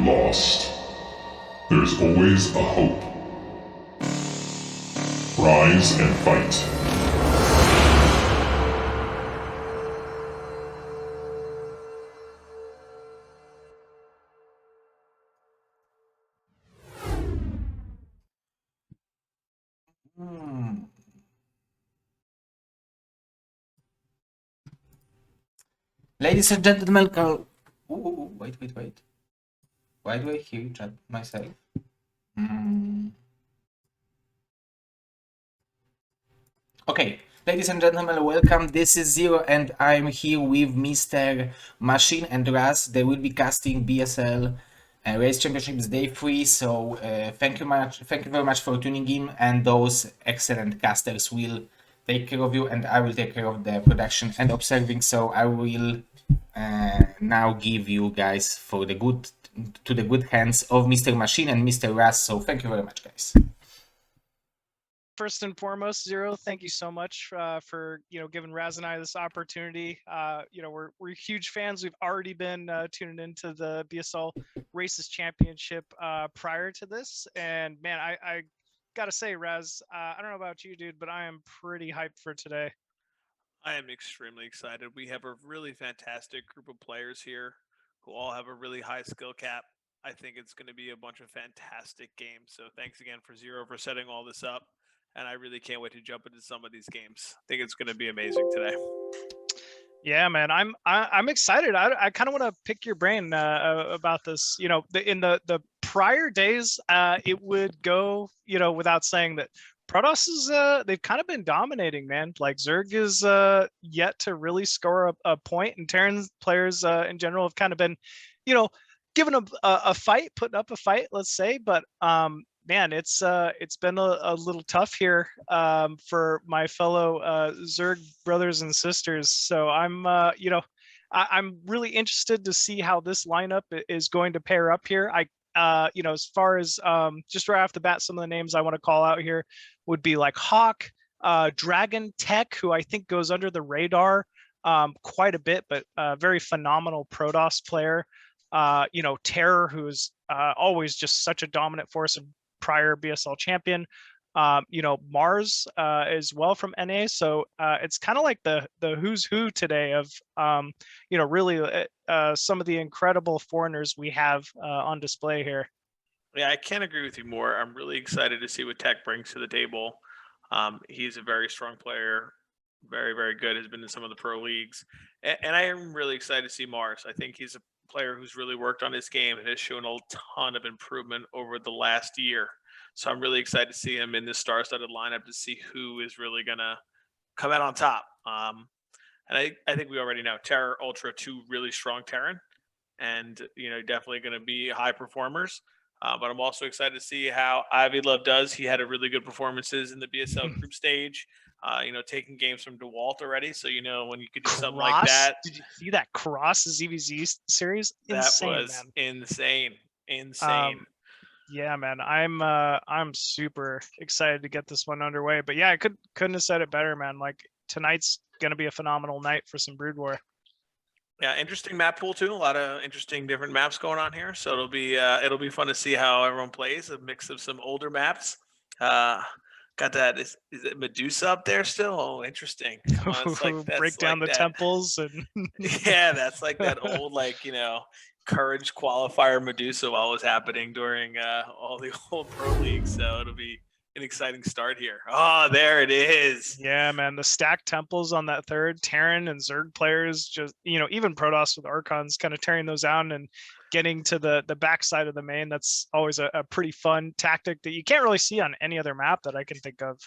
lost, there's always a hope. Rise and fight. Ladies and gentlemen, wait. Why do I hear chat myself? Okay, ladies and gentlemen, welcome. This is Zero, and I'm here with Mr. Machine and Raz. They will be casting BSL Race Championships Day 3. So thank you very much for tuning in, and those excellent casters will take care of you, and I will take care of the production and observing. So I will now give you guys to the good hands of Mr. Machine and Mr. Raz. So thank you very much, guys. First and foremost, Zero, thank you so much for giving Raz and I this opportunity. We're huge fans. We've already been tuning into the BSL Races Championship prior to this, and man, I gotta say, Raz, I don't know about you, dude, but I am pretty hyped for today. I am extremely excited. We have a really fantastic group of players here who all have a really high skill cap. I think it's going to be a bunch of fantastic games. So thanks again for Zero for setting all this up. And I really can't wait to jump into some of these games. I think it's going to be amazing today. Yeah, man, I'm excited. I kind of want to pick your brain about this. In the prior days, it would go without saying that Protoss is they've kind of been dominating, man. Like Zerg is yet to really score a point, and Terrans players in general have kind of been, giving a fight, putting up a fight, let's say. But man, it's been a little tough here for my fellow Zerg brothers and sisters. So I'm I'm really interested to see how this lineup is going to pair up here. As far as just right off the bat, some of the names I want to call out here would be like Hawk, Dragon Tech, who I think goes under the radar quite a bit, but very phenomenal Protoss player. Terror, who's always just such a dominant force of prior BSL champion. Maars as well from NA. So it's kind of like the who's who today of really some of the incredible foreigners we have on display here. Yeah, I can't agree with you more. I'm really excited to see what Tech brings to the table. He's a very strong player, very, very good, has been in some of the pro leagues. And I am really excited to see Maars. I think he's a player who's really worked on his game and has shown a ton of improvement over the last year. So I'm really excited to see him in this star-studded lineup to see who is really going to come out on top. And I think we already know Terror Ultra, 2 really strong Terran, and definitely going to be high performers. But I'm also excited to see how Avi-Love does. He had a really good performances in the BSL group stage, taking games from DeWalt already. So, when you could do something like that. Did you see that Cross ZVZ series? Insane, that was man. Insane. Yeah, man, I'm super excited to get this one underway. But yeah, I couldn't have said it better, man. Like tonight's gonna be a phenomenal night for some Brood War. Yeah, interesting map pool too. A lot of interesting different maps going on here. So it'll be fun to see how everyone plays. A mix of some older maps. Got that. Is it Medusa up there still? Oh, interesting. Break down the temples and yeah, that's like that old courage qualifier Medusa while it was happening during all the old pro leagues. So it'll be an exciting start here. Oh, there it is. Yeah, man. The stacked temples on that third, Terran and Zerg players, just even Protoss with Archons kind of tearing those out and getting to the backside of the main. That's always a pretty fun tactic that you can't really see on any other map that I can think of.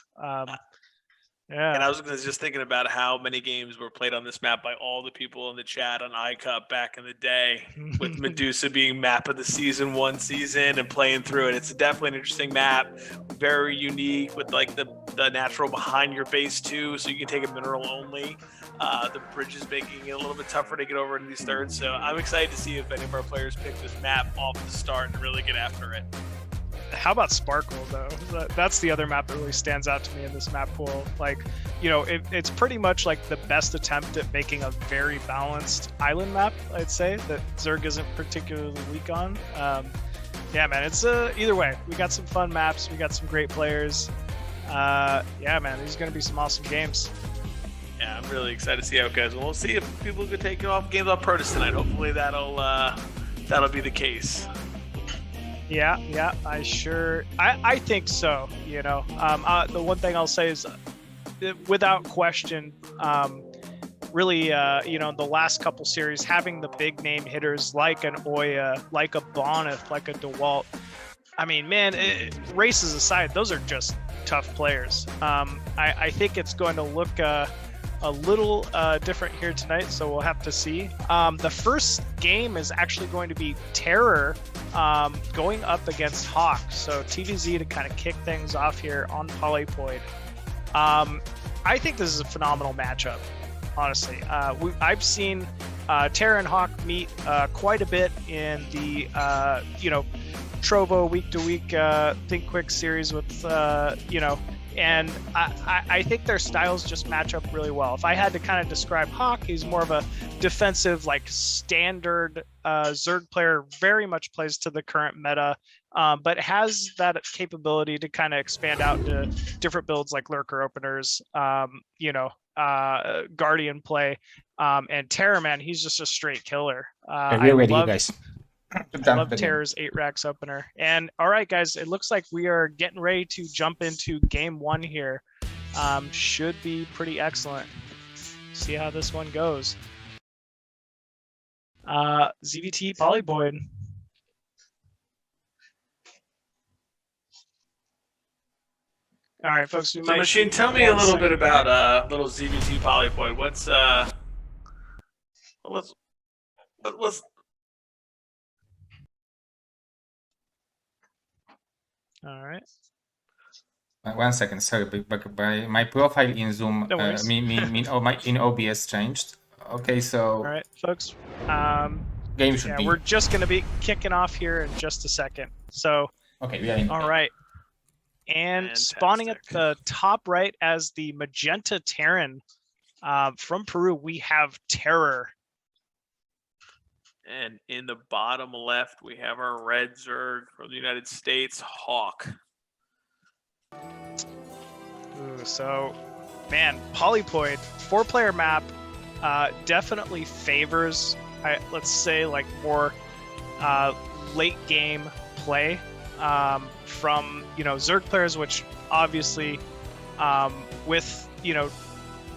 Yeah. And I was just thinking about how many games were played on this map by all the people in the chat on iCup back in the day, with Medusa being map of the season 1 season and playing through it. It's definitely an interesting map, very unique with like the natural behind your base too, so you can take a mineral only. The bridge is making it a little bit tougher to get over into these thirds. So I'm excited to see if any of our players pick this map off the start and really get after it. How about Sparkle though? That's the other map that really stands out to me in this map pool. Like, you know, it's pretty much like the best attempt at making a very balanced island map, I'd say, that Zerg isn't particularly weak on. Yeah, man, it's either way. We got some fun maps. We got some great players. Yeah, man, these are going to be some awesome games. Yeah, I'm really excited to see how it goes. And we'll see if people can take off games off Protoss tonight. Hopefully that'll be the case. Yeah, I think so. You know, the one thing I'll say is, without question, really, you know, the last couple series, having the big name hitters like an Oya, like a Bonif, like a DeWalt. I mean, man, races aside, those are just tough players. I think it's going to look a little different here tonight, so we'll have to see. The first game is actually going to be Terror going up against Hawk, so TVZ to kind of kick things off here on Polypoid. I think this is a phenomenal matchup, honestly. I've seen Terror and Hawk meet quite a bit in the you know, Trovo week-to-week Think Quick series with you know, and I think their styles just match up really well. If I had to kind of describe Hawk, he's more of a defensive, like standard Zerg player, very much plays to the current meta, but has that capability to kind of expand out into different builds like Lurker Openers, you know, Guardian play, and Terror, man, he's just a straight killer. We're ready, you guys. I love Terror's 8 racks opener. And all right, guys, it looks like we are getting ready to jump into game 1 here. Should be pretty excellent. See how this one goes. ZVT Polypoid. All right, folks. So, Machine, tell me a little bit about little ZVT Polypoid. What's All right. 1 second, sorry, but my profile in Zoom, in OBS changed. Okay, so. All right, folks. Game should be. We're just going to be kicking off here in just a second. So. Okay, we are in. All right. And Fantastic. Spawning at the top right as the magenta Terran from Peru, we have Terror. And in the bottom left, we have our red Zerg from the United States, Hawk. Ooh, so, man, Polypoid, 4-player map, definitely favors, let's say, like more late game play from, you know, Zerg players, which obviously with, you know,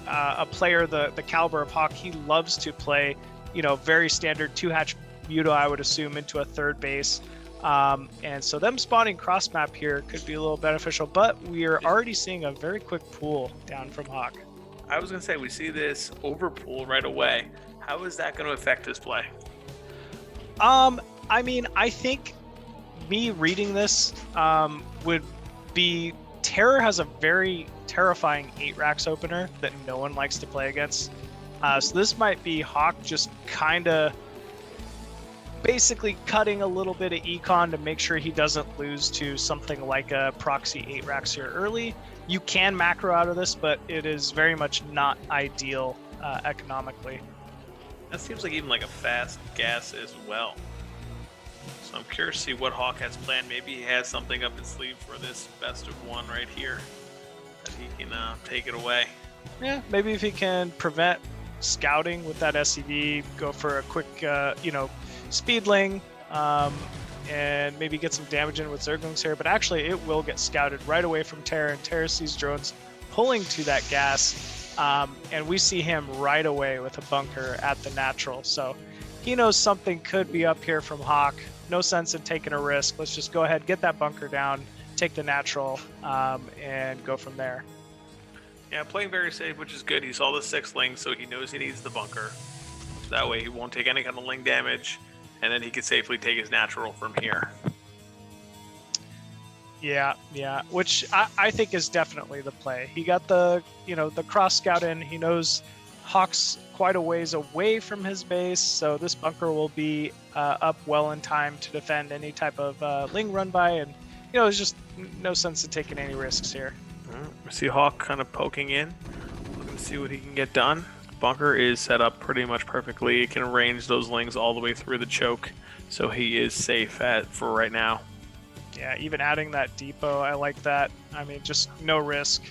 a player the caliber of Hawk, he loves to play, you know, very standard 2-hatch Muto, I would assume, into a third base. And so them spawning cross map here could be a little beneficial, but we are already seeing a very quick pool down from Hawk. I was going to say, we see this overpool right away. How is that going to affect his play? I mean, I think me reading this would be Terror has a very terrifying 8 racks opener that no one likes to play against. So this might be Hawk just kind of basically cutting a little bit of econ to make sure he doesn't lose to something like a proxy 8 racks here early. You can macro out of this, but it is very much not ideal economically. That seems like even like a fast gas as well. So I'm curious to see what Hawk has planned. Maybe he has something up his sleeve for this best of 1 right here that he can take it away. Yeah, maybe if he can prevent scouting with that SCV, go for a quick, you know, speedling, and maybe get some damage in with Zerglings here. But actually, it will get scouted right away from Terra, and Terra sees drones pulling to that gas, and we see him right away with a bunker at the natural. So he knows something could be up here from Hawk. No sense in taking a risk. Let's just go ahead, get that bunker down, take the natural, and go from there. Yeah, playing very safe, which is good. He saw the 6 Ling, so he knows he needs the bunker. So that way he won't take any kind of Ling damage, and then he can safely take his natural from here. Yeah, which I think is definitely the play. He got the, you know, the cross scout in. He knows Hawk's quite a ways away from his base, so this bunker will be up well in time to defend any type of Ling run by, and there's just no sense in taking any risks here. We see Hawk kind of poking in, looking to see what he can get done. Bunker is set up pretty much perfectly. It can range those lings all the way through the choke, so he is safe for right now. Yeah, even adding that depot, I like that. I mean, just no risk.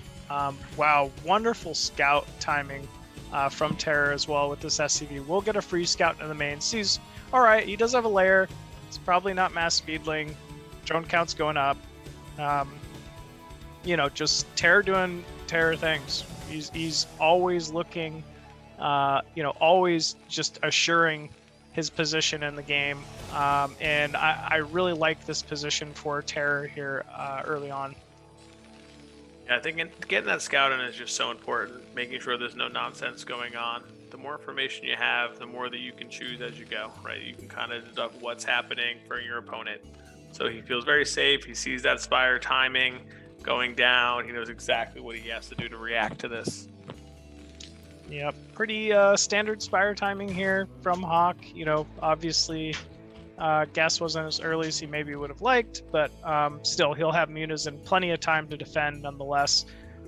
Wow, wonderful scout timing from Terra as well with this SCV. We'll get a free scout in the main. Sees, all right, he does have a lair. It's probably not mass speedling. Drone count's going up. Just Terra doing Terra things. He's always looking, always just assuring his position in the game. And I really like this position for Terra here early on. Yeah, I think getting that scout in is just so important, making sure there's no nonsense going on. The more information you have, the more that you can choose as you go, right? You can kind of deduct what's happening for your opponent. So he feels very safe. He sees that Spire timing going down. He knows exactly what he has to do to react to this. Yep, pretty standard Spire timing here from Hawk. Obviously, gas wasn't as early as he maybe would have liked, but still, he'll have mutas and plenty of time to defend nonetheless.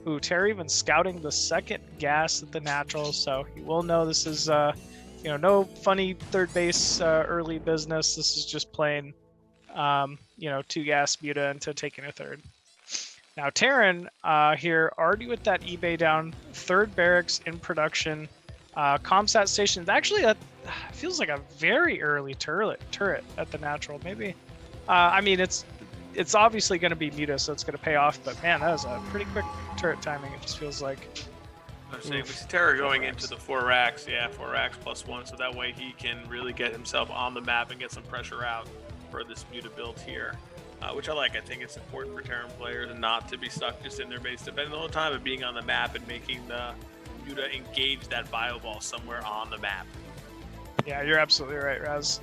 Ooh, Terra even scouting the second gas at the natural, so he will know this is, no funny third base early business. This is just plain, 2 gas muta into taking a third. Now, Terran here, already with that eBay down, third barracks in production. Comsat station, actually, feels like a very early turret at the natural. Maybe, it's obviously going to be muta, so it's going to pay off. But man, that was a pretty quick turret timing. It just feels like. I'm saying we see Terra going into the 4 racks, 4 racks +1, so that way he can really get himself on the map and get some pressure out for this muta build here. Which I like. I think it's important for Terran players not to be stuck just in their base defending the whole time, but being on the map and making the muta engage that bio ball somewhere on the map. Yeah, you're absolutely right, Raz.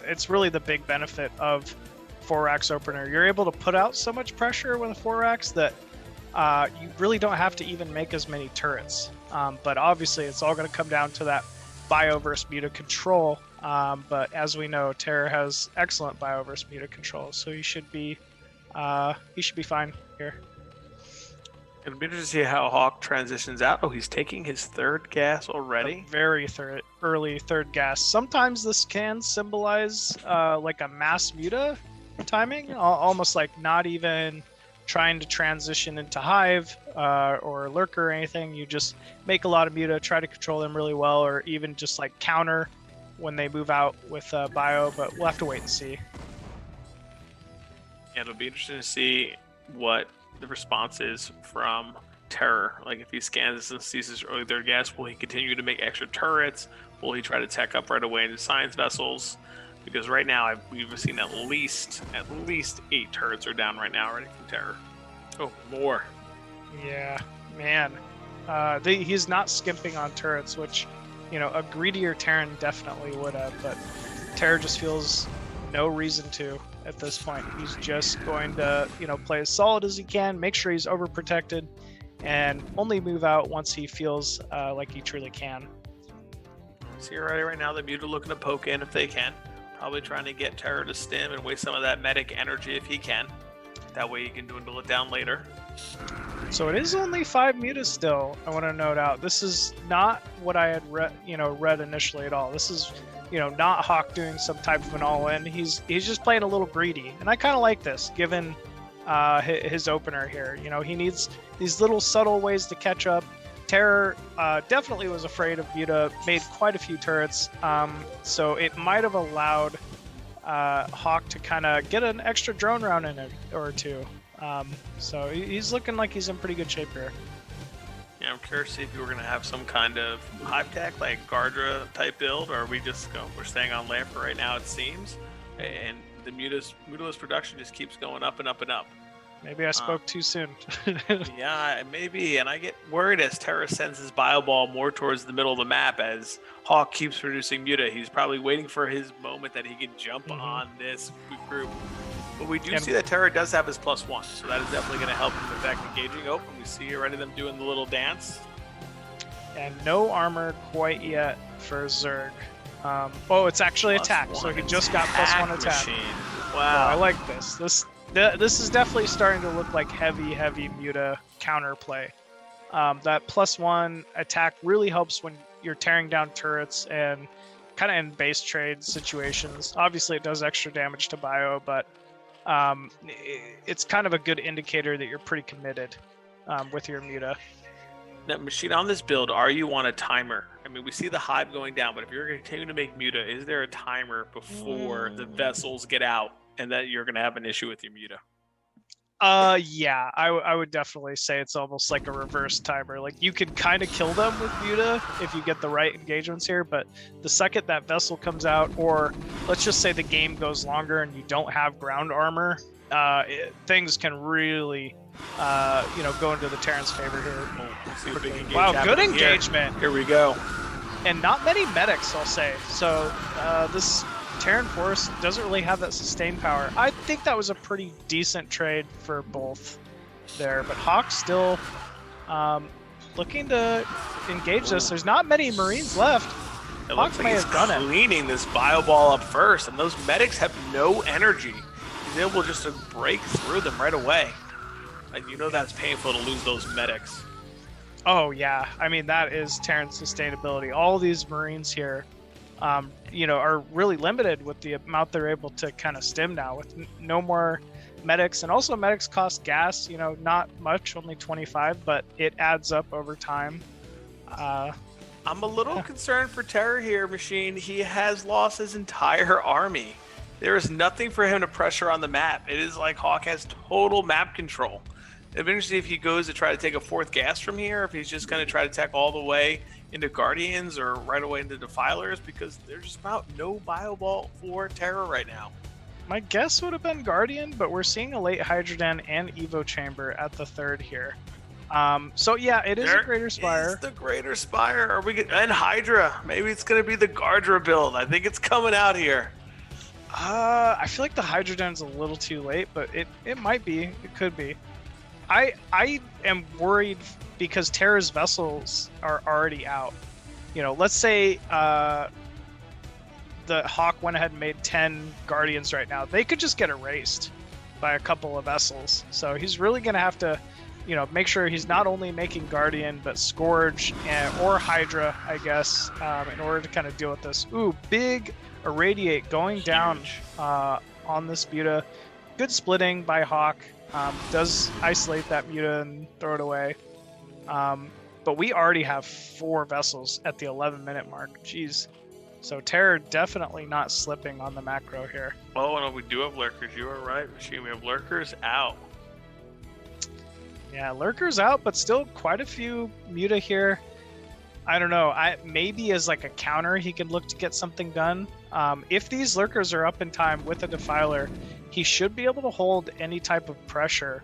It's really the big benefit of 4 racks opener. You're able to put out so much pressure with a 4 racks that you really don't have to even make as many turrets. But obviously, it's all going to come down to that bio versus muta control. But as we know, Terra has excellent bio versus muta control, so he should be fine here. It'll be interesting to see how Hawk transitions out. Oh, he's taking his 3rd gas already. A very early third gas. Sometimes this can symbolize like a mass muta timing, almost like not even trying to transition into Hive or Lurker or anything. You just make a lot of muta, try to control them really well, or even just like counter when they move out with bio, but we'll have to wait and see. Yeah, it'll be interesting to see what the response is from Terror. Like if he scans this and sees his early 3rd gas, will he continue to make extra turrets? Will he try to tech up right away into science vessels? Because right now we've seen at least 8 turrets are down right now already from Terror. Oh, more. Yeah, man. He's not skimping on turrets, which a greedier Terran definitely would have, but Terra just feels no reason to at this point. He's just going to, play as solid as he can, make sure he's overprotected, and only move out once he feels like he truly can. See right now, the muta looking to poke in if they can. Probably trying to get Terra to stim and waste some of that medic energy if he can. That way he can dwindle it down later. So it is only 5 mutas still. I want to note out. This is not what I had read initially at all. This is, not Hawk doing some type of an all-in. He's just playing a little greedy, and I kind of like this given his opener here. He needs these little subtle ways to catch up. Terror definitely was afraid of muta, made quite a few turrets, so it might have allowed Hawk to kind of get an extra drone round in it or two. So he's looking like he's in pretty good shape here. Yeah, I'm curious to see if we're going to have some kind of hive tech, like Gardra type build, or are we just we're staying on land for right now, it seems. And the mutaless production just keeps going up and up and up. Maybe I spoke too soon. Yeah, maybe. And I get worried as Terra sends his bio ball more towards the middle of the map as Hawk keeps producing muta. He's probably waiting for his moment that he can jump on this group. But we do see that Terra does have his +1, so that is definitely going to help him with that engaging open. We see already them doing the little dance. And no armor quite yet for Zerg. Oh, it's actually attack, so he just got +1 attack. Wow. I like this. This is definitely starting to look like heavy Muta counterplay. That +1 attack really helps when you're tearing down turrets and kind of in base trade situations. Obviously, it does extra damage to bio, but it's kind of a good indicator that you're pretty committed with your Muta. Now, Machine, on this build, are you on a timer? I mean, we see the hive going down, but if you're going to continue to make Muta, is there a timer before the vessels get out and that you're going to have an issue with your Muta? Yeah, I would definitely say it's almost like a reverse timer. Like, you can kind of kill them with Muta if you get the right engagements here, but the second that vessel comes out, or let's just say the game goes longer and you don't have ground armor, things can really go into the Terrans' favor here. Wow, good engagement. Here we go. And not many medics, I'll say. So this Terran force doesn't really have that sustained power. I think that was a pretty decent trade for both there, but Hawk still looking to engage this. There's not many Marines left. It looks like he's cleaning this bio ball up first, and those medics have no energy. He's able just to break through them right away. And you know that's painful to lose those medics. Oh yeah, I mean that is Terran sustainability. All these Marines here, are really limited with the amount they're able to kind of stim now with no more medics, and also medics cost gas. Not much, only 25, but it adds up over time. I'm a little concerned for Terror here, Machine. He has lost his entire army. There is nothing for him to pressure on the map. It is like Hawk has total map control. It'd be interesting if he goes to try to take a fourth gas from here, if he's just going to try to attack all the way into Guardians or right away into Defilers, because there's just about no bio ball for Terror right now. My guess would have been Guardian, but we're seeing a late Hydroden and Evo Chamber at the third here. So yeah, it is a Greater Spire. It's the Greater Spire. And Hydra. Maybe it's going to be the Gardra build. I think it's coming out here. I feel like the Hydroden's a little too late, but it might be. It could be. I am worried because Terra's vessels are already out. Let's say the Hawk went ahead and made 10 Guardians right now. They could just get erased by a couple of vessels. So he's really going to have to, make sure he's not only making Guardian, but Scourge or Hydra, I guess, in order to kind of deal with this. Ooh, big Irradiate going down on this Muta. Good splitting by Hawk. Does isolate that Muta and throw it away. But we already have 4 vessels at the 11-minute mark. Jeez. So Terror definitely not slipping on the macro here. Oh, no, we do have Lurkers. You are right, Machine. We have Lurkers out. Yeah, Lurkers out, but still quite a few Muta here. I don't know. Maybe as like a counter, he could look to get something done. If these Lurkers are up in time with a Defiler, he should be able to hold any type of pressure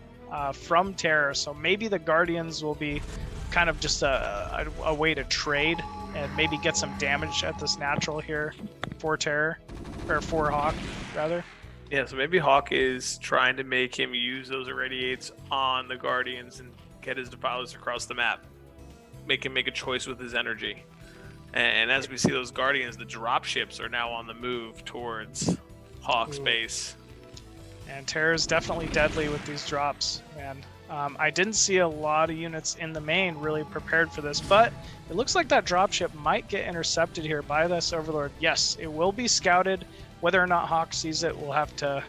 from Terror. So maybe the Guardians will be kind of just a way to trade and maybe get some damage at this natural here for Terror, or for Hawk, rather. Yeah, so maybe Hawk is trying to make him use those Irradiates on the Guardians and get his Defilers across the map. Make him make a choice with his energy. And as we see those Guardians, the dropships are now on the move towards Hawk's base. And Terror is definitely deadly with these drops, man. I didn't see a lot of units in the main really prepared for this, but it looks like that dropship might get intercepted here by this Overlord. Yes, it will be scouted. Whether or not Hawk sees it, we'll have to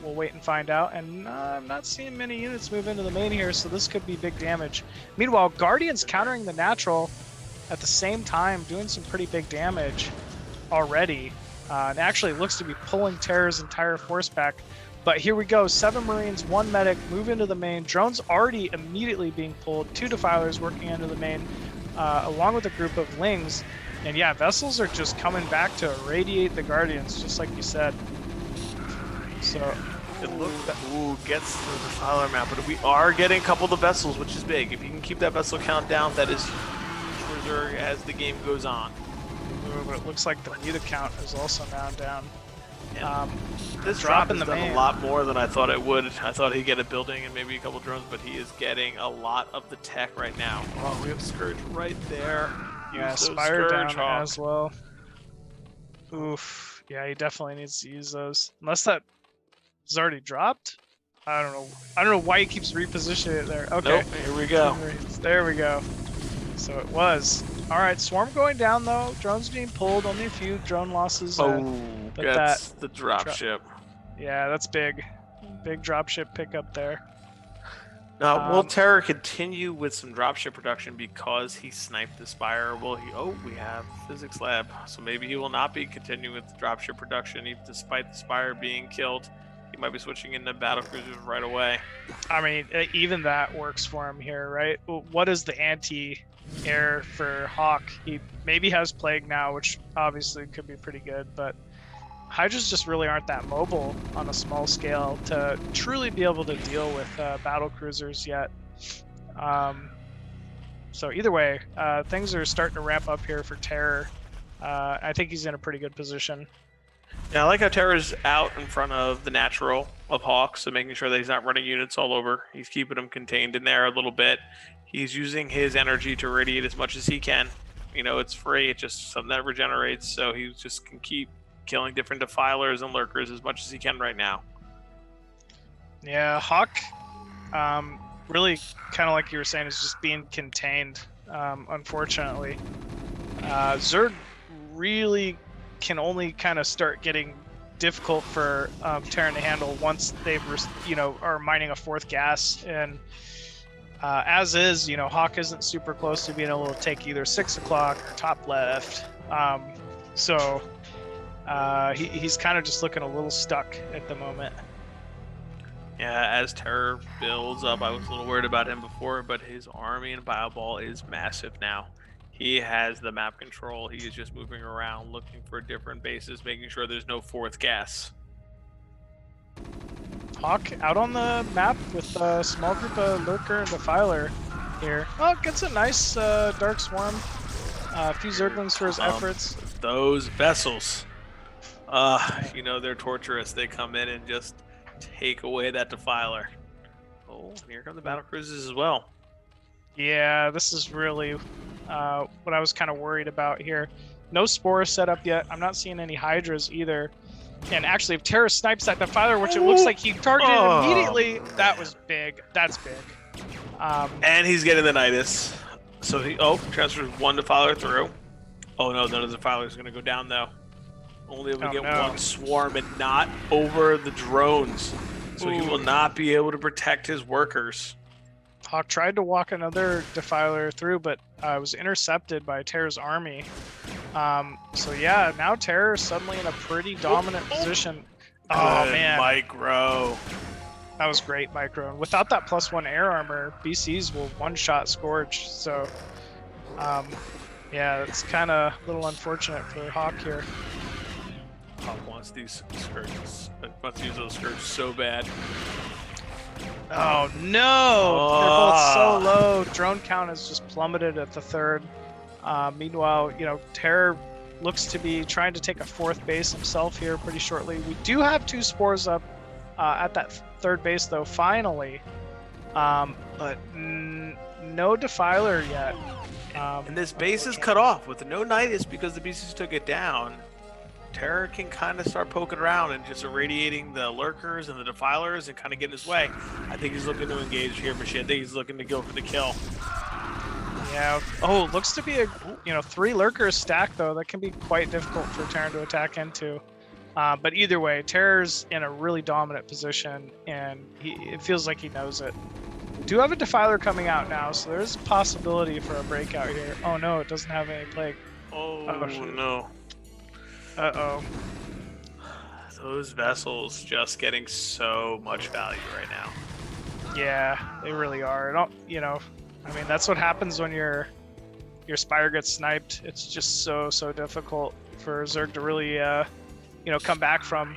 we'll wait and find out. And I'm not seeing many units move into the main here, so this could be big damage. Meanwhile, Guardians countering the natural at the same time, doing some pretty big damage already. And actually looks to be pulling Terror's entire force back. But here we go, 7 Marines, 1 medic, move into the main. Drones already immediately being pulled, 2 Defilers working into the main, along with a group of Lings. And yeah, vessels are just coming back to irradiate the Guardians, just like you said. So it looks gets the Defiler map, but we are getting a couple of the vessels, which is big. If you can keep that vessel count down, that is huge for Zerg as the game goes on. But it looks like the Muta count is also now down. This drop has done a lot more than I thought it would. I thought he'd get a building and maybe a couple drones, but he is getting a lot of the tech right now. Oh, we have Scourge right there. Yeah, Spire down as well. Oof. Yeah, he definitely needs to use those. Unless that It's already dropped. I don't know why he keeps repositioning it there. Okay. Nope, here we go. There we go. So it was. All right, swarm going down though. Drones being pulled. Only a few drone losses. Oh, but that's the dropship. Yeah, that's big. Big dropship pickup there. Now, will Terra continue with some dropship production because he sniped the Spire? Will he? Oh, we have Physics Lab. So maybe he will not be continuing with dropship production, even despite the Spire being killed. He might be switching into battlecruisers right away. I mean, even that works for him here, right? What is the anti-air for Hawk? He maybe has Plague now, which obviously could be pretty good, but Hydras just really aren't that mobile on a small scale to truly be able to deal with battle cruisers yet. So either way, things are starting to ramp up here for Terror. I think he's in a pretty good position. Yeah, I like how Terra's out in front of the natural of Hawk, so making sure that he's not running units all over. He's keeping them contained in there a little bit. He's using his energy to radiate as much as he can. You know, it's free. It just something that regenerates, so he just can keep killing different defilers and lurkers as much as he can right now. Yeah, Hawk, really kind of like you were saying, is just being contained, unfortunately. Zerg really can only kind of start getting difficult for Terran to handle once they've, are mining a fourth gas. And as is, Hawk isn't super close to being able to take either 6 o'clock or top left. So he's kind of just looking a little stuck at the moment. Yeah, as Terror builds up, I was a little worried about him before, but his army and Bioball is massive now. He has the map control. He is just moving around, looking for different bases, making sure there's no fourth gas. Hawk out on the map with a small group of Lurker and Defiler here. Oh, gets a nice Dark Swarm. A few Zerglings for his efforts. Those vessels. They're torturous. They come in and just take away that Defiler. Oh, and here come the battle cruisers as well. Yeah, this is really what I was kind of worried about here. No Spores set up yet. I'm not seeing any Hydras either. And actually, if Terra snipes that Defiler, which it looks like he targeted immediately, that was big. That's big. And he's getting the Nidus. So he transfers one Defiler through. Oh no, none of the Defilers are going to go down though. Only able to get one swarm and not over the drones. So he will not be able to protect his workers. Hawk tried to walk another Defiler through, but was intercepted by Terra's army. So yeah, now Terra is suddenly in a pretty dominant position. Oh man, Micro. That was great, Micro. And without that +1 air armor, BCs will one-shot Scourge. So yeah, it's kind of a little unfortunate for Hawk here. Hawk wants these Scourges. Wants to use those Scourges so bad. Oh no! They're both so low. Drone count has just plummeted at the third. Meanwhile, Terror looks to be trying to take a fourth base himself here pretty shortly. We do have 2 Spores up at that third base though, finally. But no Defiler yet. And this base is cut off with no Nidus because the BCs took it down. Terror can kind of start poking around and just irradiating the Lurkers and the Defilers and kind of getting his way. I think he's looking to engage here, Machi. I think he's looking to go for the kill. Yeah. Oh, looks to be a 3 Lurkers stack though. That can be quite difficult for Terran to attack into. But either way, Terror's in a really dominant position, and it feels like he knows it. We do have a Defiler coming out now, so there's a possibility for a breakout here. Oh no, it doesn't have any Plague. Oh no. Uh-oh. Those vessels just getting so much value right now. Yeah, they really are. I mean, that's what happens when your Spire gets sniped. It's just so difficult for Zerg to really, come back from.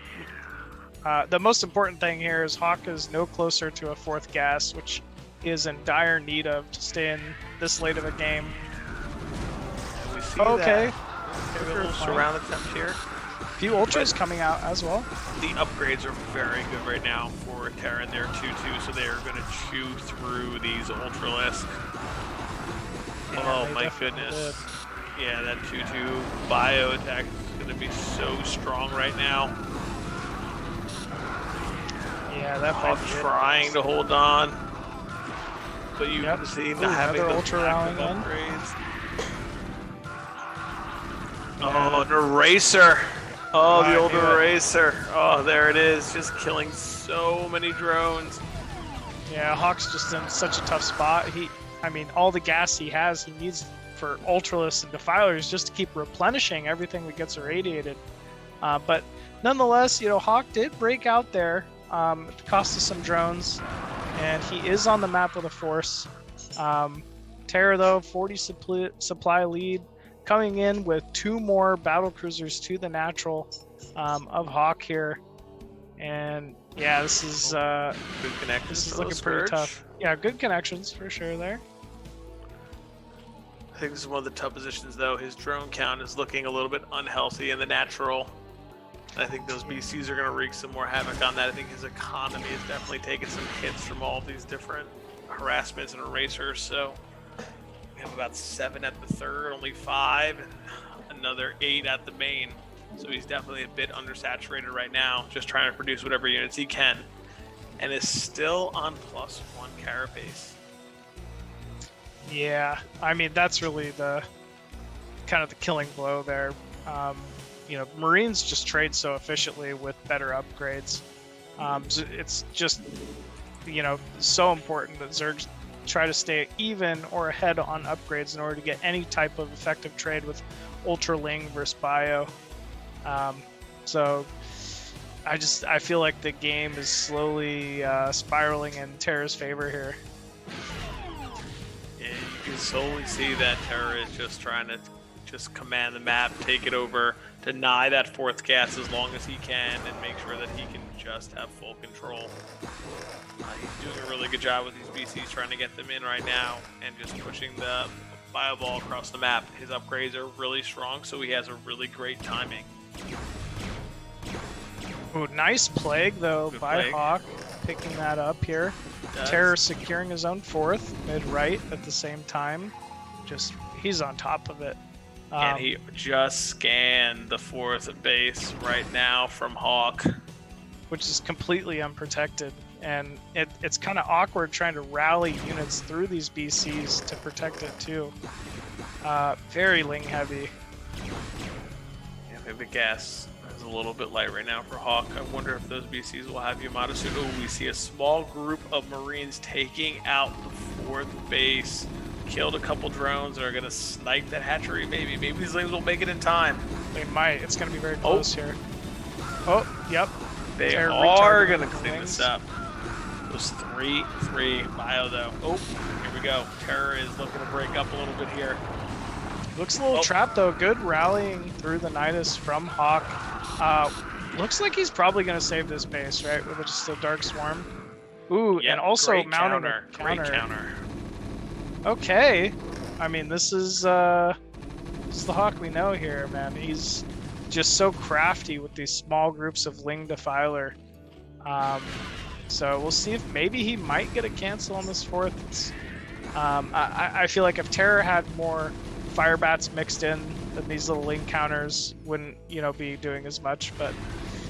The most important thing here is Hawk is no closer to a fourth gas, which he is in dire need of to stay in this late of a game. And we see okay. Maybe a little surround attempt here. A few Ultras coming out as well. The upgrades are very good right now for Terran. They're 2-2, so they are going to chew through these Ultralisk. Yeah, oh my goodness. Yeah, that 2-2 bio attack is going to be so strong right now. Yeah, that Hawk might be it. trying to hold on. But you Yep. can see Ooh, not having another the ultra lack of rallying in. upgrades. Yeah. Oh, an eraser. Oh, I the old knew it. eraser. Oh, there it is. Just killing so many drones. Yeah, Hawk's just in such a tough spot. I mean, all the gas he has, he needs for Ultralists and Defilers just to keep replenishing everything that gets irradiated. But nonetheless, Hawk did break out there. It cost us some drones, and he is on the map with a force. Terra, though, 40 supply lead, coming in with 2 more battle cruisers to the natural of Hawk here. And yeah, this is Good connections. this is for looking those pretty Scourge. tough. Yeah, good connections for sure there. I think this is one of the tough positions, though. His drone count is looking a little bit unhealthy in the natural. And I think those BCs are going to wreak some more havoc on that. I think his economy is definitely taking some hits from all of these different harassments and erasers. So we have about 7 at the third, only 5, and another 8 at the main. So he's definitely a bit undersaturated right now, just trying to produce whatever units he can, and is still on +1 carapace. Yeah, I mean that's really the kind of the killing blow there. Marines just trade so efficiently with better upgrades. So it's just so important that Zergs try to stay even or ahead on upgrades in order to get any type of effective trade with Ultraling versus Bio. So I feel like the game is slowly spiraling in Terra's favor here. Yeah, you can solely see that Terra is just trying to just command the map, take it over, deny that 4th gas as long as he can, and make sure that he can just have full control. He's doing a really good job with these BCs, trying to get them in right now, and just pushing the bio ball across the map. His upgrades are really strong, so he has a really great timing. Ooh, nice plague though Good by plague. Hawk, picking that up here. Terror securing his own 4th mid-right at the same time. Just he's on top of it. And he just scanned the 4th base right now from Hawk. Which is completely unprotected. And it's kind of awkward trying to rally units through these BCs to protect it too. Very Ling heavy. Yeah, maybe the gas is a little bit light right now for Hawk. I wonder if those BCs will have Yamato soon. Oh, we see a small group of Marines taking out the 4th base. Killed a couple drones and are going to snipe that hatchery. Maybe these Lings will make it in time. They might. It's going to be very close here. Oh, yep. They Terror are retargeting going to the clean Lings. this up. Those 3-3 bio though. Oh, here we go. Terror is looking to break up a little bit here. Looks a little trapped though. Good rallying through the Nidus from Hawk. Looks like he's probably going to save this base, right? With just a Dark Swarm. Ooh, Yep, and also great mounting counter. a counter. Great counter. Okay. I mean, this is the Hawk we know here, man. He's just so crafty with these small groups of Ling Defiler. So we'll see if maybe he might get a cancel on this 4th. I feel like if Terror had more Firebats mixed in, then these little Ling counters wouldn't, be doing as much, but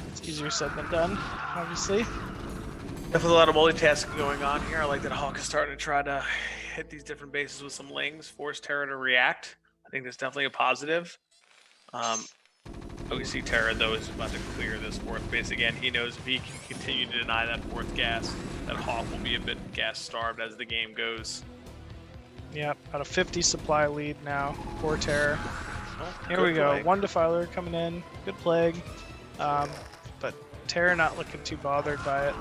it's easier said than done, obviously. Definitely a lot of multitasking going on here. I like that Hawk is starting to try to hit these different bases with some Lings, force Terra to react. I think that's definitely a positive. We see Terra, though, is about to clear this 4th base again. He knows if he can continue to deny that 4th gas, that Hawk will be a bit gas-starved as the game goes. Yep, about a 50 supply lead now for Terror. Oh, Here good we go, play. 1 Defiler coming in, good plague. But Terror not looking too bothered by it.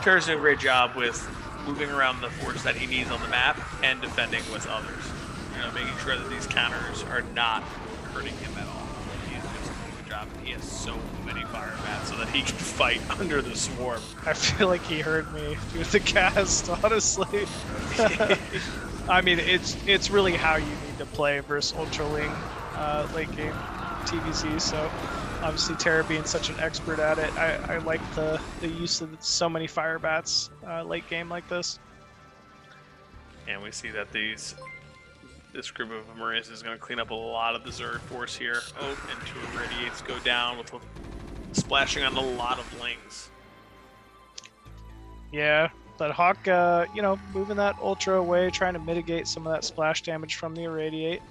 Terra's doing a great job with moving around the force that he needs on the map and defending with others. Making sure that these counters are not hurting him at all. He's just doing a good job. He has so many fire bats so that he can fight under the swarm. I feel like he heard me through the cast, honestly. I mean, it's really how you need to play versus Ultraling late game TVZ. So obviously Terra being such an expert at it, I like the use of so many fire bats late game like this. And we see that this group of Marines is going to clean up a lot of the Zerg force here. Oh, and 2 Irradiates go down with splashing on a lot of Lings. Yeah, but Hawk, you know, moving that Ultra away, trying to mitigate some of that splash damage from the Irradiate.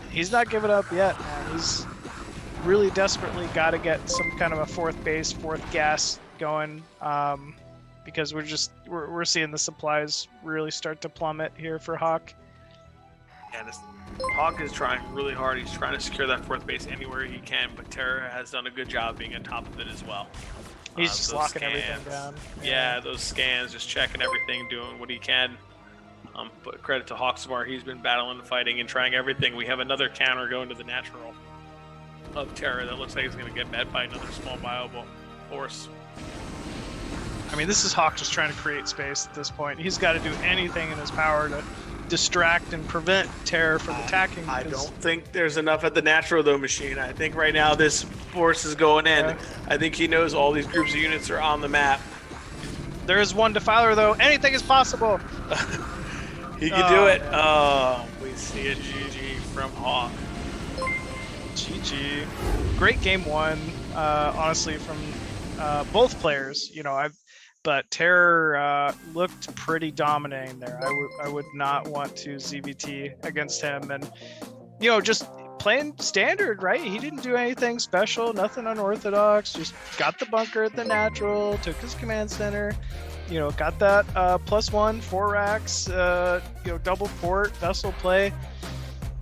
He's not giving up yet, man. He's really desperately got to get some kind of a fourth base, fourth gas going, because we're seeing the supplies really start to plummet here for Hawk. Yeah, Hawk is trying really hard. He's trying to secure that fourth base anywhere he can, but Terra has done a good job being on top of it as well. He's just locking everything down. Yeah, those scans, just checking everything, doing what he can. But credit to Hawksvar, he's been battling, fighting, and trying everything. We have another counter going to the natural of Terra that looks like he's going to get met by another small viable force. I mean, this is Hawk just trying to create space at this point. He's got to do anything in his power to distract and prevent Terror from attacking. I don't think there's enough at the natural, though, Machine. I think right now this force is going in. Yeah. I think he knows all these groups of units are on the map. There is one Defiler, though. Anything is possible. He can do it. Oh, we see a GG from Hawk. GG. Great game one, honestly, from both players. You know, but Terror looked pretty dominating there. I would not want to ZVT against him, and you know, just playing standard, right? He didn't do anything special, nothing unorthodox. Just got the bunker at the natural, took his command center. You know, got that +1 4 racks. You know, double port vessel play.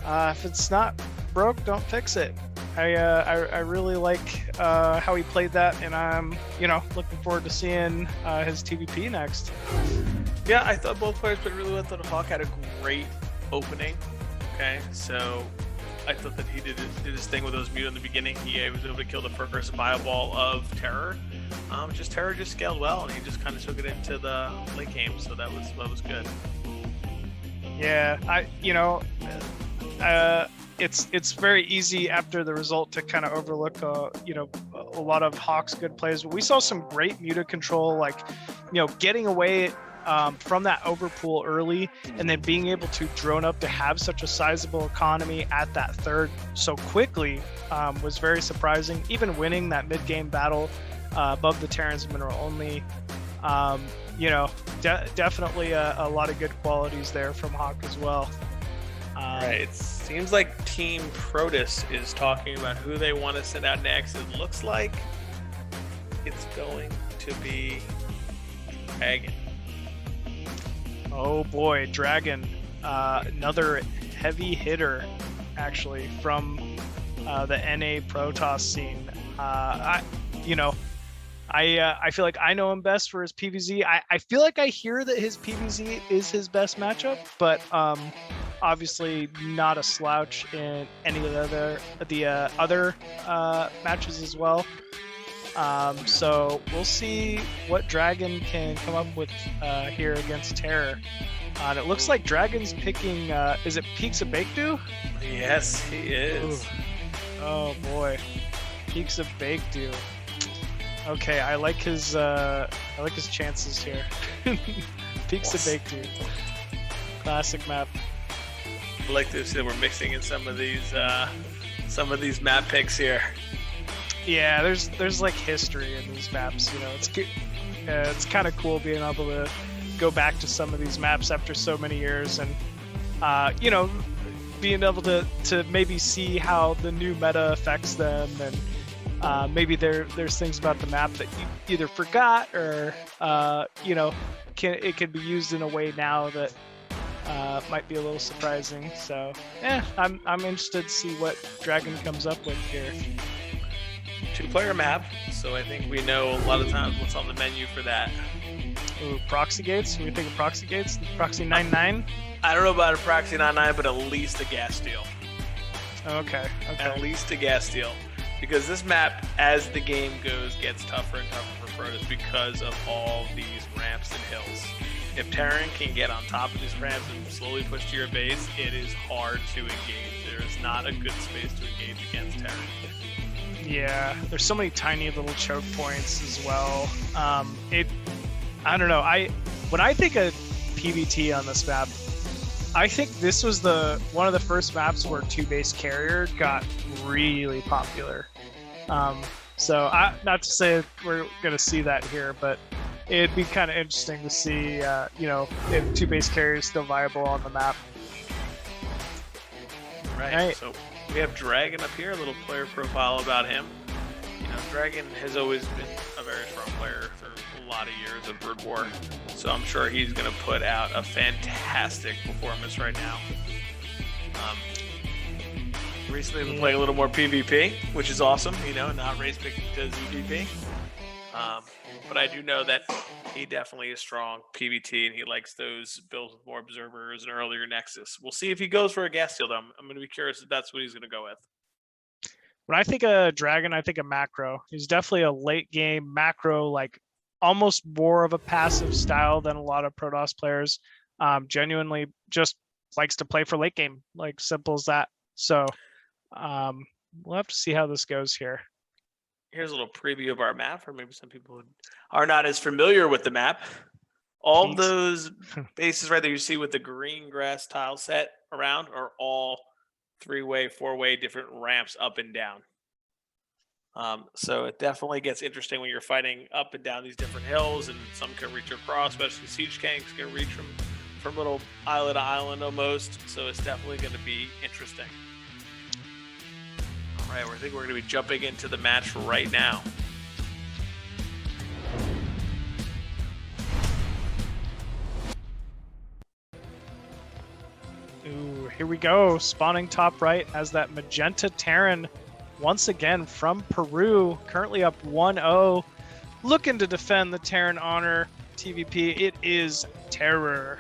If it's not broke, don't fix it. I really like how he played that, and I'm, you know, looking forward to seeing his TVP next. Yeah, I thought both players played really well. I thought Hawk had a great opening. Okay, so I thought that he did his thing with those mute in the beginning. He was able to kill the first fireball of Terror. Terror just scaled well, and he just kind of took it into the late game, so that was good. Yeah, it's very easy after the result to kind of overlook, you know, a lot of Hawk's good plays. But we saw some great muta control, like, you know, getting away from that overpool early, and then being able to drone up to have such a sizable economy at that third so quickly was very surprising. Even winning that mid-game battle above the Terrans mineral only, you know, definitely a lot of good qualities there from Hawk as well. Right, it seems like Team Protoss is talking about who they want to send out next. It looks like it's going to be Dragon. Oh boy, Dragon, another heavy hitter, actually, from the NA Protoss scene. I feel like I know him best for his PvZ. I feel like I hear that his PvZ is his best matchup, but obviously not a slouch in any of the other matches as well. So we'll see what Dragon can come up with here against Terror. And it looks like Dragon's picking, is it Peaks of Baekdu? Yes, he is. Ooh. Oh boy, Peaks of Baekdu. Okay, I like his chances here. Peaks of Baekdu. Classic map. I like this that we're mixing in some of these map picks here. Yeah, there's like history in these maps. You know, it's kind of cool being able to go back to some of these maps after so many years, and you know, being able to maybe see how the new meta affects them, and maybe there's things about the map that you either forgot or you know, it can be used in a way now that might be a little surprising. So yeah, I'm interested to see what Dragon comes up with here. 2-player map, so I think we know a lot of times what's on the menu for that. Ooh, proxy gates. What do you think of proxy gates? Proxy 9-9? I don't know about a proxy 9-9, but at least a gas steal. Okay. At least a gas steal. Because this map, as the game goes, gets tougher and tougher for Protoss because of all these ramps and hills. If Terran can get on top of these ramps and slowly push to your base, it is hard to engage. There is not a good space to engage against Terran. Yeah, there's so many tiny little choke points as well. I don't know. When I think of PvT on this map, I think this was one of the first maps where 2-base carrier got really popular. So not to say we're gonna see that here, but it'd be kind of interesting to see, if two base carriers still viable on the map. Right. So we have Dragon up here, a little player profile about him. Dragon has always been a very strong player through a lot of years of Brood War. So I'm sure he's going to put out a fantastic performance right now. Recently been playing a little more PvP, which is awesome, not race picking to ZVP. But I do know that he definitely is strong PvT, and he likes those builds with more observers and earlier Nexus. We'll see if he goes for a gas steal, though. I'm going to be curious if that's what he's going to go with. When I think of Dragon, I think of macro. He's definitely a late game macro, like almost more of a passive style than a lot of Protoss players. Genuinely just likes to play for late game, like simple as that. So we'll have to see how this goes here. Here's a little preview of our map for maybe some people who are not as familiar with the map. All those bases right there you see with the green grass tile set around are all 3-way, 4-way different ramps up and down. So it definitely gets interesting when you're fighting up and down these different hills, and some can reach across, especially siege tanks can reach from little island to island almost. So it's definitely going to be interesting. All right, I think we're going to be jumping into the match right now. Ooh, here we go. Spawning top right as that magenta Terran once again from Peru, currently up 1-0, looking to defend the Terran honor. TVP, it is Terror.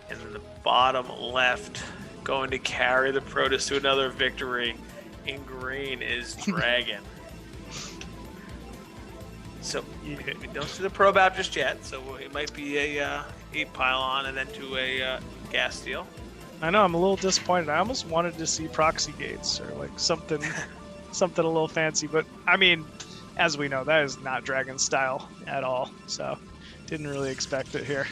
And in the bottom left, going to carry the Protoss to another victory in green is Dragon. So we don't see the probe out just yet, so it might be a pylon and then to a gas steal. I know, I'm a little disappointed. I almost wanted to see proxy gates or like something a little fancy, but I mean, as we know, that is not Dragon style at all, so didn't really expect it here.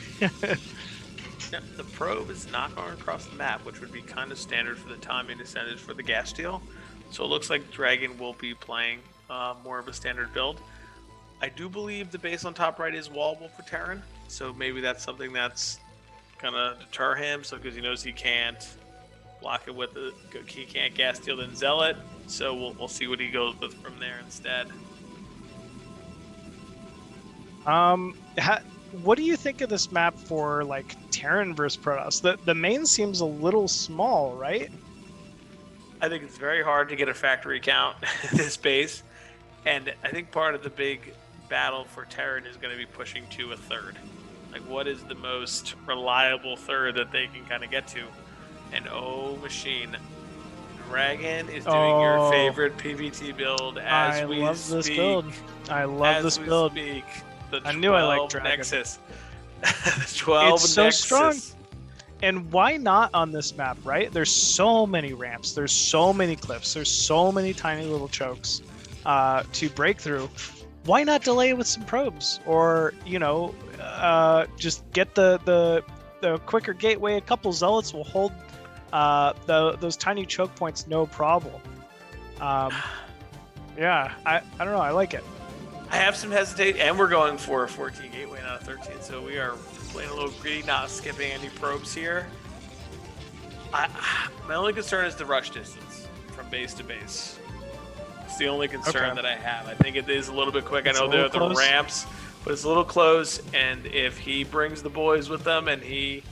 The probe is not going across the map, which would be kind of standard for the timing descended for the gas steal. So it looks like Dragon will be playing more of a standard build. I do believe the base on top right is wallable for Terran, so maybe that's something that's gonna deter him. So because he knows he can't block it with he can't gas steal then Zealot. So we'll see what he goes with from there instead. What do you think of this map for like Terran versus Protoss? The main seems a little small, right? I think it's very hard to get a factory count in this base, and I think part of the big battle for Terran is going to be pushing to a third. Like, what is the most reliable third that they can kind of get to? And Machine, Dragon is doing your favorite PvT build as we speak. I love this build. I love this build. I knew I liked Dragon. Nexus. The 12 it's so Nexus. Strong. And why not on this map, right? There's so many ramps. There's so many cliffs. There's so many tiny little chokes to break through. Why not delay with some probes? Or, just get the quicker gateway. A couple zealots will hold those tiny choke points no problem. Yeah, I don't know. I like it. I have some hesitate, and we're going for a 14 gateway, not a 13, so we are playing a little greedy, not skipping any probes here. My only concern is the rush distance from base to base. It's the only concern that I have. I think it is a little bit quick. I know they're the ramps, but it's a little close, and if he brings the boys with them and he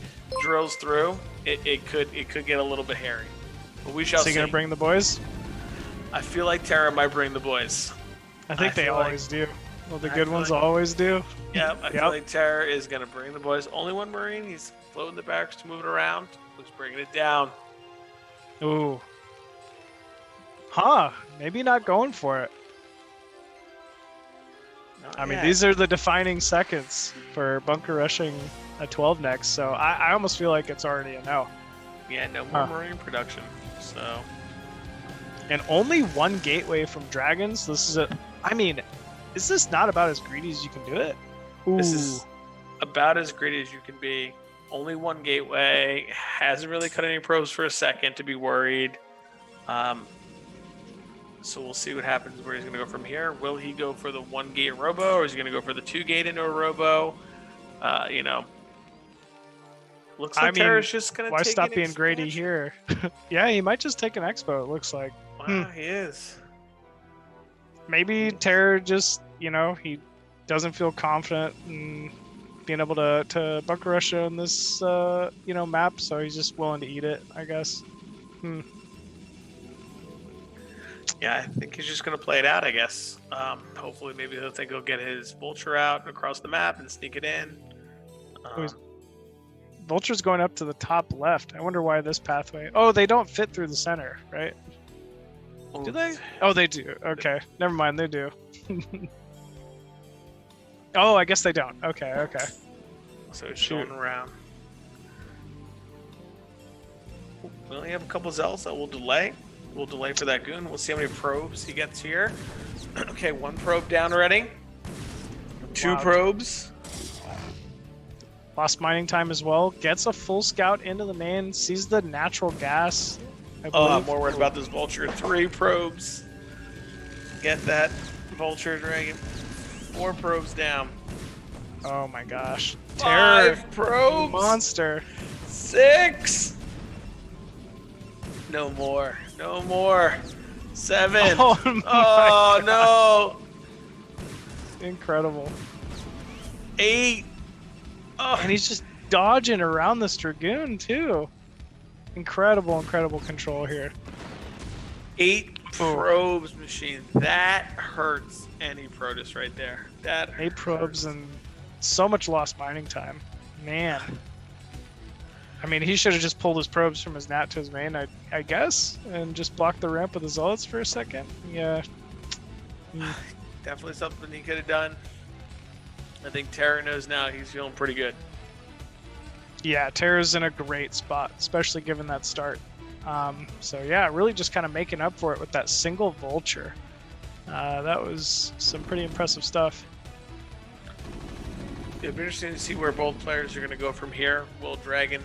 drills through, it could get a little bit hairy. But we shall see. Is he going to bring the boys? I feel like Terra might bring the boys. I think they always do. Well, the good ones always do. Yeah, I feel like Terror is going to bring the boys. Only one Marine. He's floating the barracks to move it around. Looks bringing it down. Ooh. Huh. Maybe not going for it. I mean, these are the defining seconds for bunker rushing a 12 next, so I almost feel like it's already a no. Yeah, no more Marine production. So. And only one gateway from Dragons. This is is this not about as greedy as you can do it? Ooh. This is about as greedy as you can be. Only one gateway. Hasn't really cut any probes for a second to be worried. So we'll see what happens where he's going to go from here. Will he go for the 1-gate robo, or is he going to go for the 2-gate into a robo? You know, looks like Terra's just going to why take stop an being greedy expansion. here? Yeah, he might just take an expo, it looks like. Wow, he is. Maybe Terra just, you know, he doesn't feel confident in being able to bunker rush on this, you know, map, so he's just willing to eat it, I guess. Yeah, I think he's just going to play it out, I guess. Hopefully, maybe he'll think he'll get his Vulture out across the map and sneak it in. Vulture's going up to the top left. I wonder why this pathway. Oh, they don't fit through the center, right? Do they? Oh, they do. Okay, never mind. They do. Oh, I guess they don't. Okay, okay. So it's going around. We only have a couple Zells that will delay. We'll delay for that goon. We'll see how many probes he gets here. Okay, 1 probe down already. 2 probes. Lost mining time as well. Gets a full scout into the main. Sees the natural gas. Oh, I'm more worried about this Vulture. 3 probes. Get that Vulture Dragon. 4 probes down. Oh my gosh. 5 probes. Monster. 6. No more. No more. 7. Oh, no. Incredible. 8. Oh. And he's just dodging around this Dragoon too. Incredible control here. 8 probes, machine. That hurts any Protoss right there. That 8 probes and so much lost mining time. Man. I mean, he should have just pulled his probes from his nat to his main, I guess, and just blocked the ramp with the Zealots for a second. Yeah. Definitely something he could have done. I think Terra knows now he's feeling pretty good. Yeah, Terra's in a great spot, especially given that start. So yeah, really just kind of making up for it with that single Vulture. That was some pretty impressive stuff. It'll be interesting to see where both players are going to go from here. Will Dragon,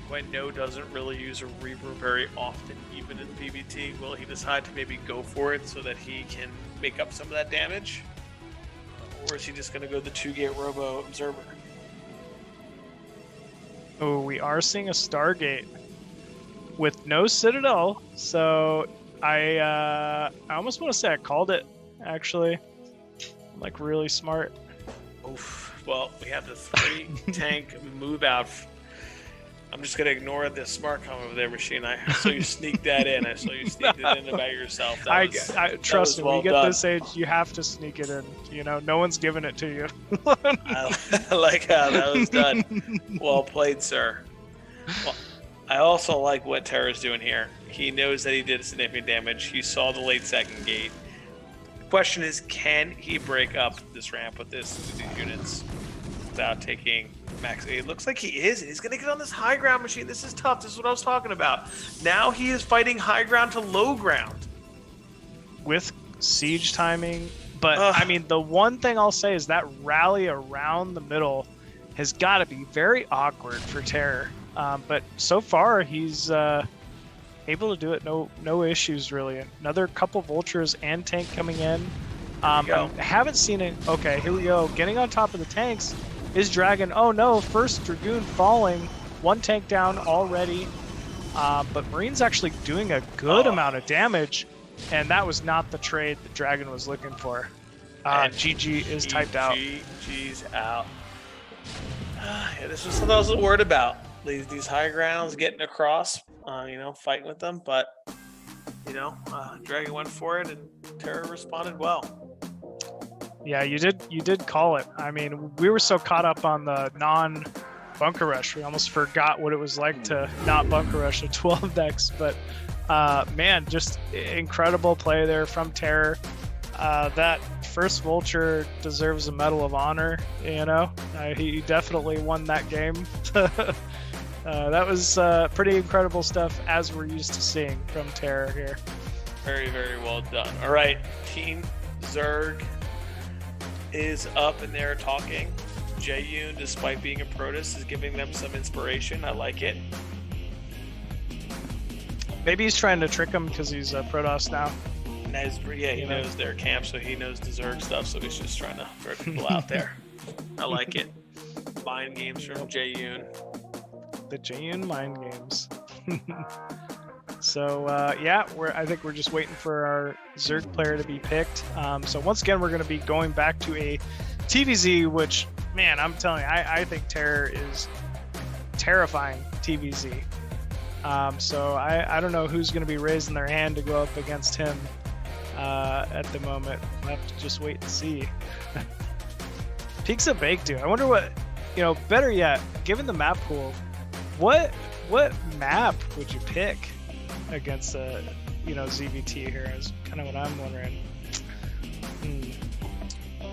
who I know doesn't really use a Reaver very often, even in PvT, will he decide to maybe go for it so that he can make up some of that damage? Or is he just going to go the 2-gate Robo Observer? Oh, we are seeing a Stargate with no Citadel, so I almost want to say I called it, actually. I'm like really smart. Oof. Well, we have the 3-tank move out. I'm just going to ignore the smart comment over there, machine. I saw you sneak that in. I saw you sneak it in about yourself. Trust me, when you get done. this age, you have to sneak it in. You know, no one's giving it to you. I like how that was done. Well played, sir. Well, I also like what Terra's doing here. He knows that he did significant damage. He saw the late 2nd gate. Question is, can he break up this ramp with these units without taking max? It looks like he is. He's going to get on this high ground machine. This is tough. This is what I was talking about. Now he is fighting high ground to low ground. With siege timing. But, I mean, the one thing I'll say is that rally around the middle has got to be very awkward for Terror. But so far, he's able to do it. No issues, really. Another couple Vultures and tank coming in. I haven't seen it. Okay, here we go. Getting on top of the tanks is Dragon. Oh, no. First Dragoon falling. 1 tank down already. But Marine's actually doing a good amount of damage. And that was not the trade that Dragon was looking for. GG is typed out. GG's out. Yeah, this was something I was worried about. These high grounds, getting across, you know, fighting with them. But, you know, Dragon went for it and Terra responded well. Yeah, you did call it. I mean, we were so caught up on the non-bunker rush. We almost forgot what it was like to not bunker rush a 12 decks. But, man, just incredible play there from Terror. That first Vulture deserves a Medal of Honor, you know. He definitely won that game. That was pretty incredible stuff, as we're used to seeing from Terror here. Very, very well done. All right, Team Zerg is up and they're talking. Jaeyun, despite being a Protoss, is giving them some inspiration. I like it. Maybe he's trying to trick him because he's a Protoss now. He knows their camp, so he knows the Zerg stuff, so he's just trying to throw people out there. I like it. Mind games from Jaeyun. The Jaeyun mind games. So I think we're just waiting for our Zerg player to be picked. So once again, we're going to be going back to a TVZ, which, man, I'm telling you, I think Terror is terrifying TVZ. So I don't know who's going to be raising their hand to go up against him at the moment. We'll have to just wait and see. Peaks of Bake, dude. I wonder what, better yet, given the map pool, what map would you pick against a ZVT here is kind of what I'm wondering.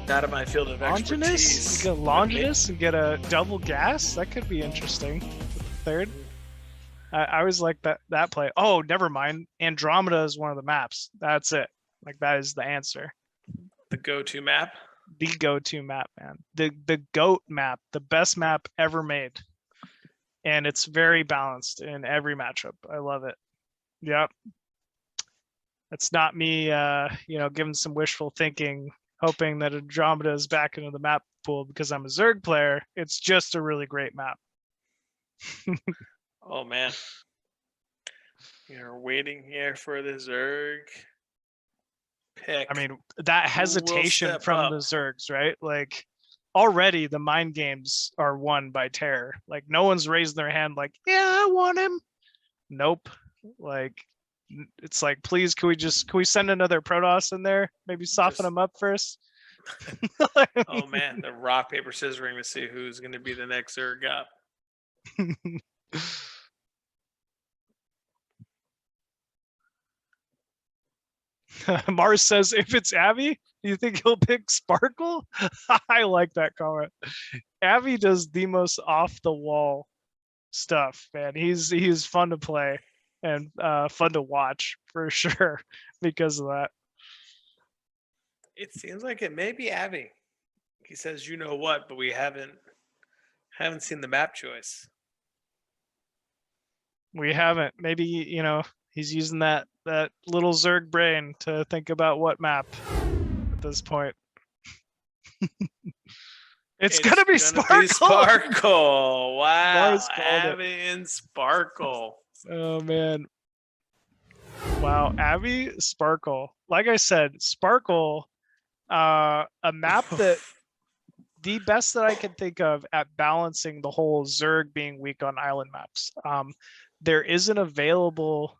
Not in my field of expertise. You get Longinus and get a double gas? That could be interesting. Third. I always like that play. Oh, never mind. Andromeda is one of the maps. That's it. Like, that is the answer. The go-to map? The go-to map, man. The GOAT map. The best map ever made. And it's very balanced in every matchup. I love it. Yep. That's not me, giving some wishful thinking, hoping that Andromeda is back into the map pool because I'm a Zerg player. It's just a really great map. Oh, man. You're waiting here for the Zerg pick. I mean, that hesitation from the Zergs, right? Like, already the mind games are won by Terror. Like, no one's raising their hand like, yeah, I want him. Nope. Like, it's like, please, can we send another Protoss in there? Maybe soften him up first. Oh, man. The rock, paper, scissoring to see who's going to be the next Zerg up. Maars says, if it's Avi, do you think he'll pick Sparkle? I like that comment. Avi does the most off the wall stuff, man. He's fun to play and fun to watch for sure because of that. It seems like it may be Avi. He says, you know what, but we haven't seen the map choice. We haven't. Maybe, he's using that little Zerg brain to think about what map at this point. It's gonna be Sparkle. Sparkle. Wow. Avi and Sparkle. Oh, man. Wow. Avi, Sparkle. Like I said, Sparkle, a map that the best that I can think of at balancing the whole Zerg being weak on island maps. There is an available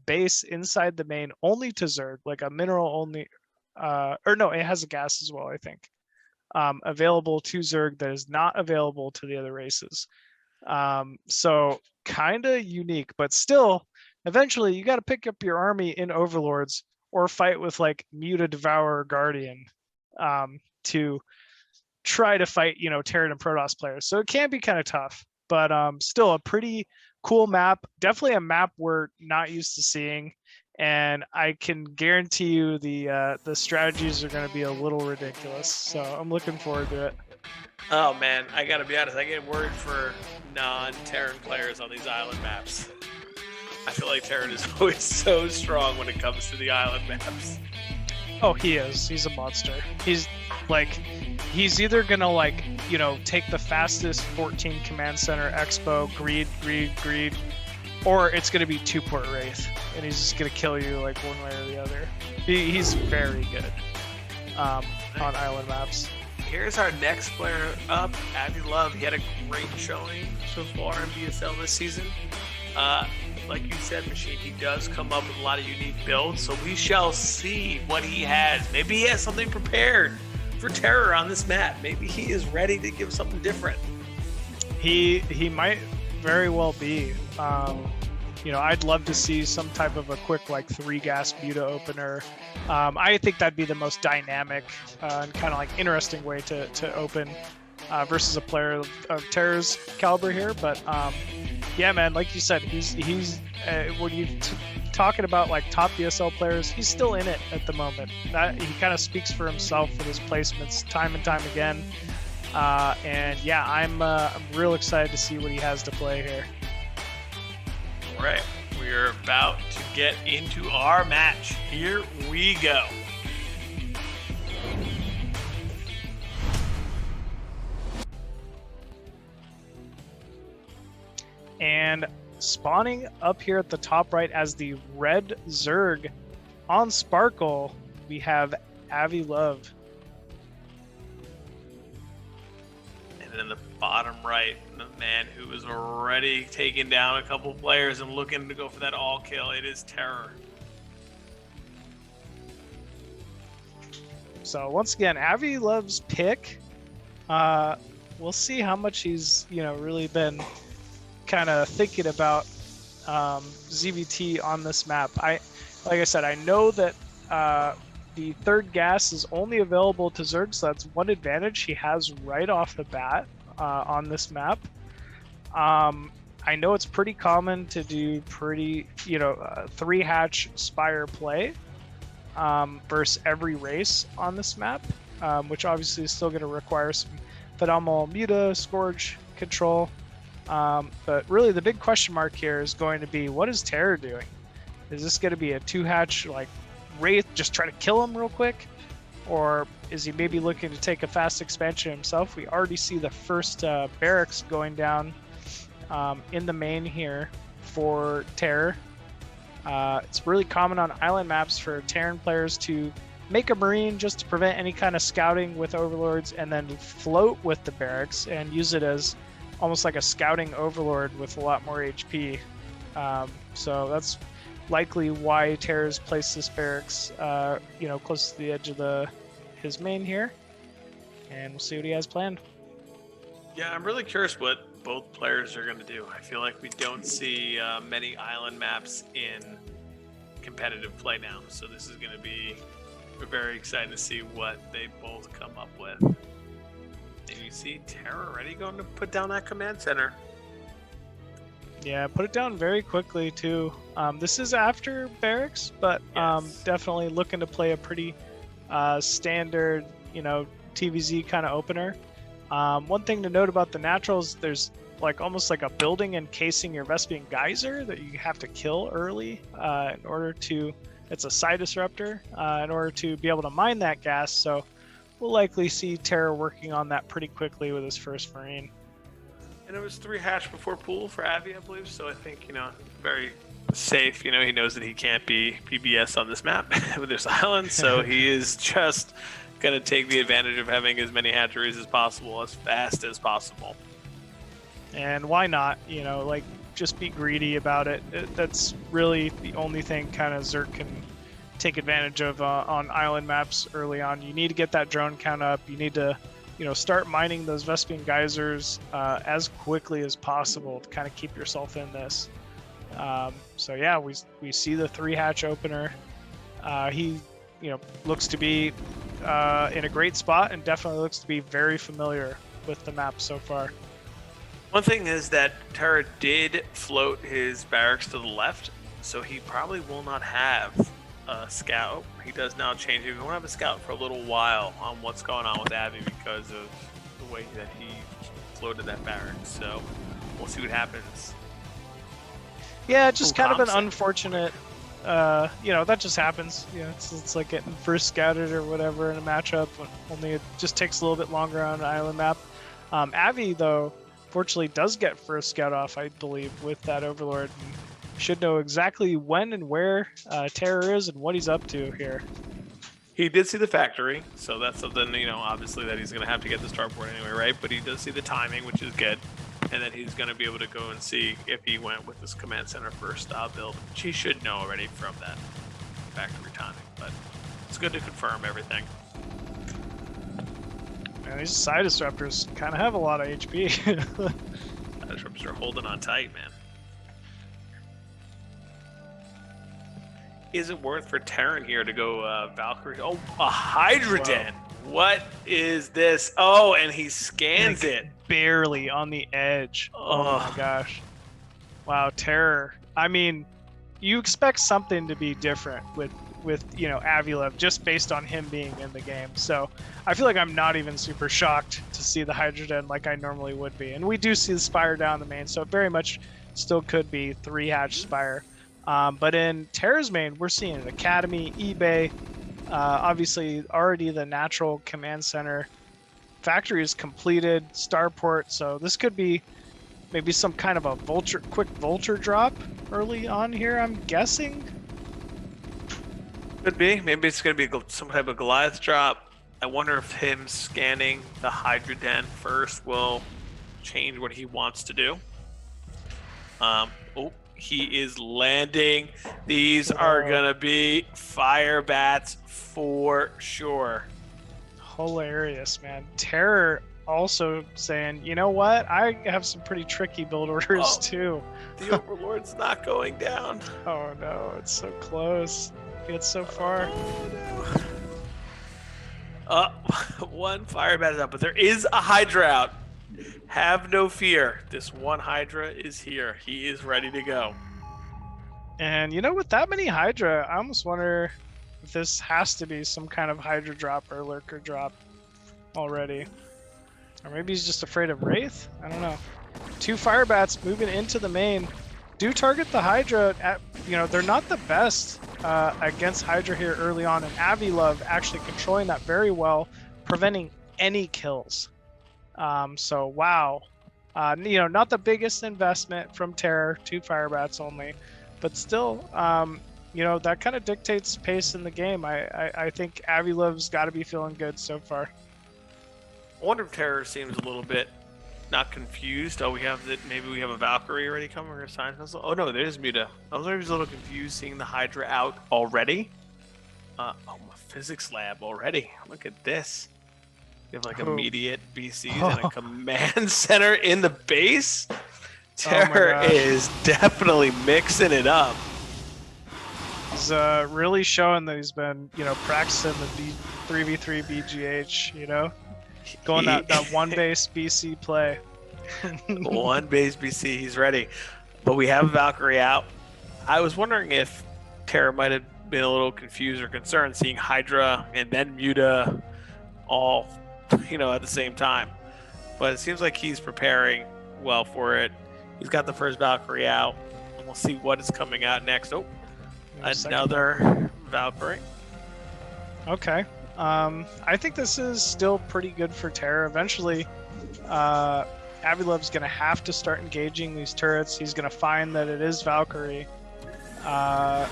base inside the main only to Zerg, like a mineral only, or no, it has a gas as well, I think. Available to Zerg that is not available to the other races. So kind of unique, but still, eventually you got to pick up your army in Overlords or fight with like Muta Devourer Guardian to try to fight, Terran and Protoss players. So it can be kind of tough, but still a pretty cool map. Definitely a map we're not used to seeing. And I can guarantee you the strategies are going to be a little ridiculous. So I'm looking forward to it. Oh, man. I got to be honest. I get worried for non-Terran players on these island maps. I feel like Terran is always so strong when it comes to the island maps. Oh, he is. He's a monster. He's either going to take the fastest 14 command center expo, greed, or it's going to be 2-port Wraith, and he's just going to kill you like one way or the other. He's very good on island maps. Here's our next player up, Avi-Love. He had a great showing so far in BSL this season. Like you said, Machine, he does come up with a lot of unique builds, so we shall see what he has. Maybe he has something prepared for Terror on this map. Maybe he is ready to give something different. He might very well be. I'd love to see some type of a quick 3-gas Muta opener. I think that'd be the most dynamic and kind of interesting way to open versus a player of Terror's caliber here. But yeah, man, like you said, he's when you talking about top BSL players, he's still in it at the moment. That he kind of speaks for himself with his placements time and time again. And yeah, I'm real excited to see what he has to play here. All right, we we're about to get into our match. Here we go. And spawning up here at the top right as the red Zerg on Sparkle, we have Avi-Love. And in the bottom right, the man who is already taking down a couple players and looking to go for that all kill, it is Terror. So once again, Avi-Love's pick. We'll see how much he's really been kind of thinking about ZVT on this map. Like I said, I know that the third gas is only available to Zerg, so that's one advantage he has right off the bat on this map. I know it's pretty common to do pretty 3-hatch Spire play versus every race on this map, which obviously is still going to require some phenomenal muta scourge control. But really the big question mark here is going to be, what is Terror doing? Is this going to be a 2-hatch like Wraith, just try to kill him real quick? Or is he maybe looking to take a fast expansion himself? We already see the first barracks going down in the main here for Terror. It's really common on island maps for Terran players to make a Marine just to prevent any kind of scouting with Overlords, and then float with the barracks and use it as almost like a scouting Overlord with a lot more HP. So that's likely why Terror's placed this barracks close to the edge of his main here. And we'll see what he has planned. Yeah, I'm really curious what both players are going to do. I feel like we don't see many island maps in competitive play now. So this is going to be very exciting to see what they both come up with. And you see Terror already going to put down that command center. Yeah, put it down very quickly too. This is after barracks, but Yes. definitely looking to play a pretty standard, TVZ kind of opener. One thing to note about the naturals, there's almost like a building encasing your Vespian Geyser that you have to kill early in order to. It's a side disruptor in order to be able to mine that gas. So we'll likely see Terror working on that pretty quickly with his first Marine. And it was 3-hatch before pool for Avi, I believe. So I think, very safe. He knows that he can't be PBS on this map with this island. So he is just going to take the advantage of having as many hatcheries as possible, as fast as possible. And why not? Just be greedy about it. That's really the only thing kind of Zerg can take advantage of on island maps early on. You need to get that drone count up. You need to start mining those Vespian Geysers as quickly as possible to kind of keep yourself in this. So yeah, we see the 3-hatch opener. He looks to be in a great spot, and definitely looks to be very familiar with the map so far. One thing is that Terra did float his barracks to the left, so he probably will not have a scout. He does now change it. He won't have a scout for a little while on what's going on with Avi because of the way that he floated that barracks. So we'll see what happens. Yeah, just kind of an unfortunate. That just happens. It's like getting first scouted or whatever in a matchup. Only it just takes a little bit longer on an island map. Avi, though, fortunately does get first scout off, I believe, with that Overlord. And should know exactly when and where Terror is and what he's up to here. He did see the factory, so that's something, obviously that he's going to have to get the starport anyway, right? But he does see the timing, which is good. And then he's going to be able to go and see if he went with this command center first build, which he should know already from that factory timing. But it's good to confirm everything. Man, these side disruptors kind of have a lot of HP. Disruptors are holding on tight, man. Is it worth for Terran here to go Valkyrie? Oh, a Hydroden! Whoa. What is this? Oh, and he scans it. Barely on the edge. Oh my gosh. Wow, Terror. I mean, you expect something to be different with Avi-Love just based on him being in the game. So I feel like I'm not even super shocked to see the Hydroden like I normally would be. And we do see the Spire down the main, so it very much still could be 3-hatch Spire. But in Terra's main, we're seeing an academy, eBay, obviously already the natural command center. Factory is completed, starport, so this could be maybe some kind of a quick vulture drop early on here, I'm guessing. Could be. Maybe it's going to be some type of Goliath drop. I wonder if him scanning the Hydra Den first will change what he wants to do. Oh, he is landing. These are going to be fire bats for sure. Hilarious, man. Terror also saying, you know what? I have some pretty tricky build orders too. The Overlord's not going down. Oh no, it's so close. It's so far. Oh, no. One fire bat is out, but there is a Hydra out. Have no fear. This one Hydra is here. He is ready to go. And you know, with that many Hydra, I almost wonder if this has to be some kind of Hydra drop or Lurker drop already. Or maybe he's just afraid of Wraith? I don't know. 2 fire bats moving into the main. Do target the Hydra. They're not the best against Hydra here early on, and Avi-Love actually controlling that very well, preventing any kills. So wow. Not the biggest investment from Terror, 2 fire bats only, but still, that kind of dictates pace in the game. I think Avi-Love's got to be feeling good so far. I wonder if Terror seems a little bit not confused. Oh, maybe we have a Valkyrie already coming or a Science Missile. Oh no, there's Muta. I was maybe a little confused seeing the Hydra out already. My physics lab already. Look at this. We have like immediate BCs and a command center in the base. Terror is definitely mixing it up. He's really showing that he's been, practicing the 3v3 BGH, going that one base BC play. One base BC, he's ready. But we have Valkyrie out. I was wondering if Terror might have been a little confused or concerned seeing Hydra and then Muta all, at the same time. But it seems like he's preparing well for it. He's got the first Valkyrie out, and we'll see what is coming out next. Oh, another Valkyrie. Okay. I think this is still pretty good for Terror. Eventually, Avi-Love's going to have to start engaging these turrets. He's going to find that it is Valkyrie. As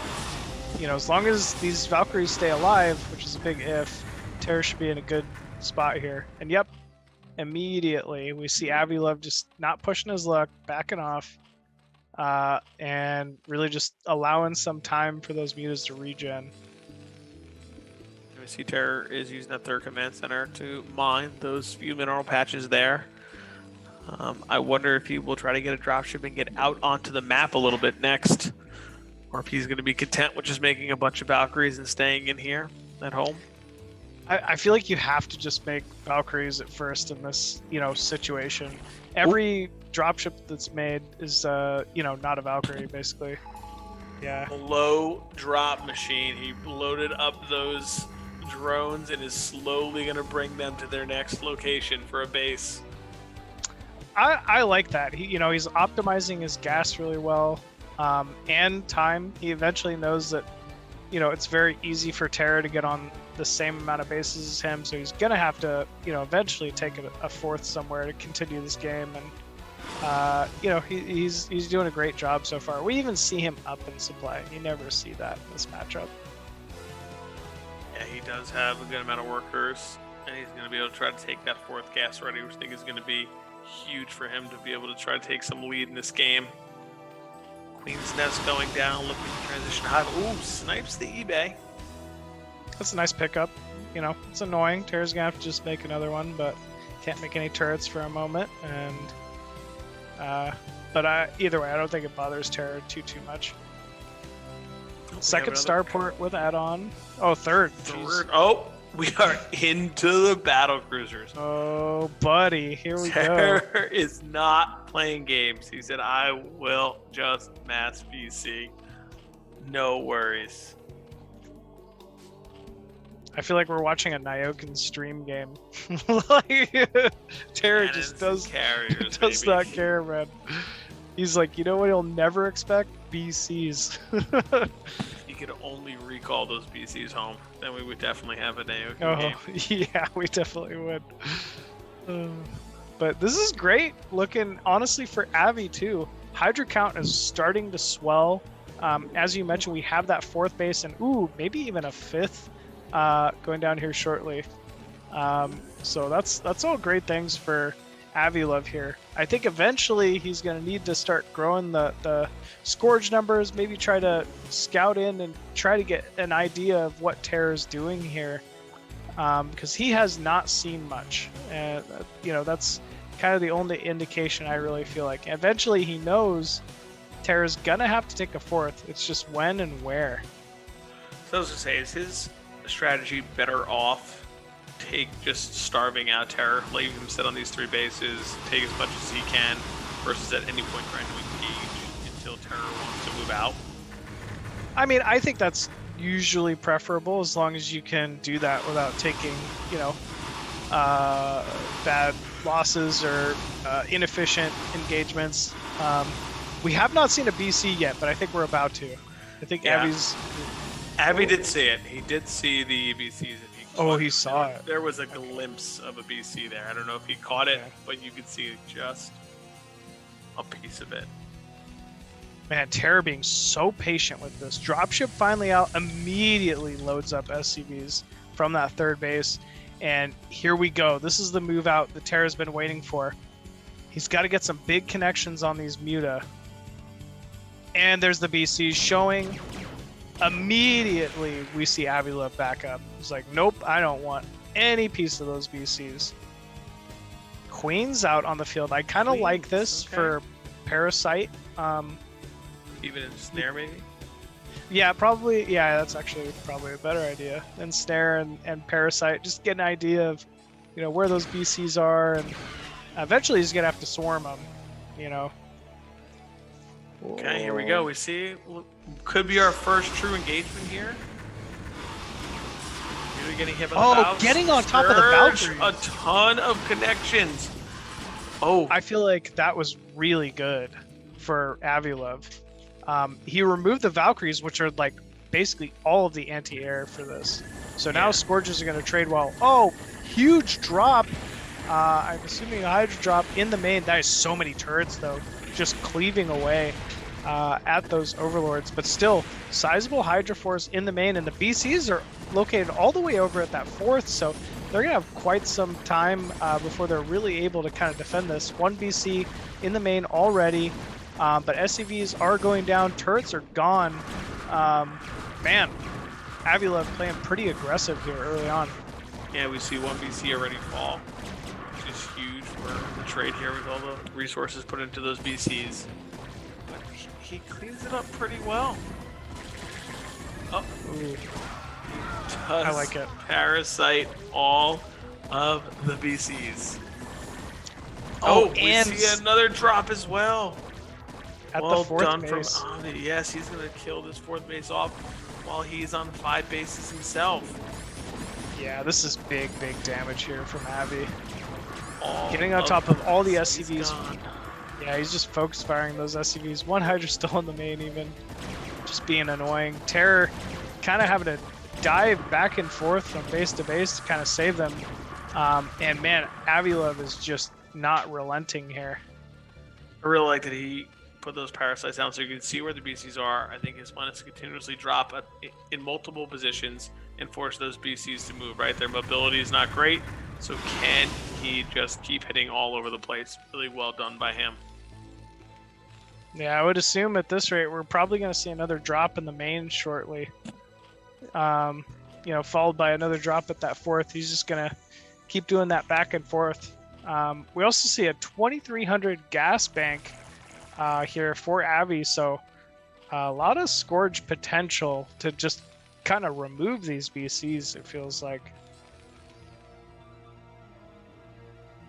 long as these Valkyries stay alive, which is a big if, Terror should be in a good spot here. And yep, immediately we see Avi-Love just not pushing his luck, backing off, and really just allowing some time for those mutas to regen. We see Terror is using that third command center to mine those few mineral patches there. I wonder if he will try to get a dropship and get out onto the map a little bit next, or if he's going to be content with just making a bunch of Valkyries and staying in here at home. I feel like you have to just make Valkyries at first in this, situation. Every dropship that's made is, not a Valkyrie, basically. Yeah. A low drop machine. He loaded up those drones and is slowly going to bring them to their next location for a base. I like that. He's optimizing his gas really well, and time. He eventually knows that, it's very easy for Terror to get on the same amount of bases as him, so he's gonna have to, eventually take a fourth somewhere to continue this game. And he's doing a great job so far. We even see him up in supply. You never see that in this matchup. Yeah, he does have a good amount of workers, and he's going to be able to try to take that fourth gas ready, which I think is going to be huge for him to be able to try to take some lead in this game. Queen's Nest going down, looking to transition high. Ooh, snipes the eBay. That's a nice pickup. It's annoying. Terror's gonna have to just make another one, but can't make any turrets for a moment. And either way, I don't think it bothers Terror too much. Second starport with add-on. Oh, third. Third. Oh, we are into the battle cruisers. Oh, buddy, here we go. Terror is not playing games. He said, "I will just mass BC. No worries." I feel like we're watching a Nyokin stream game. Terror just does not care, man. He's like, you know what he'll never expect? BCs. He could only recall those BCs home, then we would definitely have an AOK Oh, game. yeah, we definitely would. But this is great looking, honestly, for Avi too. Hydra count is starting to swell. As you mentioned, we have that 4th base and maybe even a 5th going down here shortly. So that's all great things for Avi-Love here. I think eventually he's going to need to start growing the Scourge numbers, maybe try to scout in and try to get an idea of what Terra's doing here, because he has not seen much. And, that's kind of the only indication I really feel like. Eventually he knows Terra's going to have to take a 4th. It's just when and where. So I was gonna say, is his strategy better off just starving out Terror, leaving him sit on these 3 bases, take as much as he can, versus at any point trying to engage until Terror wants to move out? I mean, I think that's usually preferable as long as you can do that without taking, bad losses or inefficient engagements. We have not seen a BC yet, but I think we're about to. I think Yeah. Avi did see it. He did see the BCs. He saw it. There was a glimpse of a BC there. I don't know if he caught it, Okay. but you could see just a piece of it. Man, Terra being so patient with this. Dropship finally out, immediately loads up SCVs from that 3rd base. And here we go. This is the move out that Terra's been waiting for. He's got to get some big connections on these Muta. And there's the BCs showing. Immediately, we see Avi-Love back up. He's like, nope, I don't want any piece of those BCs. Queen's out on the field. I kind of like this for Parasite. Even in Snare, maybe? Yeah, probably. Yeah, that's actually probably a better idea than Snare and Parasite. Just get an idea of, where those BCs are, and eventually he's gonna have to swarm them. Okay, here we go. We see could be our first true engagement here. Really getting hit by the Valves. Getting on top of the Scourge, Valkyries. A ton of connections. Oh, I feel like that was really good for Avi-Love. He removed the Valkyries, which are like basically all of the anti-air for this. So now Yeah. Scourges are going to trade well. Oh, huge drop. I'm assuming a Hydra drop in the main. That is so many turrets, though, just cleaving away at those Overlords. But still, sizable Hydra force in the main, and the BCs are located all the way over at that 4th, so they're going to have quite some time before they're really able to kind of defend this. 1 BC in the main already, but SCVs are going down. Turrets are gone. Man, Avi-Love playing pretty aggressive here early on. yeah, we see 1 BC already fall, which is huge for the trade here with all the resources put into those BCs. But he cleans it up pretty well. Oh, Ooh, does I like it. Parasite all of the BCs. Oh, we and see another drop as well. at Well the 4th done base. from Avi. Yes, he's going to kill this 4th base off while he's on 5 bases himself. Yeah, this is big damage here from Avi. All Getting on of top of all the he's SCVs. gone. Yeah, he's just focus firing those SCVs. 1 Hydra still in the main even. Just being annoying. Terror kind of having to dive back and forth from base to base to kind of save them. And man, Avi-Love is just not relenting here. I really like that he put those parasites down so you can see where the BCs are. I think his plan is to continuously drop in multiple positions and force those BCs to move, right? Their mobility is not great, so can he just keep hitting all over the place? Really well done by him. Yeah, I would assume at this rate we're probably going to see another drop in the main shortly. Followed by another drop at that 4th. He's just going to keep doing that back and forth. We also see a 2300 gas bank here for Avi, so a lot of Scourge potential to just kind of remove these BCs, it feels like.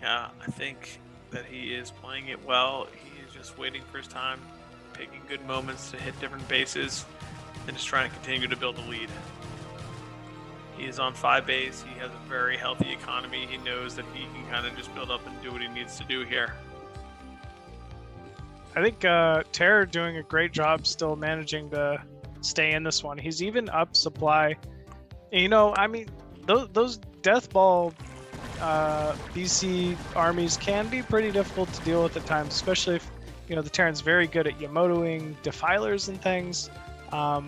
Yeah, I think that he is playing it well. He is just waiting for his time, picking good moments to hit different bases, and just trying to continue to build a lead. He is on 5 base. He has a very healthy economy. He knows that he can kind of just build up and do what he needs to do here. I think Terror doing a great job still managing to stay in this one. He's even up supply. And, you know, I mean, those Death Ball BC armies can be pretty difficult to deal with at times, especially if, you know, the Terran's very good at Yamotoing defilers and things.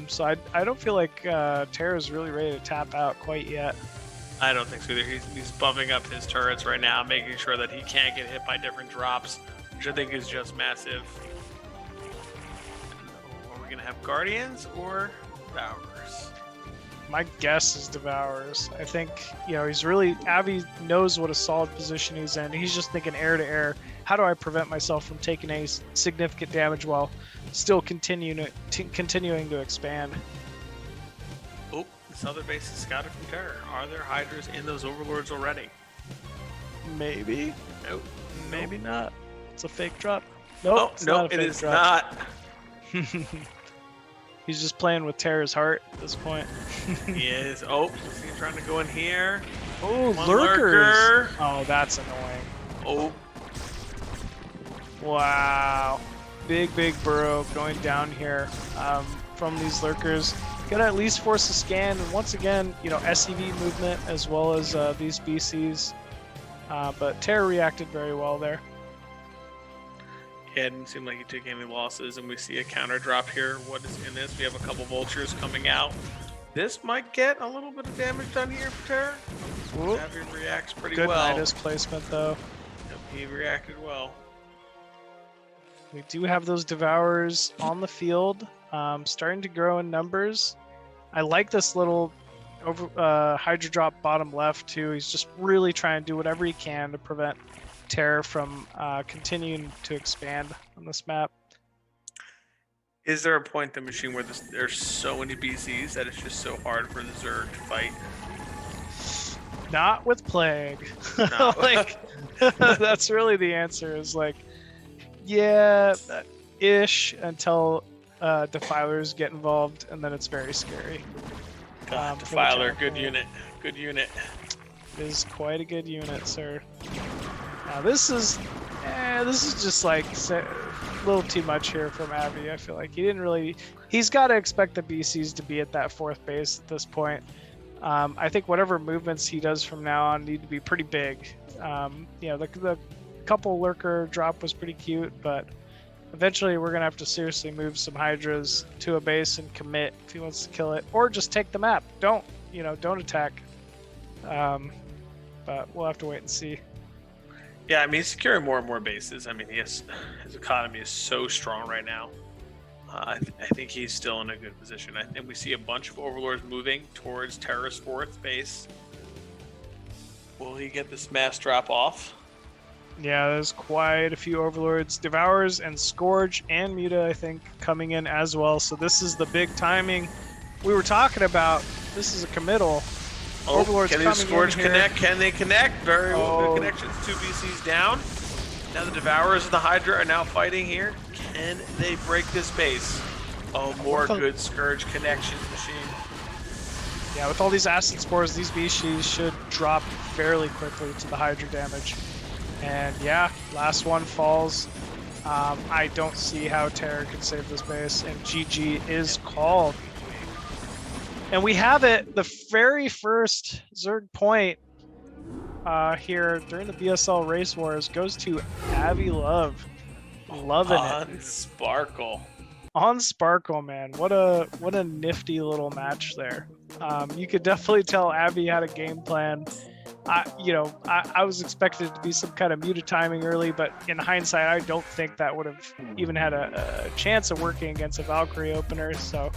So I don't feel like Terra's really ready to tap out quite yet. I don't think so either. He's bumping up his turrets right now, making sure that he can't get hit by different drops, which I think is just massive. Are we gonna have Guardians or Devourers? My guess is Devourers. I think, you know, he's really, Avi knows what a solid position he's in. He's just thinking air to air. How do I prevent myself from taking any significant damage while still continuing to expand? Oh, this other base is scouted from Terror. Are there Hydras in those Overlords already? Maybe. Nope. Maybe not. It's a fake drop. Nope. Oh, it's no, not a it fake is drop. not. He's just playing with Terra's heart at this point. He is. Oh, is he trying to go in here? Oh, One lurkers. lurker. Oh, that's annoying. Oh, Wow. Big burrow going down here from these lurkers. Gonna at least force a scan. And once again, you know, SEV movement as well as these BCs. But Terra reacted very well there. yeah, it didn't seem like he took any losses, and we see a counter drop here. What is in this? We have a couple vultures coming out. This might get a little bit of damage done here for Terror. Whoop. Avi reacts pretty Good well. Midas placement though. Yep, he reacted well. We do have those Devourers on the field, starting to grow in numbers. I like this little Hydra drop bottom left too. He's just really trying to do whatever he can to prevent Terror from continuing to expand on this map. Is there a point in the machine where there's so many BCs that it's just so hard for the Zerg to fight? Not with Plague. No. Like, that's really the answer is like, yeah, ish until defilers get involved, and then it's very scary. God, for the Defiler, Terran good player. unit. Good unit. It is quite a good unit, sir. Now this is just like a little too much here from Avi. I feel like he didn't really. He's got to expect the BCs to be at that fourth base at this point. I think whatever movements he does from now on need to be pretty big. You know, the couple lurker drop was pretty cute, but eventually we're gonna have to seriously move some Hydras to a base and commit if he wants to kill it, or just take the map. Don't attack. But we'll have to wait and see. Yeah, I mean, he's securing more and more bases. I mean, his economy is so strong right now. I think he's still in a good position. I think we see a bunch of Overlords moving towards Terra's fourth base. Will he get this mass drop off? Yeah, there's quite a few Overlords, Devourers, and Scourge and Muta, I think, coming in as well. So this is the big timing we were talking about. This is a committal. Overlords can coming the Scourge in here. connect? Can they connect? Very Oh. good connections. Two BCs down. Now the Devourers and the Hydra are now fighting here. Can they break this base? Oh, more good Scourge connections, machine. Yeah, with all these acid spores, these BCs should drop fairly quickly to the Hydra damage. And yeah, last one falls. I don't see how Terror can save this base, and GG is called. And we have it, the very first Zerg point here during the BSL Race Wars goes to Avi-Love. Loving On it. Sparkle. On Sparkle, man. What a nifty little match there. You could definitely tell Avi had a game plan. I was expected it to be some kind of muted timing early, but in hindsight, I don't think that would have even had a chance of working against a Valkyrie opener. So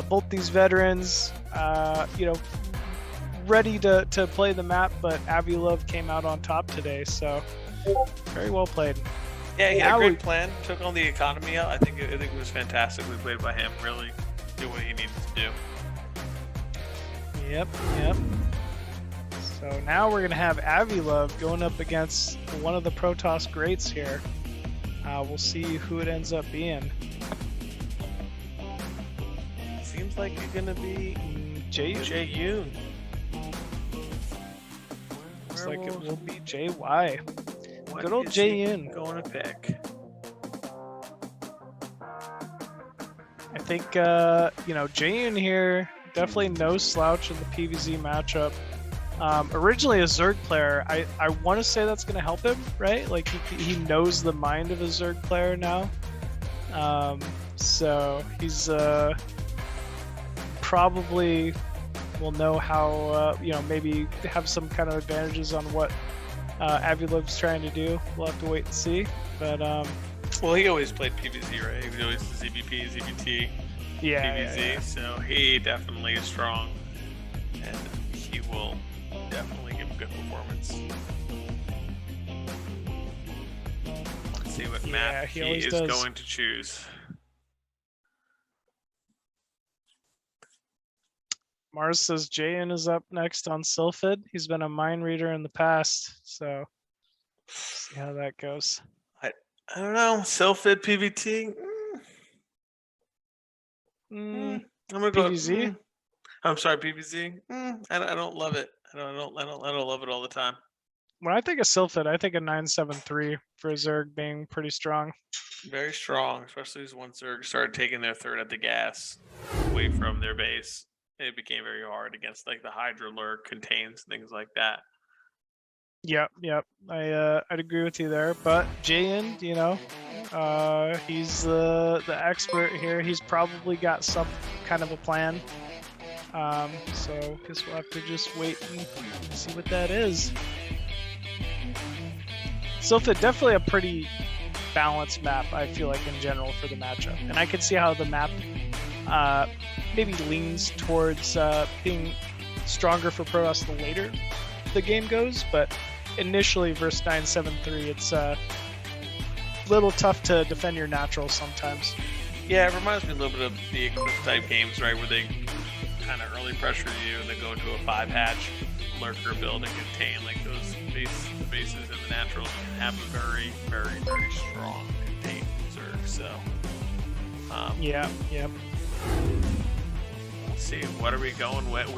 both these veterans, ready to play the map, but Avi-Love came out on top today. So very well played. Yeah, he had Now a great plan. Took on the economy out. I think it was fantastically played by him. Really did what he needed to do. Yep. So now we're gonna have Avi-Love going up against one of the Protoss greats here. We'll see who it ends up being. Seems like you're gonna be Jaeyun. Looks like it will be JY. What Good old is he Jaeyun. going to pick? think Jaeyun here, definitely no slouch in the PvZ matchup. Originally a Zerg player, I want to say that's going to help him, right? Like he knows the mind of a Zerg player now. So he's probably will know how, maybe have some kind of advantages on what Avi-Love's trying to do. We'll have to wait and see. But well, he always played PvZ, right? He always ZBP, ZBT, PvZ, so he definitely is strong, and he will definitely give a good performance. Let's see what map he is going to choose. Maars says Jaeyun is up next on Sylphid. He's been a mind reader in the past, so see how that goes. I don't know. Sylphid PvT. I'm gonna go PvZ. I'm sorry, PvZ. I don't love it. I don't love it all the time. When I think of Sylphid, I think of 973 for Zerg being pretty strong. Very strong, especially as once Zerg started taking their third at the gas away from their base. It became very hard against like the Hydra lurk, contains, things like that. Yep. I'd agree with you there. But Jaeyun, he's the expert here. He's probably got some kind of a plan. So guess we'll have to just wait and see what that is. Sylphid, definitely a pretty balanced map, I feel like, in general for the matchup. And I can see how the map maybe leans towards being stronger for Protoss the later the game goes, but initially versus 973, it's a little tough to defend your naturals sometimes. Yeah, it reminds me a little bit of the Eclipse type games, right, where they kind of early pressure you and they go into a 5-hatch lurker build and contain like those bases and the naturals can have a very, very, very strong contained Zerg. So yeah. Let's see, what are we going with?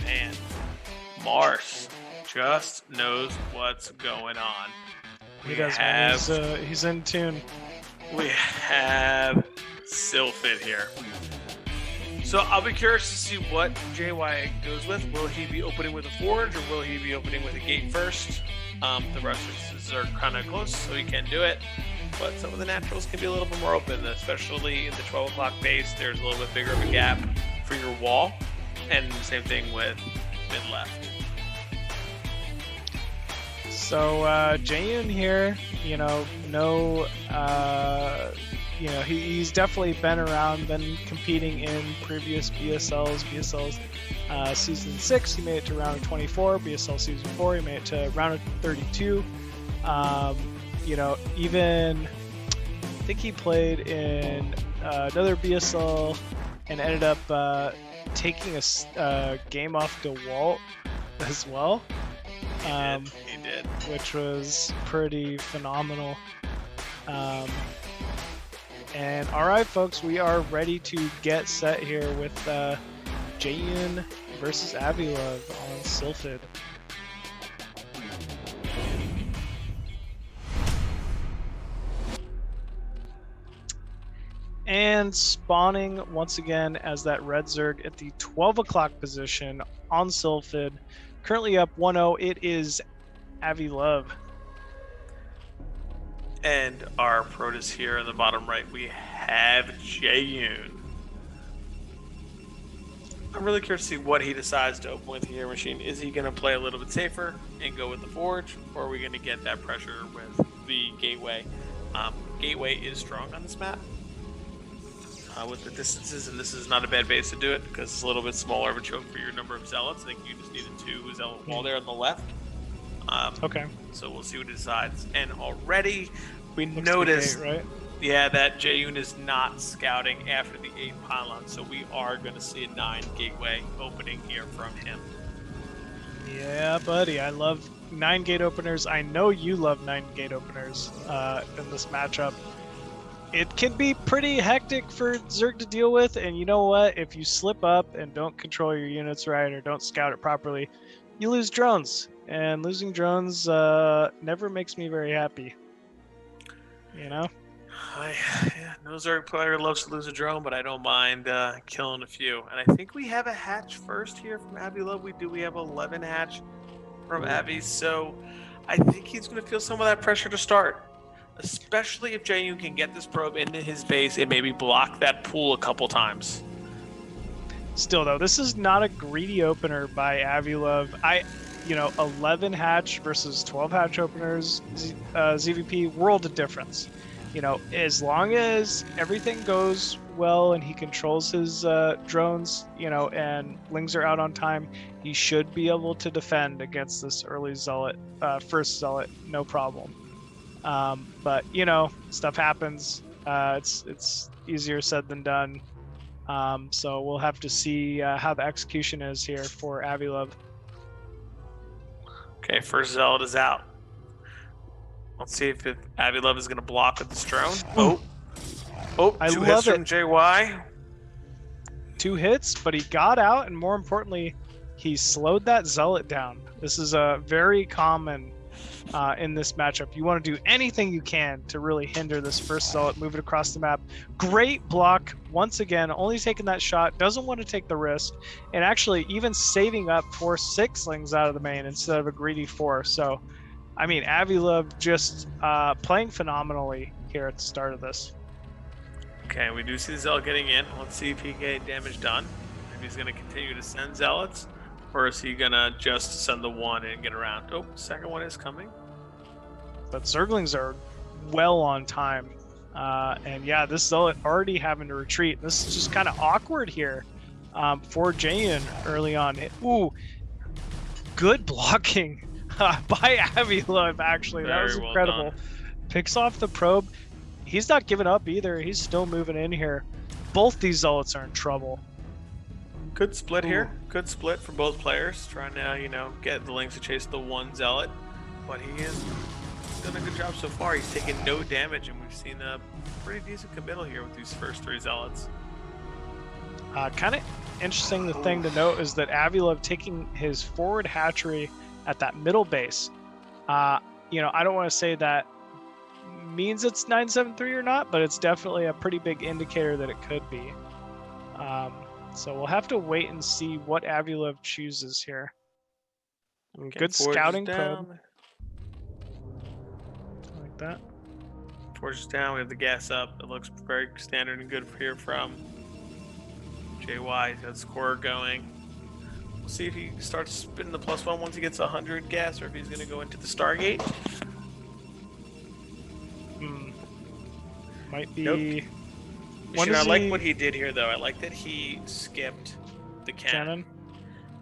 Man, Maars just knows what's going on. He does, man. He's in tune. We have Sylphid here. So I'll be curious to see what JY goes with. Will he be opening with a Forge or will he be opening with a Gate first? The Russians are kind of close, so he can do it. But some of the naturals can be a little bit more open, especially in the 12 o'clock base. There's a little bit bigger of a gap for your wall. And the same thing with mid-left. So Jaeyun here, he's definitely been around, been competing in previous BSLs. Season 6, he made it to round of 24. BSL Season 4, he made it to round of 32. Even I think he played in another BSL and ended up taking a game off DeWalt as well. He did. Which was pretty phenomenal. And all right, folks, we are ready to get set here with Jaeyun versus Avi-Love on Sylphid. And spawning once again as that red Zerg at the 12 o'clock position on Sylphid. Currently up 1-0, it is Avi-Love. And our Protoss here in the bottom right, we have Jaeyun. I'm really curious to see what he decides to open with here, Machine. Is he going to play a little bit safer and go with the Forge, or are we going to get that pressure with the Gateway? Gateway is strong on this map with the distances, and this is not a bad base to do it because it's a little bit smaller of a choke for your number of Zealots. I think you just need a 2 Zealot wall there on the left. Okay. So we'll see what he decides. And already we Looks noticed, right? yeah, that Jaeyun is not scouting after the 8 pylon, so we are going to see a 9 gateway opening here from him. Yeah, buddy, I love 9 gate openers. I know you love 9 gate openers in this matchup. It can be pretty hectic for Zerg to deal with, and you know what? If you slip up and don't control your units right or don't scout it properly, you lose drones. And losing drones never makes me very happy. No Zerg player loves to lose a drone, but I don't mind killing a few. And I think we have a hatch first here from Avi-Love. We have 11 hatch from Avi, so I think he's going to feel some of that pressure to start. Especially if Jaeyun can get this probe into his base and maybe block that pool a couple times. Still, though, this is not a greedy opener by Avi-Love. 11 hatch versus 12 hatch openers, ZVP, world of difference. As long as everything goes well and he controls his drones, and lings are out on time, he should be able to defend against this early zealot, first zealot, no problem. But stuff happens. It's easier said than done. So we'll have to see how the execution is here for Avi-Love. Okay, first zealot is out. Let's see if Avi-Love is going to block with this drone. I two love hits from it. JY. 2 hits, but he got out, and more importantly, he slowed that zealot down. This is very common in this matchup. You want to do anything you can to really hinder this first zealot, move it across the map. Great block, once again, only taking that shot, doesn't want to take the risk, and actually even saving up 4 6-lings out of the main instead of a greedy 4. So, Avi-Love just playing phenomenally here at the start of this. Okay, we do see the zealot getting in. Let's see if he can get damage done. If he's going to continue to send zealots, or is he going to just send the one and get around? Oh, second one is coming. But Zerglings are well on time. And yeah, this zealot already having to retreat. This is just kind of awkward here for Jaeyun early on. Ooh, good blocking by Avi-Love, actually. That was incredible. Well, picks off the probe. He's not giving up either. He's still moving in here. Both these zealots are in trouble. Good split here. Good split for both players. Trying to, get the lings to chase the one zealot. But he has done a good job so far. He's taken no damage, and we've seen a pretty decent committal here with these first 3 zealots. Kind of interesting, the thing to note is that Avi-Love taking his forward hatchery at that middle base. I don't want to say that means it's 973 or not, but it's definitely a pretty big indicator that it could be. So we'll have to wait and see what Avi-Love chooses here. Okay, good Forge is scouting down. probe. Like that. Forge is down. We have the gas up. It looks very standard and good here from JY. He's got score going. We'll see if he starts spinning the +1 once he gets 100 gas, or if he's going to go into the Stargate. Might be. Nope. I like what he did here, though. I like that he skipped the cannon.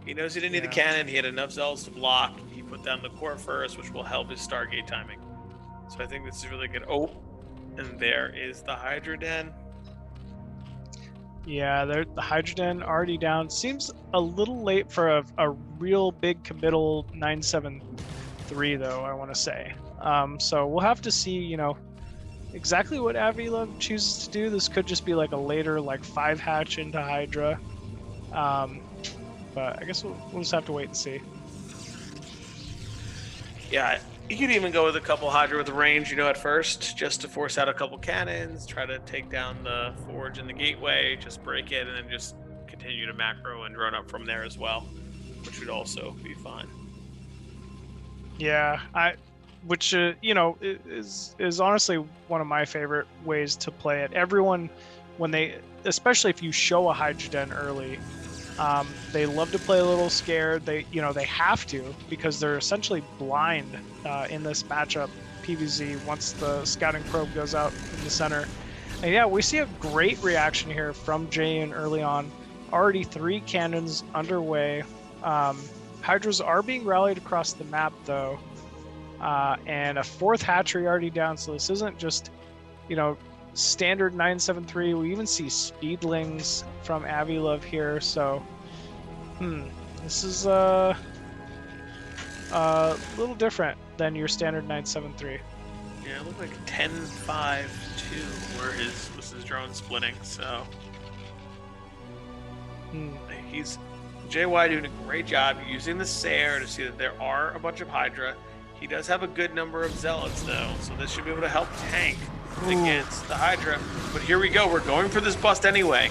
He knows he didn't need the cannon. He had enough zealots to block. He put down the core first, which will help his Stargate timing. So I think this is really good. Oh, and there is the Hydra Den. Yeah, the Hydra Den already down. Seems a little late for a real big committal 973, though, I want to say. So we'll have to see, exactly what Avi-Love chooses to do. This could just be like a later 5 hatch into Hydra. But I guess we'll just have to wait and see. Yeah, you could even go with a couple Hydra with range, at first, just to force out a couple cannons, try to take down the Forge and the Gateway, just break it, and then just continue to macro and drone up from there as well, which would also be fine. Yeah, which is honestly one of my favorite ways to play it. Everyone, especially if you show a Hydra Den early, they love to play a little scared. They have to, because they're essentially blind in this matchup PvZ once the scouting probe goes out in the center. And yeah, we see a great reaction here from Jaeyun early on. Already 3 cannons underway. Hydras are being rallied across the map, though. And a 4th hatchery already down, so this isn't just, standard 973. We even see speedlings from Avi-Love here, so this is a little different than your standard 973. Yeah, it looked like 10-5-2 was his drone splitting, so he's JY doing a great job using the Sair to see that there are a bunch of Hydra. He does have a good number of zealots, though, so this should be able to help tank against the Hydra. But here we go. We're going for this bust anyway.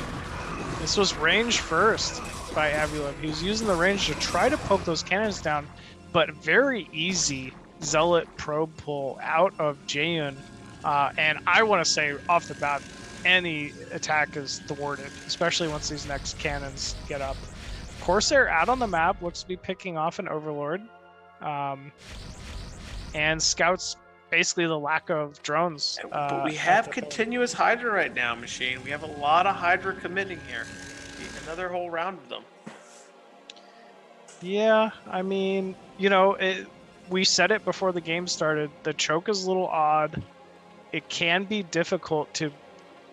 This was range first by Avi-Love. He was using the range to try to poke those cannons down, but very easy Zealot probe pull out of Jaeyun. And I want to say off the bat, any attack is thwarted, especially once these next cannons get up. Corsair out on the map, looks to be picking off an Overlord. And Scouts, basically the lack of drones. But we have continuous Hydra right now, Machine. We have a lot of Hydra committing here. Another whole round of them. Yeah, I mean, you know, we said it before the game started. The choke is a little odd. It can be difficult to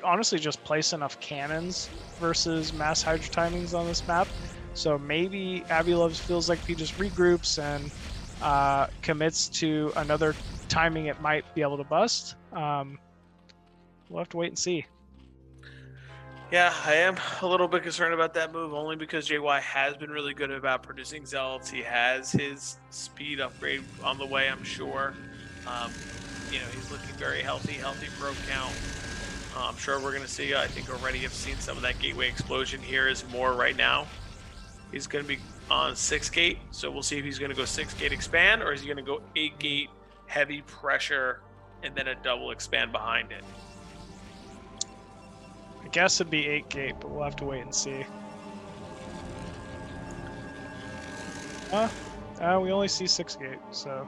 honestly just place enough cannons versus mass Hydra timings on this map. So maybe Avi-Love feels like he just regroups and commits to another timing it might be able to bust. We'll have to wait and see. Yeah, I am a little bit concerned about that move, only because JY has been really good about producing Zealots. He has his speed upgrade on the way, I'm sure. You know, he's looking very healthy probe count. I'm sure we're going to see, I think already have seen some of that gateway explosion here is more right now. He's going to be on 6 gate, so we'll see if he's going to go 6 gate expand, or is he going to go 8 gate heavy pressure and then a double expand behind it. I guess it'd be 8 gate, but we'll have to wait and see. We only see 6 gate, so.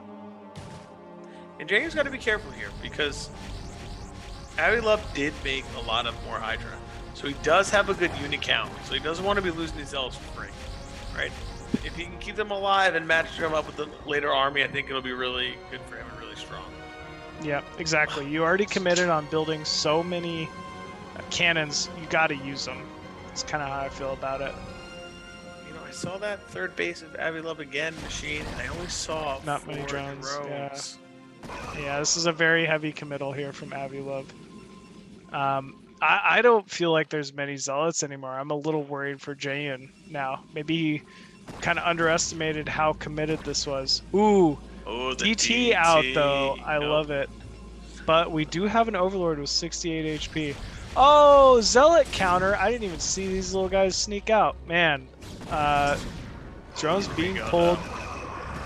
And Jaeyun's got to be careful here because Avi-Love did make a lot of more Hydra. So he does have a good unit count. So he doesn't want to be losing these Zealots for free, right? If he can keep them alive and match them up with the later army, I think it'll be really good for him and really strong. Yeah, exactly. You already committed on building so many cannons, you got to use them. That's kind of how I feel about it. You know, I saw that third base of Avi-Love again, Machine, and I only saw not many drones. Yeah, this is a very heavy committal here from Avi-Love. I don't feel like there's many Zealots anymore. I'm a little worried for Jaeyun now. Maybe he kind of underestimated how committed this was. Ooh, DT out though. I love it. But we do have an Overlord with 68 HP. Oh, Zealot counter. I didn't even see these little guys sneak out. Man, drones being pulled.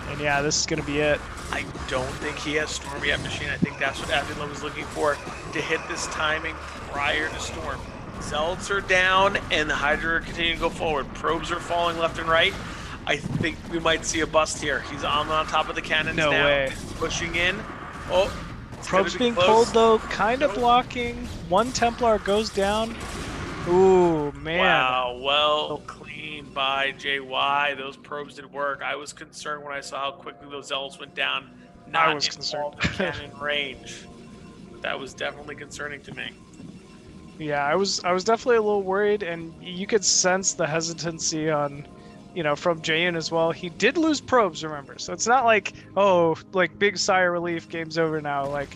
And yeah, this is going to be it. I don't think he has Storm yet, Machine. I think that's what Avi-Love was looking for, to hit this timing prior to Storm. Zealots are down, and the Hydra are continuing to go forward. Probes are falling left and right. I think we might see a bust here. He's on top of the cannons now. No way. Pushing in. Oh, probes being pulled, though, kind of blocking. One Templar goes down. Ooh, man. Wow, well clean by JY. Those probes did work. I was concerned when I saw how quickly those Zealots went down. Not I was concerned. Cannon range. That was definitely concerning to me. Yeah, I was definitely a little worried, and you could sense the hesitancy on, you know, from Jaeyun as well. He did lose probes, remember, so it's not like, oh, like big sigh of relief, game's over now. Like,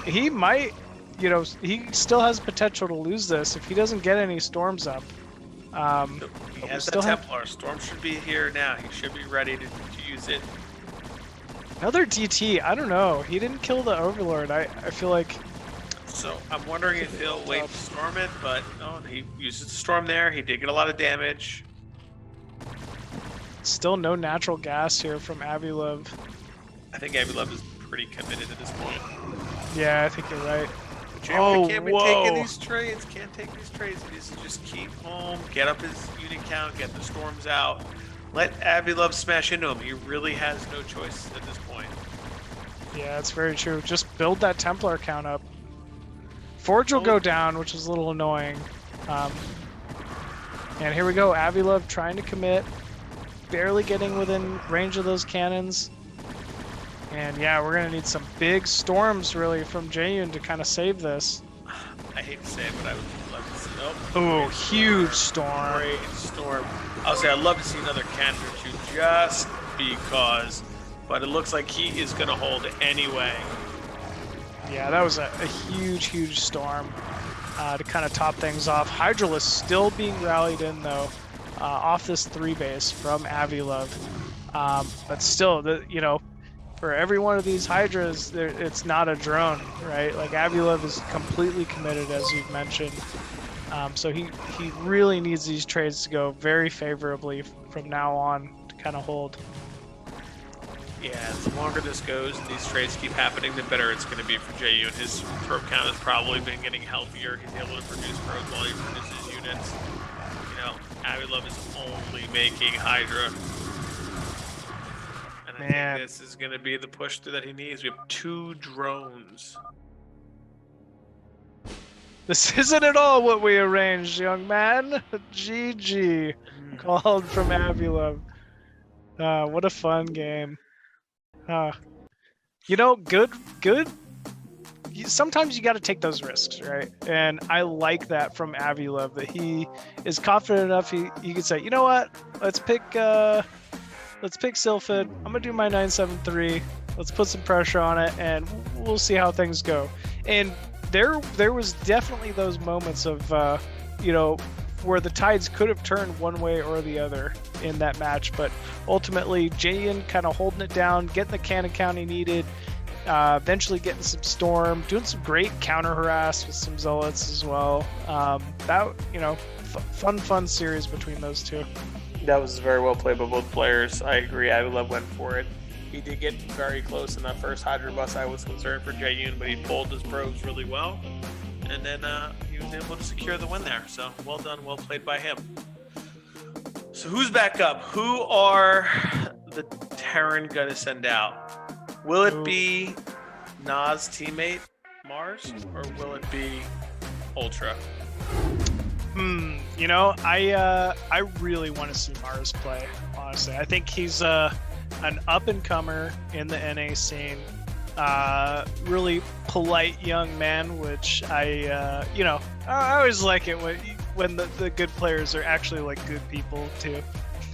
he might, you know, he still has potential to lose this if he doesn't get any storms up. He has that Templar. Storm should be here now. He should be ready to use it. Another DT. I don't know. He didn't kill the Overlord. I feel like. So I'm wondering if he'll wait to storm it, but no, he uses the storm there. He did get a lot of damage. Still no natural gas here from Avi-Love. I think Avi-Love is pretty committed at this point. Yeah, I think you're right. Jam can't be taking these trades. Can't take these trades. He needs to just keep home, get up his unit count, get the storms out. Let Avi-Love smash into him. He really has no choice at this point. Yeah, that's very true. Just build that Templar count up. Forge will go down, which is a little annoying. And here we go. Avi-Love trying to commit. Barely getting within range of those cannons. And yeah, we're going to need some big storms, really, from Jaeyun to kind of save this. I hate to say it, but I would love to see... Oh, huge storm. Great storm. I'll say I'd love to see another cannon or two just because, but it looks like he is going to hold anyway. Yeah, that was a huge, huge storm to kind of top things off. Hydralisk still being rallied in, though, off this 3 base from Avi-Love. But still, you know, for every one of these Hydras, it's not a drone, right? Like Avi-Love is completely committed, as you've mentioned. So he really needs these trades to go very favorably from now on to kind of hold. Yeah, the longer this goes and these trades keep happening, the better it's going to be for Jaeyun. His probe count has probably been getting healthier. He's able to produce probes while he produces units. You know, Avi-Love is only making Hydra. And I think this is going to be the push through that he needs. We have 2 drones. This isn't at all what we arranged, young man. GG. Called from Avi-Love. What a fun game. You know, good. Sometimes you got to take those risks, right? And I like that from Avi-Love, that he is confident enough. He can say, you know what? Let's pick Sylphid. I'm gonna do my 973. Let's put some pressure on it, and we'll see how things go. And there was definitely those moments of you know, where the tides could have turned one way or the other in that match, but ultimately Jaeyun kind of holding it down, getting the cannon count he needed, eventually getting some storm, doing some great counter harass with some zealots as well. That, you know, fun series between those two. That was very well played by both players. I agree. Avi-Love went for it. He did get very close in that first Hydra bus. I was concerned for Jaeyun, but he pulled his probes really well. And then he was able to secure the win there. So well done, well played by him. So who's back up? Who are the Terran going to send out? Will it be Nas' teammate, Maars, or will it be Ultra? You know, I really want to see Maars play, honestly. I think he's an up-and-comer in the NA scene. Really polite young man, which you know, I always like it when the good players are actually like good people too.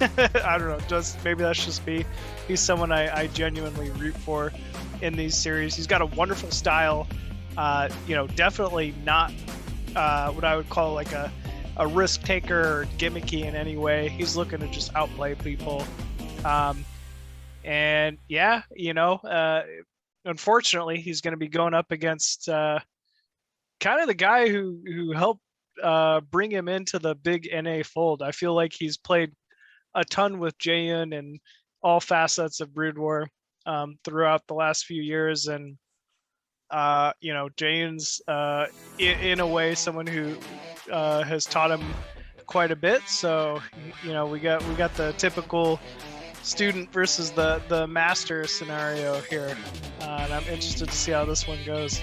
I don't know, maybe that's just me. He's someone I genuinely root for in these series. He's got a wonderful style. You know, definitely not what I would call like a risk taker or gimmicky in any way. He's looking to just outplay people. And yeah, you know, unfortunately, he's going to be going up against kind of the guy who helped bring him into the big NA fold. I feel like he's played a ton with Jaeyun and all facets of Brood War throughout the last few years, and you know, Jaeyun's in a way someone who has taught him quite a bit. So you know, we got the typical student versus the master scenario here, and I'm interested to see how this one goes.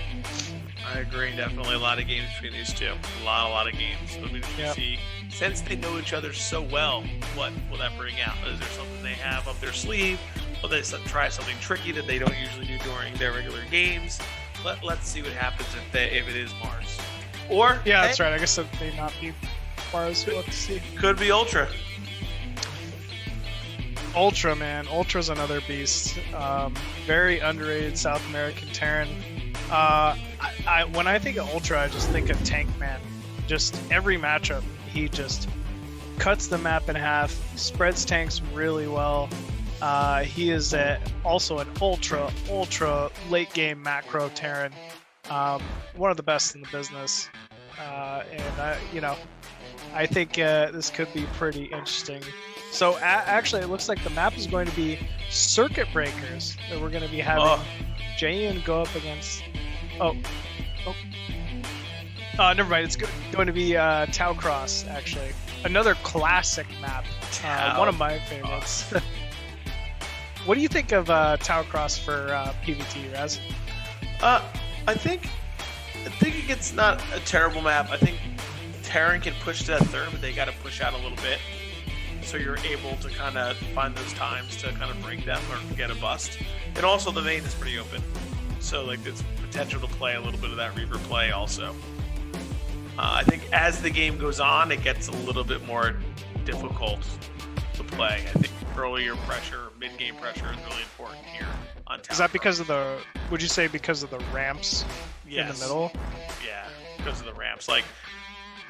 I agree. Definitely a lot of games between these two. A lot of games. But we need to see, since they know each other so well, what will that bring out? Is there something they have up their sleeve? Will they try something tricky that they don't usually do during their regular games? Let's see what happens if it is Maars. Or yeah, that's right. I guess it may not be Maars. We'll have to see. Could be Ultra. Ultra, man. Ultra's another beast. Very underrated South American Terran. When I think of Ultra, I just think of Tank Man. Just every matchup, he just cuts the map in half, spreads tanks really well. He is also an ultra late game macro Terran. One of the best in the business. And you know, I think this could be pretty interesting. So actually, it looks like the map is going to be Circuit Breakers that we're going to be having Jaeyun go up against. Never mind. It's going to be Tau Cross, actually. Another classic map. One of my favorites. What do you think of Tau Cross for PvT, Raz? I think it's not a terrible map. I think Terran can push to that third, but they got to push out a little bit. So you're able to kind of find those times to kind of break them or get a bust. And also the main is pretty open. So like there's potential to play a little bit of that Reaver play also. I think as the game goes on, it gets a little bit more difficult to play. I think earlier pressure, mid-game pressure is really important here on Tower. Is that because of would you say because of the ramps in the middle? Yeah, because of the ramps. Like,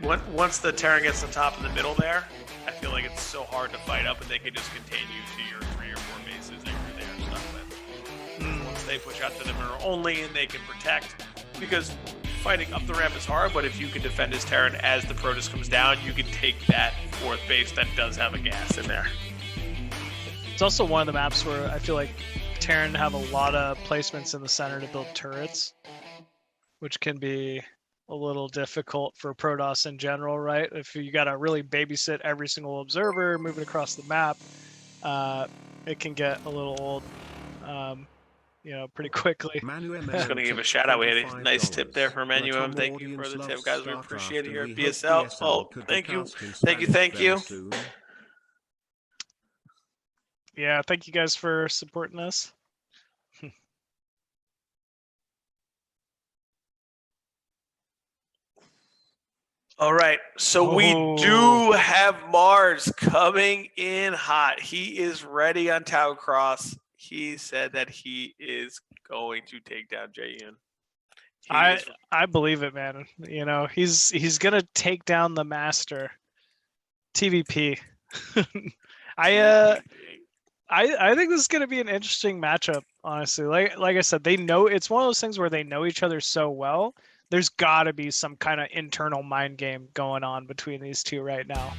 once the Terran gets to the top of the middle there, I feel like it's so hard to fight up, and they can just contain you to your 3 or 4 bases that you're there stuck with. they push out to them only and they can protect, because fighting up the ramp is hard, but if you can defend his Terran as the Protoss comes down, you can take that fourth base that does have a gas in there. It's also one of the maps where I feel like Terran have a lot of placements in the center to build turrets, which can be a little difficult for Protoss in general, right? If you got to really babysit every single observer moving across the map, it can get a little old, pretty quickly. Just going to give a shout out. We had a nice tip there from Manuem. Thank you for the tip, guys. We appreciate it here at BSL. Oh, thank you. Thank you. Yeah, thank you guys for supporting us. All right, so we do have Maars coming in hot. He is ready on Tau Cross. He said that he is going to take down Jaeyun. I believe it, man. You know, he's gonna take down the master. TVP. I think this is gonna be an interesting matchup, honestly. Like I said, they know it's one of those things where they know each other so well. There's got to be some kind of internal mind game going on between these two right now.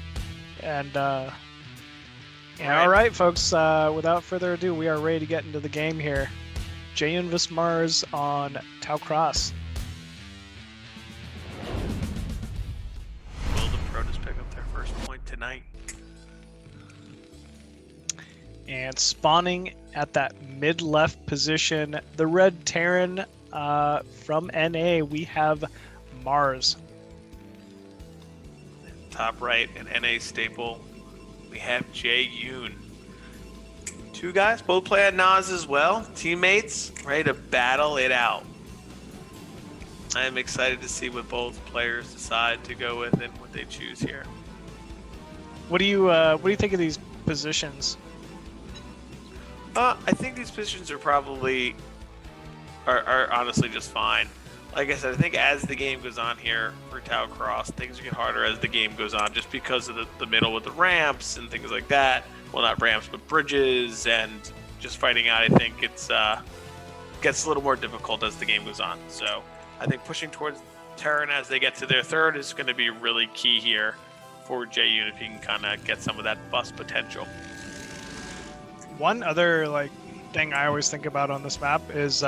And all right, folks. Without further ado, we are ready to get into the game here. Jaeyun vs Maars on Tau Cross. Will the Protoss pick up their first point tonight? And spawning at that mid-left position, the red Terran from NA, we have Maars. Top right, an NA staple, we have Jaeyun. Two guys, both play at Nas as well. Teammates, ready to battle it out. I am excited to see what both players decide to go with and what they choose here. What do you think of these positions? I think these positions are probably are honestly just fine. Like I said, I think as the game goes on here for Tau Cross, things get harder as the game goes on, just because of the middle with the ramps and things like that. Well, not ramps, but bridges, and just fighting out. I think it's gets a little more difficult as the game goes on. So I think pushing towards Terran as they get to their third is going to be really key here for Jaeyun if he can kind of get some of that bust potential. One other thing I always think about on this map is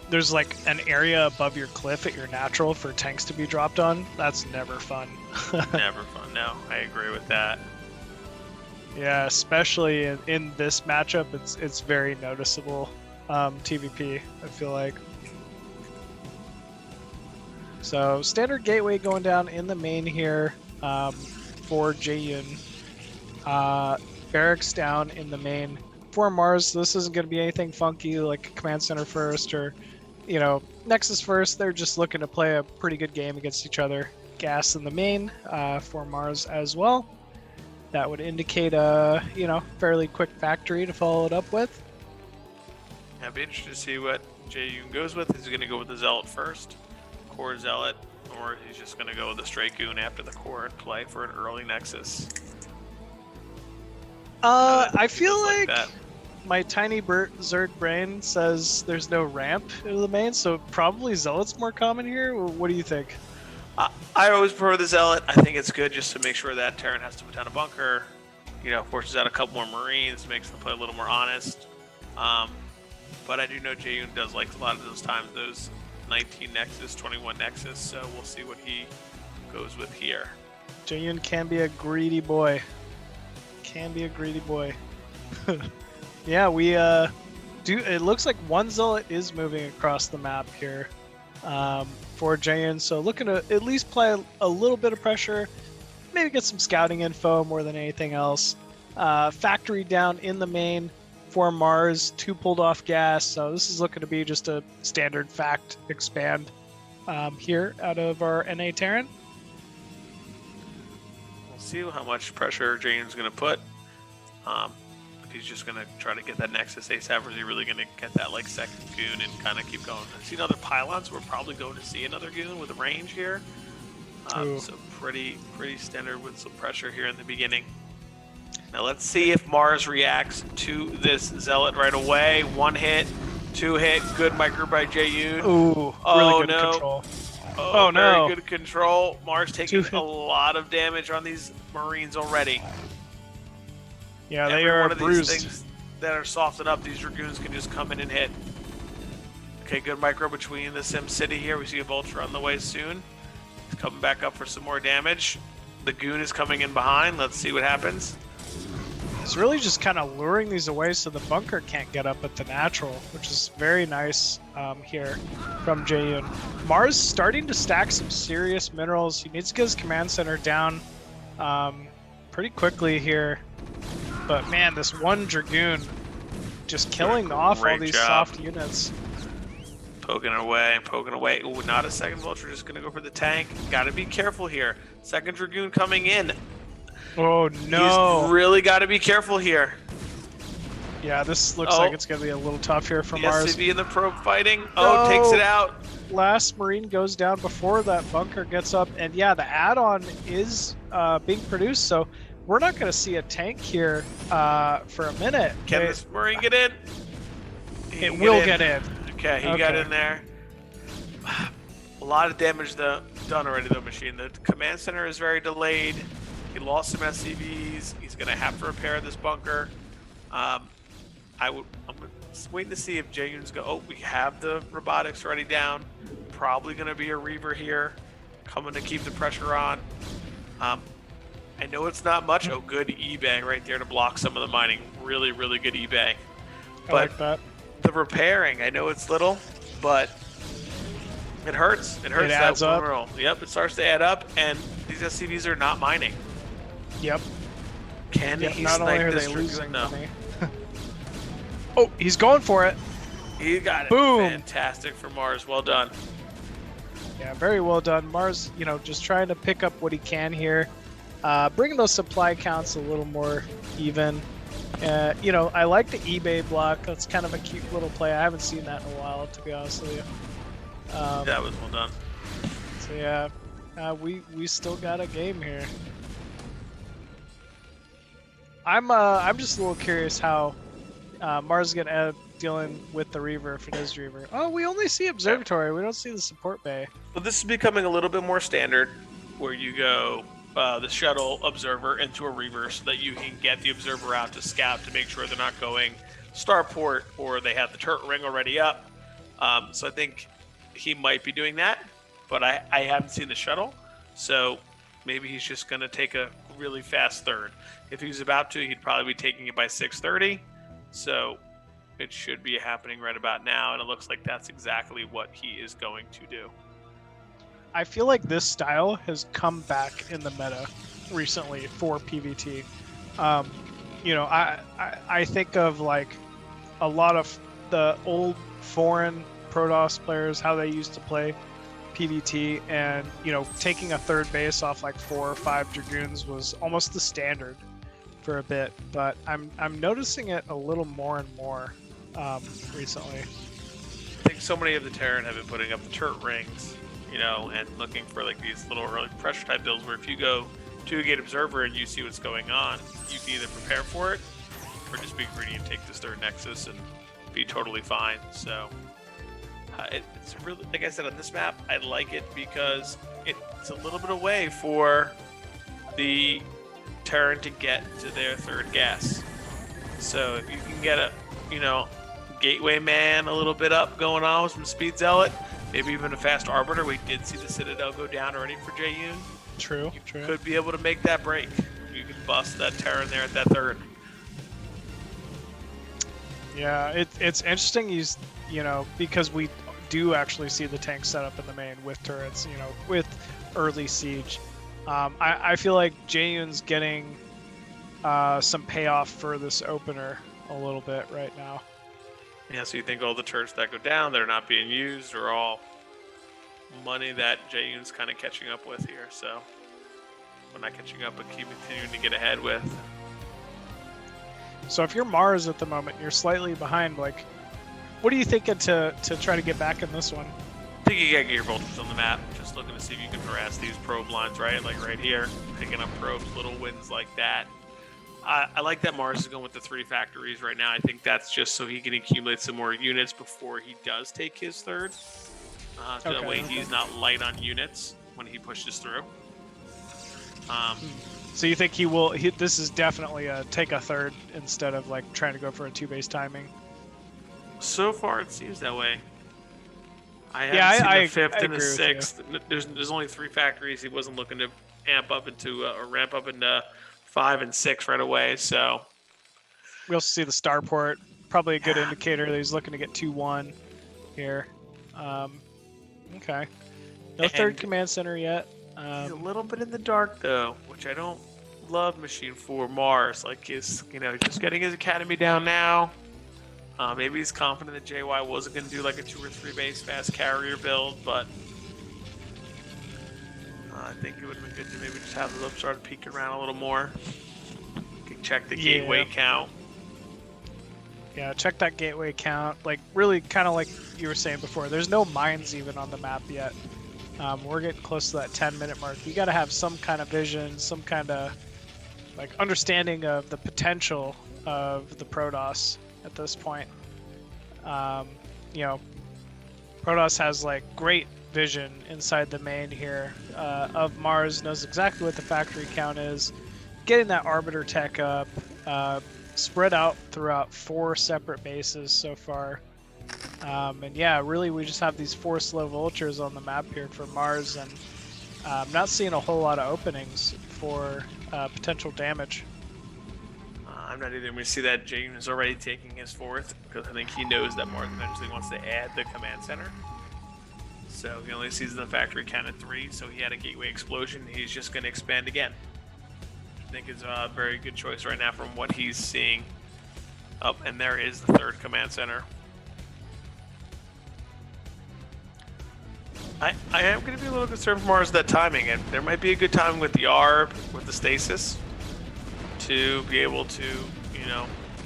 there's an area above your cliff at your natural for tanks to be dropped on. That's never fun. Never fun. No, I agree with that. Yeah, especially in this matchup, it's very noticeable. TVP, I feel like. So standard gateway going down in the main here for Jaeyun. Barracks down in the main for Maars. This isn't going to be anything funky like command center first or Nexus first. They're just looking to play a pretty good game against each other. Gas in the main for Maars as well. That would indicate a fairly quick factory to follow it up with. I'd be interested to see what Jaeyun goes with. Is he going to go with the Zealot first, Core Zealot, or he's just going to go with the Straight Goon after the Core and play for an early Nexus? I feel like my tiny Zerg brain says there's no ramp into the main, so probably Zealot's more common here. What do you think? I always prefer the Zealot. I think it's good just to make sure that Terran has to put down a bunker, forces out a couple more Marines, makes them play a little more honest. But I do know Jaeyun does like a lot of those times, those 19 Nexus, 21 Nexus, so we'll see what he goes with here. Jaeyun can be a greedy boy. Yeah, we do. It looks like one Zealot is moving across the map here for Jaeyun, so looking to at least play a little bit of pressure, maybe get some scouting info more than anything else. Factory down in the main for Maars, 2 pulled off gas, so this is looking to be just a standard fact expand here out of our NA Terran. We'll see how much pressure Jaeyun's going to put. If he's just going to try to get that Nexus ASAP, or is he really going to get that second Goon and kind of keep going? I've seen other pylons. We're probably going to see another Goon with a range here. So pretty standard with some pressure here in the beginning. Now let's see if Maars reacts to this Zealot right away. One hit, 2 hit, good micro by Jaeyun. Ooh, really good control. Oh, no. Very good control. Mars taking 2 hit. a lot of damage on these Marines already. Yeah, they Every are one of bruised. these things that are softened up, these Dragoons can just come in and hit. Okay, good micro between the Sim City here. We see a Vulture on the way soon. He's coming back up for some more damage. The Goon is coming in behind. Let's see what happens. It's really just kind of luring these away so the bunker can't get up at the natural, which is very nice here from Jaeyun. Maars starting to stack some serious minerals. He needs to get his command center down pretty quickly here. But man, this one Dragoon just killing off all these soft units. Poking away, poking away. Ooh, not a second Vulture, just gonna go for the tank. Gotta be careful here. Second Dragoon coming in. Oh no! He's really got to be careful here. Yeah, this looks like it's gonna be a little tough here for Maars. SCV and the probe fighting. Oh, takes it out. Last Marine goes down before that bunker gets up, and yeah, the add-on is being produced, so we're not gonna see a tank here for a minute. Can this Marine get in? It will get in. Okay, he got in there. A lot of damage done already, though, Machine. The command center is very delayed. He lost some SCVs. He's going to have to repair this bunker. I'm waiting to see if Jaeyun's go. Oh, we have the robotics already down. Probably going to be a Reaver here, coming to keep the pressure on. I know it's not much. Oh, good eBay right there to block some of the mining. Really, really good eBay. I like that. The repairing, I know it's little, but it hurts. It hurts. It adds up. Roll. Yep, it starts to add up, and these SCVs are not mining. Yep. Can he not only snipe are this they Dragoon? losing No. money. Oh, he's going for it. He got it. Boom. Fantastic for Maars. Well done. Yeah, very well done. Maars, just trying to pick up what he can here. Bringing those supply counts a little more even. I like the eBay block. That's kind of a cute little play. I haven't seen that in a while, to be honest with you. That was well done. So yeah, we still got a game here. I'm just a little curious how Maars is gonna end up dealing with the Reaver if it is Reaver. Oh, we only see Observatory. We don't see the support bay. But this is becoming a little bit more standard, where you go the shuttle observer into a Reaver so that you can get the observer out to scout to make sure they're not going starport or they have the turret ring already up. So I think he might be doing that, but I haven't seen the shuttle, so maybe he's just going to take a really fast third. If he was about to, he'd probably be taking it by 6:30, so it should be happening right about now, and it looks like that's exactly what he is going to do. I feel like this style has come back in the meta recently for PvT. I think of like a lot of the old foreign Protoss players, how they used to play PvT, and taking a third base off like 4 or 5 Dragoons was almost the standard for a bit, but I'm noticing it a little more and more recently. I think so many of the Terran have been putting up the turret rings, and looking for like these little early pressure type builds where if you go to a gate observer and you see what's going on, you can either prepare for it or just be greedy and take this third nexus and be totally fine. So it's really, like I said, on this map, I like it because it's a little bit away for the Terran to get to their third gas. So if you can get a, Gateway Man a little bit up going on with some Speed Zealot, maybe even a fast Arbiter. We did see the Citadel go down already for Jaeyun. True. You could be able to make that break. You could bust that Terran there at that third. Yeah, it's interesting. Because we do actually see the tank set up in the main with turrets, with early siege. I feel like Jaeyun's getting some payoff for this opener a little bit right now. Yeah, so you think all the turrets that go down that are not being used are all money that Jaeyun's kind of catching up with here. So we're not catching up, but keep continuing to get ahead with. So if you're Maars at the moment, you're slightly behind. Like, what are you thinking to try to get back in this one? I think you gotta get your Vultures on the map. Just looking to see if you can harass these probe lines, right? Like right here, picking up probes, little wins like that. I like that Maars is going with the 3 factories right now. I think that's just so he can accumulate some more units before he does take his third. So that way he's not light on units when he pushes through. So you think he will? This is definitely a take a third instead of like trying to go for a 2-base timing. So far, it seems that way. I haven't seen the 5th and the 6th. There's only 3 factories. He wasn't looking to amp up into or ramp up into 5 and 6 right away. So we also see the starport, probably a good indicator that he's looking to get 2-1 here. Okay, no third command center yet. He's a little bit in the dark though, which I don't love. Machine 4 Maars, like he's just getting his academy down now. Maybe he's confident that JY wasn't going to do like a 2 or 3 base fast carrier build, but I think it would have been good to maybe just have them start peeking around a little more. You can check the gateway count. Yeah, check that gateway count. Like really, kind of like you were saying before. There's no mines even on the map yet. We're getting close to that 10-minute mark. You got to have some kind of vision, some kind of like understanding of the potential of the Protoss at this point. Protoss has like great vision inside the main here of Maars, knows exactly what the factory count is, getting that arbiter tech up, spread out throughout 4 separate bases so far. And yeah, really we just have these 4 slow vultures on the map here for Maars, and I'm not seeing a whole lot of openings for potential damage. I'm not either. We see that Jaeyun is already taking his 4th because I think he knows that Maars eventually wants to add the command center. So he only sees the factory count at 3, so he had a gateway explosion. He's just going to expand again. I think it's a very good choice right now from what he's seeing. Oh, and there is the 3rd command center. I am going to be a little concerned for Maars that timing, and there might be a good timing with the ARB, with the stasis, to be able to,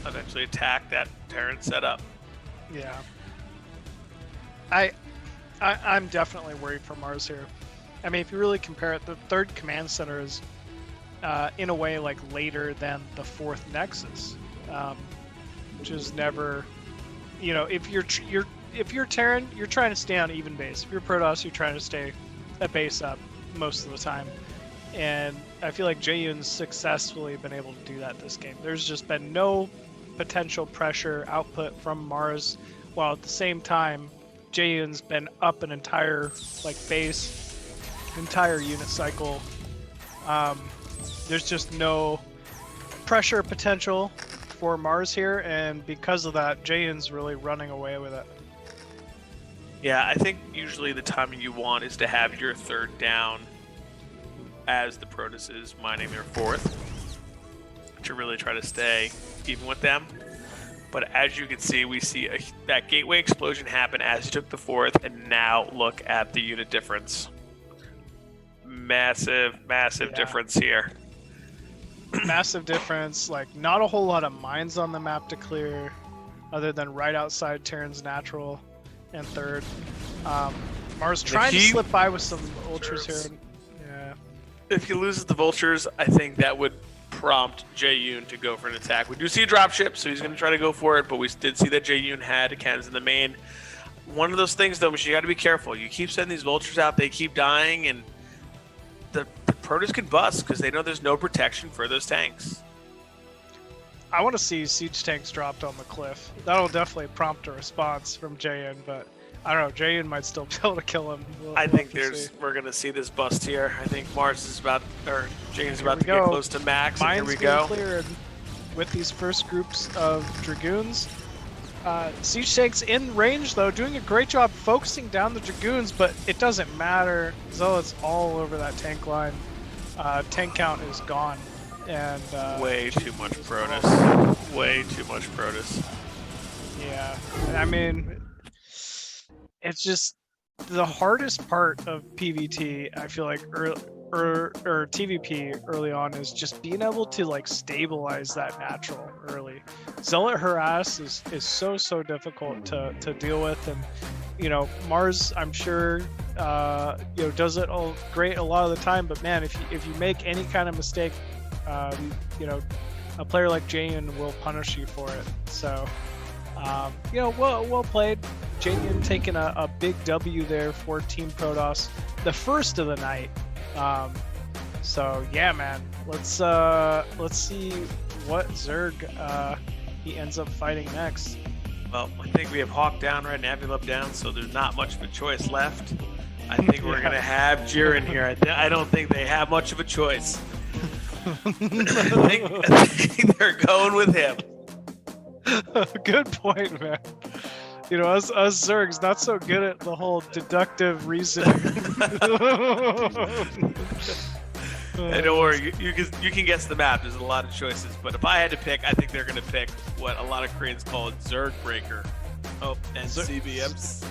eventually attack that Terran setup. Yeah. I'm definitely worried for Maars here. I mean, if you really compare it, the 3rd command center is, in a way, like later than the 4th Nexus, which is never, if you're Terran, you're trying to stay on even base. If you're Protoss, you're trying to stay a base up most of the time. And I feel like Jaeyun's successfully been able to do that this game. There's just been no potential pressure output from Maars, while at the same time, Jaeyun's been up an entire base, entire unit cycle. There's just no pressure potential for Maars here, and because of that, Jaeyun's really running away with it. Yeah, I think usually the timing you want is to have your 3rd down as the Protoss is mining their 4th to really try to stay even with them. But as you can see, we see that gateway explosion happen as you took the 4th, and now look at the unit difference. Massive difference here. Massive difference, not a whole lot of mines on the map to clear, other than right outside Terran's natural and 3rd. Maars trying to slip by with some ultras here. Yeah. If he loses the vultures, I think that would prompt Jaeyun to go for an attack. We do see a dropship, so he's going to try to go for it, but we did see that Jaeyun had cannons in the main. One of those things, though, is you got to be careful. You keep sending these vultures out, they keep dying, and the Protoss can bust because they know there's no protection for those tanks. I want to see siege tanks dropped on the cliff. That'll definitely prompt a response from Jaeyun, but I don't know. Jaeyun might still be able to kill him. I think we're going to see this bust here. I think Jaeyun's about to get close to max. Mines and here we go. Cleared with these first groups of Dragoons. Siege tanks in range, though, doing a great job focusing down the Dragoons, but it doesn't matter. Zealots all over that tank line. Tank count is gone. And way too much Protoss. Way too much Protoss. Yeah, I mean, it's just the hardest part of PvT. I feel like or TVP early on is just being able to stabilize that natural early. Zealot harass is so difficult to deal with, and Maars, I'm sure does it all great a lot of the time, but man, if you make any kind of mistake, a player like Jaeyun will punish you for it. So, you know, well played. Jaeyun taking a big W there for Team Protoss, the first of the night. So yeah, man, let's see what Zerg he ends up fighting next. Well, I think we have Hawk down right and Avi-Love down, so there's not much of a choice left. I think we're gonna have Jiren here. I don't think they have much of a choice. I think they're going with him. Good point, man. You know, us Zergs not so good at the whole deductive reasoning. Hey, don't worry, you can guess the map. There's a lot of choices, but if I had to pick, I think they're gonna pick what a lot of Koreans call Zerg Breaker. Oh, and CBMs.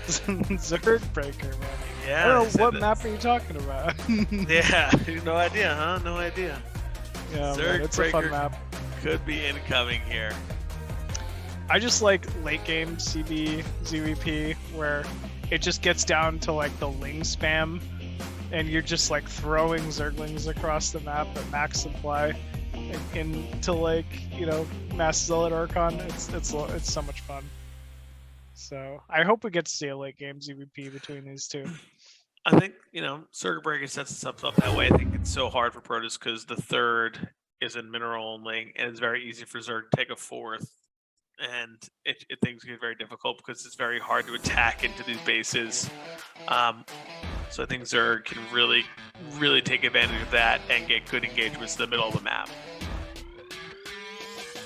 Zerg Breaker, man. Yeah. I don't know, what map are you talking about? Yeah, no idea, huh? No idea. Yeah, Zerg man, it's Breaker a fun map. could be incoming here. I just like late game CB ZVP where it just gets down to like the Ling spam, and you're just like throwing Zerglings across the map at max supply into like, you know, Mass Zealot Archon. It's so much fun. So I hope we get to see a late game ZVP between these two. I think, you know, Circuit Breaker sets us up that way. I think it's so hard for Protoss because the third is in mineral only, and it's very easy for Zerg to take a fourth. And things get very difficult because it's very hard to attack into these bases. So I think Zerg can really, really take advantage of that and get good engagements in the middle of the map.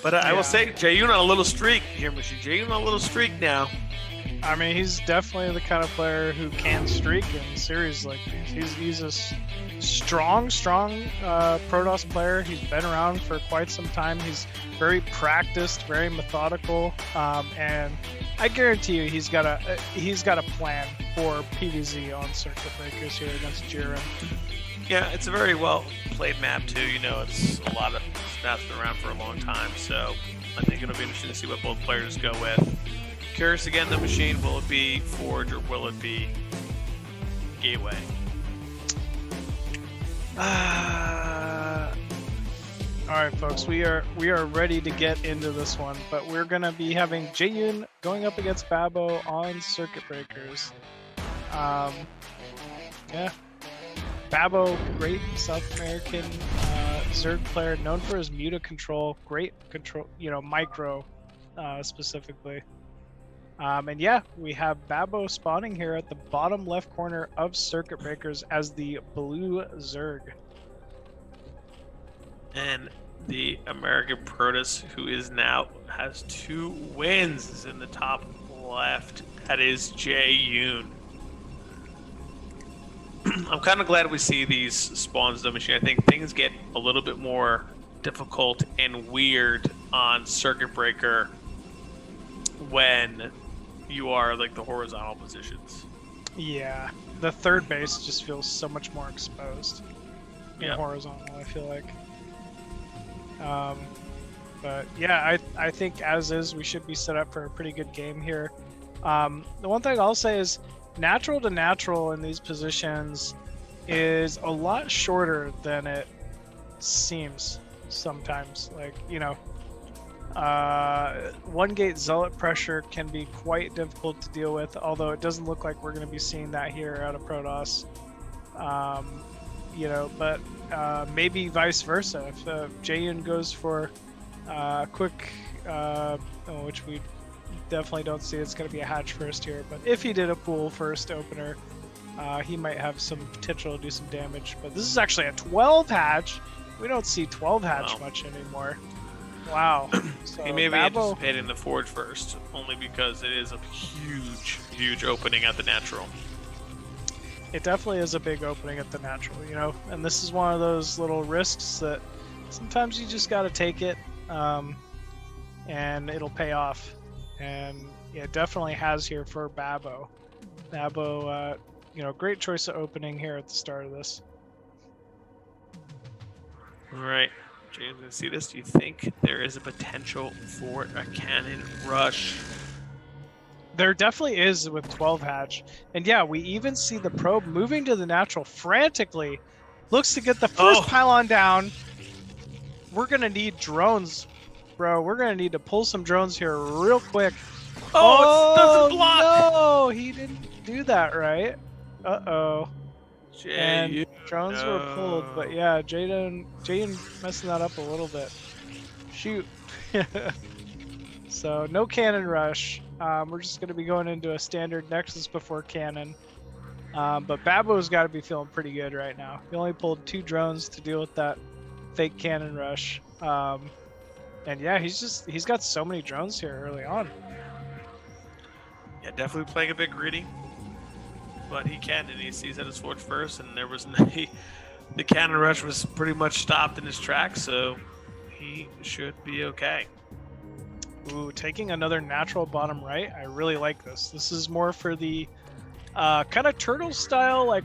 But I will say, Jaeyun on a little streak here, Machine. Jaeyun on a little streak now. I mean, he's definitely the kind of player who can streak in series like these. He's a strong Protoss player. He's been around for quite some time. He's very practiced, very methodical, and I guarantee you he's got a plan for PvZ on Circuit Breakers here against Jiren. Yeah, it's a very well played map too. You know, it's a lot of maps been around for a long time, so I think it'll be interesting to see what both players go with. Curious again, the Machine, will it be Forge or will it be Gateway? Alright folks, we are ready to get into this one, but we're gonna be having Jaeyun going up against Babo on Circuit Breakers. Yeah. Babo, great South American Zerg player, known for his muta control, great control, you know, micro specifically. And yeah, we have Babo spawning here at the bottom left corner of Circuit Breakers as the blue Zerg. And the American Protoss, who has 2 wins, is in the top left. That is Jaeyun. I'm kind of glad we see these spawns, though, Machine. I think things get a little bit more difficult and weird on Circuit Breaker when you are like the horizontal positions. Yeah, the third base just feels so much more exposed in horizontal, I feel like. But yeah, I think as is, we should be set up for a pretty good game here. The one thing I'll say is natural to natural in these positions is a lot shorter than it seems sometimes. Like, you know, one gate zealot pressure can be quite difficult to deal with, although it doesn't look like we're going to be seeing that here out of Protoss. You know, but maybe vice versa. If Jaeyun goes for quick, which we definitely don't see, it's going to be a hatch first here, but if he did a pool first opener, he might have some potential to do some damage. But this is actually a 12 hatch. We don't see 12 hatch much anymore. Wow. So he may be Babo, anticipating the Forge first, only because it is a huge opening at the natural. it definitely is a big opening at the natural, you know, and this is one of those little risks that sometimes you just got to take it, and it'll pay off. And yeah, it definitely has here for Babo. Babo, you know, great choice of opening here at the start of this. All right, James, I see this. Do you think there is a potential for a cannon rush? There definitely is with 12 hatch. And yeah, we even see the probe moving to the natural frantically. Looks to get the first pylon down. we're gonna need drones, bro. We're gonna need to pull some drones here real quick. Oh, it doesn't block. No, he didn't do that right. Uh-oh. And Jaeyun, drones were pulled, but no. yeah, Jaeyun messing that up a little bit. Shoot. So no cannon rush. We're just gonna be going into a standard Nexus before cannon. But Babo's got to be feeling pretty good right now. He only pulled 2 drones to deal with that fake cannon rush. And yeah, he's got so many drones here early on. Yeah, definitely playing a bit greedy. But he can, and he sees that his forge first, and there was the cannon rush was pretty much stopped in his tracks, so he should be okay. Ooh, taking another natural bottom right. I really like this. This is more for the kind of turtle style, like,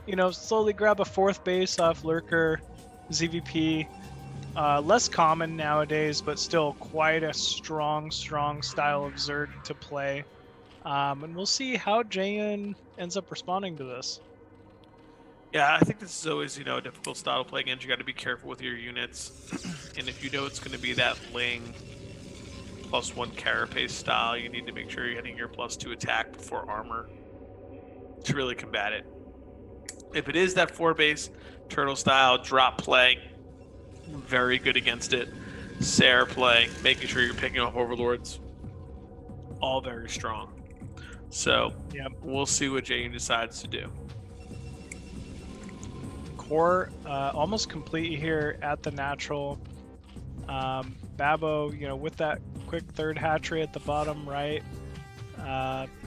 you know, slowly grab a 4th base off Lurker, ZVP. Less common nowadays, but still quite a strong style of Zerg to play. And we'll see how Jaeyun ends up responding to this. Yeah, I think this is always, a difficult style to play against. You got to be careful with your units. And if you know it's going to be that Ling +1 carapace style, you need to make sure you're hitting your +2 attack before armor to really combat it. If it is that 4-base turtle style drop play, very good against it. Sarah play, making sure you're picking off overlords, all very strong. So Yep. We'll see what Jaeyun decides to do. Core almost complete here at the natural. Babo, with that quick 3rd hatchery at the bottom right.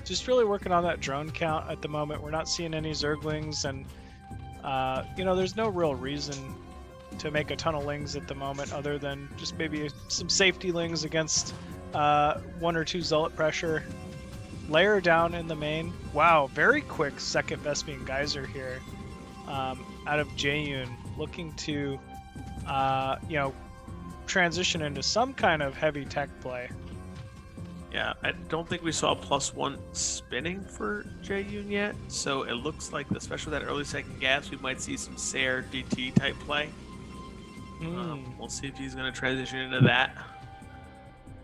Just really working on that drone count at the moment. We're not seeing any Zerglings, and there's no real reason to make a ton of Lings at the moment other than just maybe some safety Lings against 1 or 2 Zealot pressure. Layer down in the main. Wow, very quick 2nd Vespian Geyser here out of Jaeyun, looking to transition into some kind of heavy tech play. Yeah, I don't think we saw +1 spinning for Jaeyun yet, so it looks like, especially that early 2nd gas, we might see some Sair DT type play. We'll see if he's going to transition into that.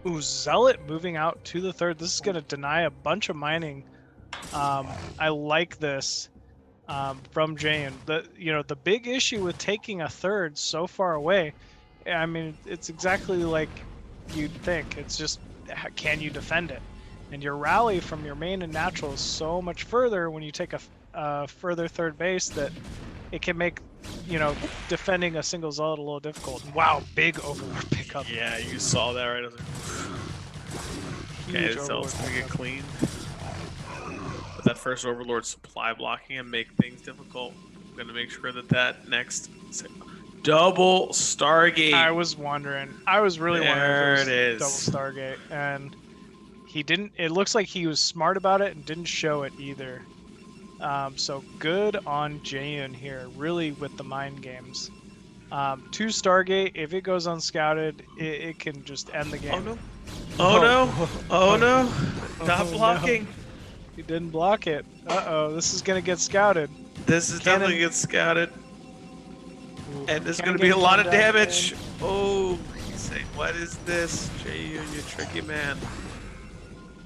Ooh, Zealot moving out to the 3rd. This is going to deny a bunch of mining. I like this from Jaeyun. The big issue with taking a 3rd so far away, I mean, it's exactly like you'd think. It's just, can you defend it? And your rally from your main and natural is so much further when you take a further 3rd base that it can make, defending a single Zealot a little difficult. Wow, big overlord pickup. Yeah, you saw that, right? I was like, okay, this Zealot's gonna get cleaned. But that first overlord supply blocking and make things difficult. I'm gonna make sure that next double Stargate. I was really wondering if it it was double Stargate, and he didn't. It looks like he was smart about it and didn't show it either. So good on Jaeyun here, really with the mind games. 2 Stargate, if it goes unscouted, it can just end the game. Oh no! Oh no! Oh no! Stop blocking! No. He didn't block it. Uh-oh, this is gonna get scouted. This is definitely get scouted. And there's going to be a lot of damage. Oh, say, what is this? Jaeyun, you tricky man.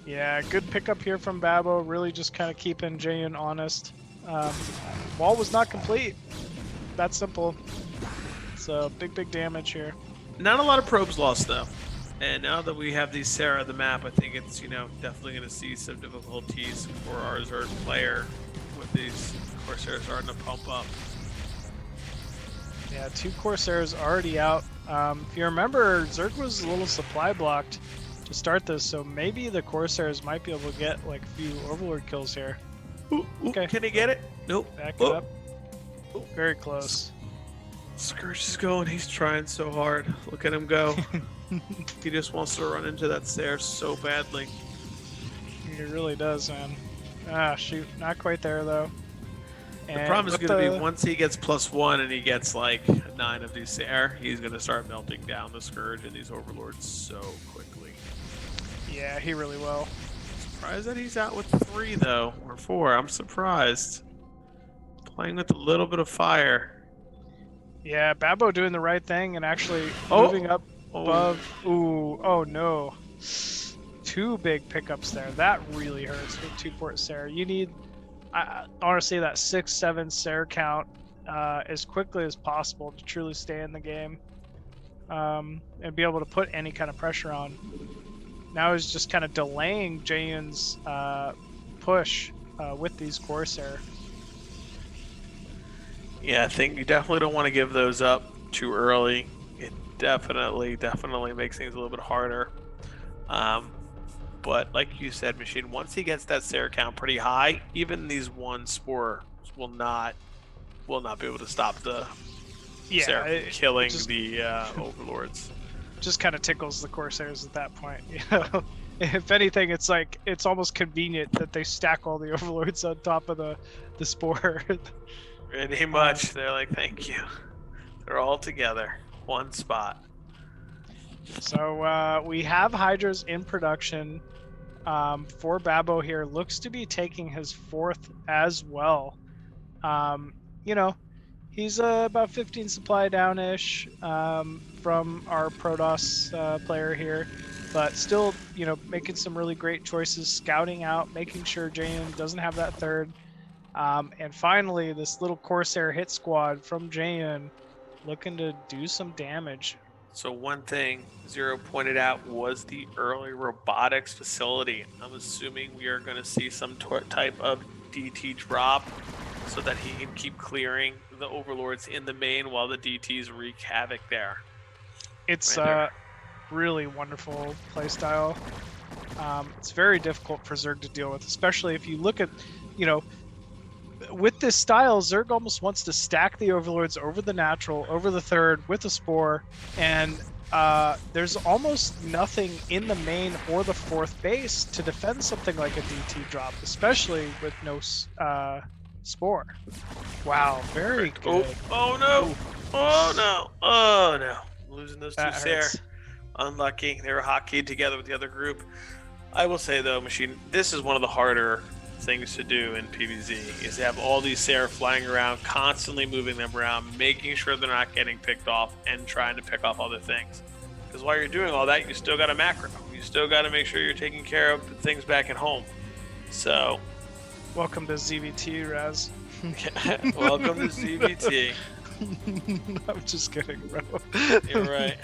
Yeah, good pickup here from Babo. Really just kind of keeping Jaeyun honest. Wall was not complete. That's simple. So big damage here. Not a lot of probes lost though. And now that we have these Sarah on the map, I think it's, definitely going to see some difficulties for our Zerg player with these Corsairs starting to pump up. Yeah, 2 Corsairs already out. If you remember, Zerg was a little supply blocked to start this, so maybe the Corsairs might be able to get like a few Overlord kills here. Ooh, Okay. Can he get it? Nope. Back it up. Very close. Scourge is going. He's trying so hard. Look at him go. He just wants to run into that stair so badly. He really does, man. Ah, shoot. Not quite there, though. The problem is going to be once he gets +1 and he gets like 9 of these Sair, he's going to start melting down the Scourge and these Overlords so quickly. Yeah, he really will. Surprised that he's out with 3 though, or 4. I'm surprised. Playing with a little bit of fire. Yeah, Babbo doing the right thing and actually Oh. moving up above. Ooh, oh no. 2 big pickups there. That really hurts with 2 port Sarah. You need, honestly, that 6-7 Sarah count as quickly as possible to truly stay in the game and be able to put any kind of pressure on. Now he's just kind of delaying Jaeyun's push with these Corsair. Yeah, I think you definitely don't want to give those up too early. It definitely makes things a little bit harder. But like you said, Machine, once he gets that Sarah count pretty high, even these 1 spore will not be able to stop the Sarah from killing the overlords. Just kind of tickles the Corsairs at that point. You know, if anything, it's like it's almost convenient that they stack all the overlords on top of the spore. Pretty much, they're like, thank you. They're all together, 1 spot. So we have Hydras in production for Babbo here. Looks to be taking his 4th as well. You know, he's about 15 supply down-ish from our Protoss player here, but still, you know, making some really great choices, scouting out, making sure Jaeyun doesn't have that 3rd. And finally, this little Corsair hit squad from Jaeyun looking to do some damage. So one thing Zero pointed out was the early robotics facility. I'm assuming we are going to see some type of DT drop so that he can keep clearing the overlords in the main while the DTs wreak havoc there. It's right really wonderful playstyle. It's very difficult for Zerg to deal with, especially if you look at, you know, with this style, Zerg almost wants to stack the overlords over the natural, over the 3rd with a spore, and there's almost nothing in the main or the 4th base to defend something like a DT drop, especially with no spore. Wow, very good. Oh no! Oh no! Oh no! Losing those 2 That Sarah. hurts. Unlucky. They were hotkeyed together with the other group. I will say though, Machine, this is one of the harder things to do in PvZ is to have all these Sarah flying around, constantly moving them around, making sure they're not getting picked off and trying to pick off other things. Because while you're doing all that, you still got a macro. You still got to make sure you're taking care of the things back at home. So, Welcome to ZVT, Raz. welcome to ZVT. I'm just kidding, bro. You're right.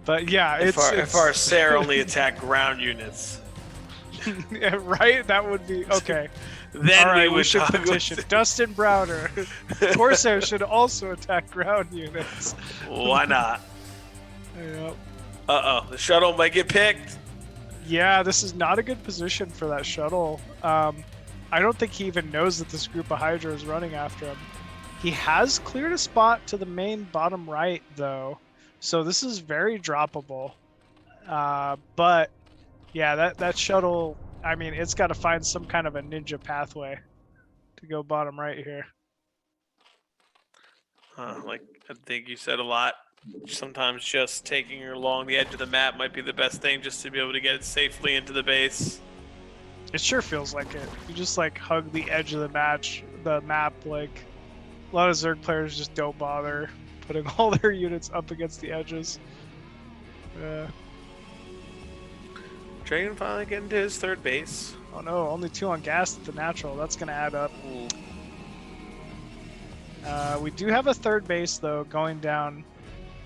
But yeah, If our Sarah only attack ground units, yeah, right? That would be okay. then All right, we would should talk petition with- Dustin Browner. Corsair should also attack ground units. Why not? Yep. The shuttle might get picked. Yeah, this is not a good position for that shuttle. I don't think he even knows that this group of Hydra is running after him. He has cleared a spot to the main bottom right, though, so this is very droppable. But yeah, that shuttle, I mean, it's got to find some kind of a ninja pathway to go bottom right here. Like I think you said a lot. Sometimes just taking her along the edge of the map might be the best thing just to be able to get it safely into the base. It sure feels like it. You just like hug the edge of the map. Like a lot of Zerg players just don't bother putting all their units up against the edges. Dragon finally getting to his 3rd base. Oh no, only 2 on gas at the natural. That's gonna add up. We do have a 3rd base though going down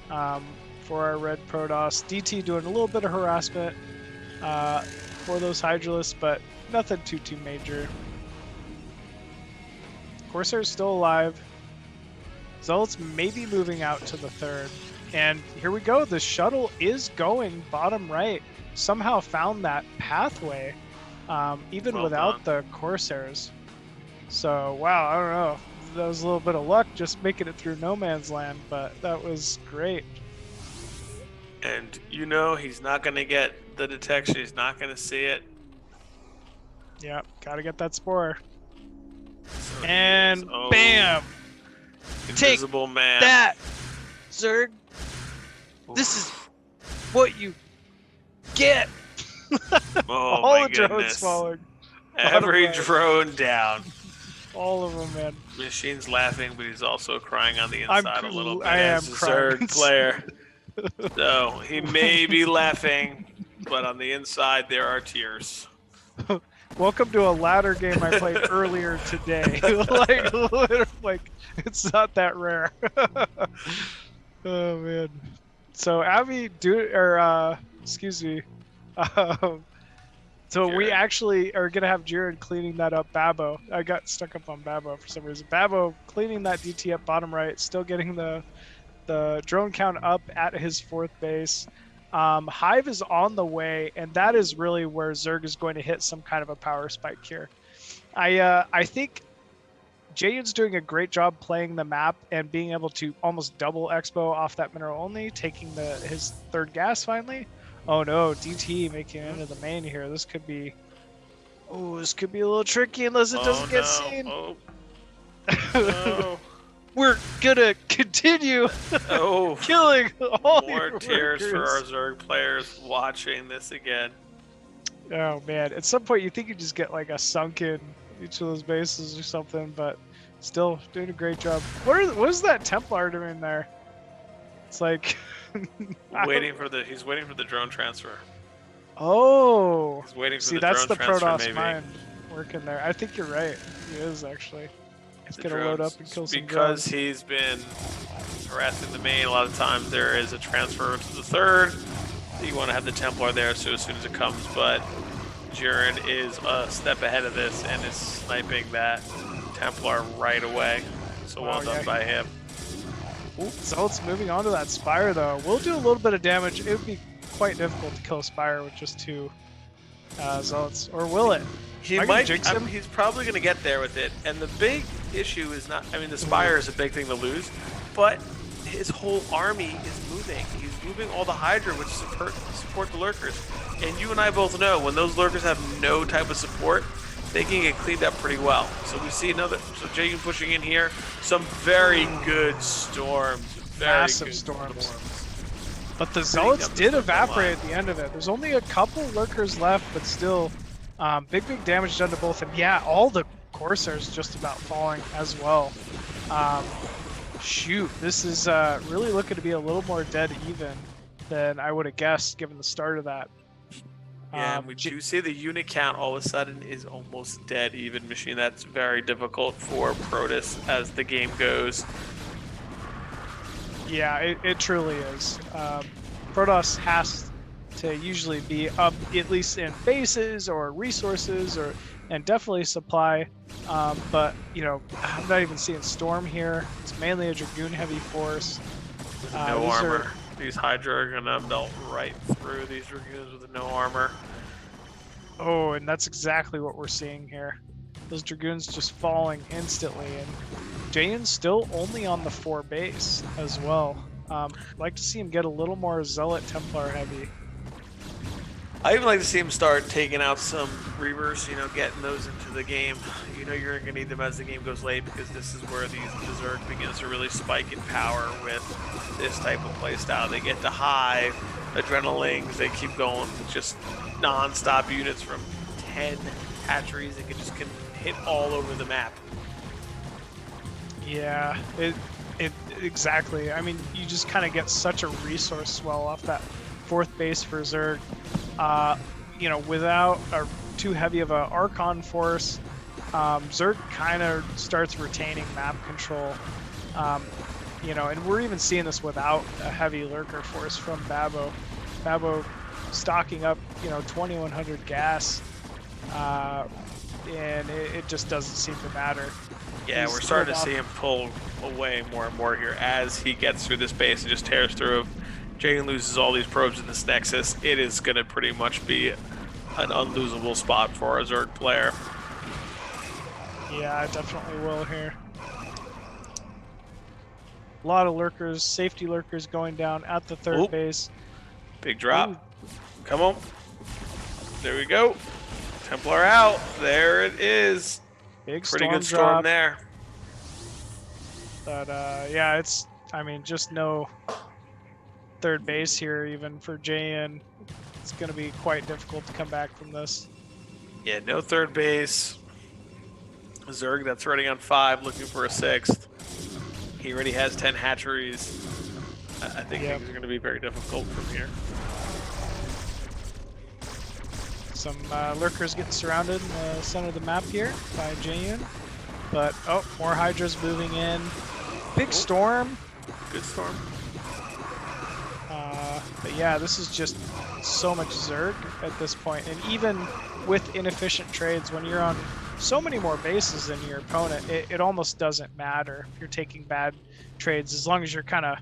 for our red Protoss. DT doing a little bit of harassment for those Hydralists, but nothing too major. Corsair's still alive. Zealots maybe moving out to the 3rd. And here we go. The shuttle is going bottom right. Somehow found that pathway, even without the Corsairs. So, wow, I don't know. That was a little bit of luck just making it through no man's land, but that was great. And you know he's not going to get the detection. He's not going to see it. Yeah, gotta get that spore. So And bam! Take Invisible man. that, Zerg! This is what you get! Oh All my the drones goodness. falling. Every Bottom right. drone down. All of them, man. Machine's laughing, but he's also crying on the I'm inside a little bit I am as a crying. Zerg player. So he may be laughing, but on the inside there are tears. Welcome to a ladder game I played earlier today. like, literally, like, it's not that rare. Oh man. So Avi, excuse me. So we Jiren. actually are gonna have Jiren cleaning that up. Babo, I got stuck up on Babo for some reason. Babo cleaning that DT up bottom right, still getting the drone count up at his 4th base. Hive is on the way, and that is really where Zerg is going to hit some kind of a power spike here. I think Jaeyun's doing a great job playing the map and being able to almost double Expo off that mineral only, taking his 3rd gas finally. Oh no, DT making it into the main here. This could be a little tricky unless it doesn't get seen. Oh. No. We're gonna continue Oh. killing all More your tears for our workers. Zerg players watching this again. Oh man, at some point you think you just get like a sunken each of those bases or something, but still doing a great job. What is that Templar doing there? It's like He's waiting for the drone transfer. Oh, He's waiting for see, the that's drone the transfer, Protoss maybe. mind working there. I think you're right. He is actually. He's The gonna load drones. up and kill some Because drones. he's been harassing the main, a lot of times there is a transfer to the 3rd. You want to have the Templar there so as soon as it comes, but Jiren is a step ahead of this and is sniping that Templar right away. So Wow, well done yeah, by him. Ooh, Zealot's moving on to that Spire though. We'll do a little bit of damage. It would be quite difficult to kill a Spire with just 2 Zealots. Or will it? He Am I gonna might. jinx him? He's probably going to get there with it. And the big issue is not. I mean, the Spire is a big thing to lose, but his whole army is moving. He's moving all the Hydra, which support the lurkers. And you and I both know when those lurkers have no type of support, they can get cleaned up pretty well. So we see another. So Jaeyun pushing in here. Some very good storms. Very Massive good storms. But the Zealots did evaporate at the end of it. There's only a couple lurkers left, but still, big damage done to both. And yeah, all the Corsairs just about falling as well. Shoot, this is really looking to be a little more dead even than I would have guessed given the start of that. Yeah, and we do see the unit count all of a sudden is almost dead even machine. That's very difficult for Protoss as the game goes. Yeah, it truly is. Protoss has to usually be up at least in bases or resources and definitely supply. But you know, I'm not even seeing Storm here. It's mainly a Dragoon heavy force. No armor. These Hydra are gonna melt right through these Dragoons with no armor. Oh, and that's exactly what we're seeing here. Those Dragoons just falling instantly, and Jaeyun's still only on the 4 base as well. I'd like to see him get a little more Zealot Templar heavy. I even like to see him start taking out some Reavers, you know, getting those into the game. You know you're going to need them as the game goes late because this is where the Zerg begins to really spike in power with this type of playstyle. They get to Hive, Adrenalings, they keep going with just non-stop units from 10 hatcheries that can hit all over the map. Yeah, it exactly. I mean, you just kind of get such a resource swell off that 4th base for Zerg. You know, without too heavy of a Archon force, Zerg kind of starts retaining map control. You know, and we're even seeing this without a heavy lurker force from Babo. Babo stocking up, you know, 2100 gas, and it just doesn't seem to matter. Yeah, we're starting to see him pull away more and more here as he gets through this base and just tears through. Jaeyun loses all these probes in this Nexus. It is going to pretty much be an unlosable spot for a Zerg player. Yeah, I definitely will here. A lot of lurkers, safety lurkers going down at the 3rd base. Big drop. Ooh. Come on. There we go. Templar out. There it is. Big Pretty storm good storm drop. there. But yeah, I mean, just no 3rd base here even for Jaeyun. It's going to be quite difficult to come back from this. Yeah, no 3rd base. Zerg that's running on 5, looking for a 6th. He already has 10 hatcheries. I think things are going to be very difficult from here. Some lurkers getting surrounded in the center of the map here by Jaeyun. But, oh, more Hydras moving in. Big storm. Good storm. But yeah, this is just so much Zerg at this point. And even with inefficient trades, when you're on so many more bases than your opponent, it almost doesn't matter if you're taking bad trades, as long as you're kind of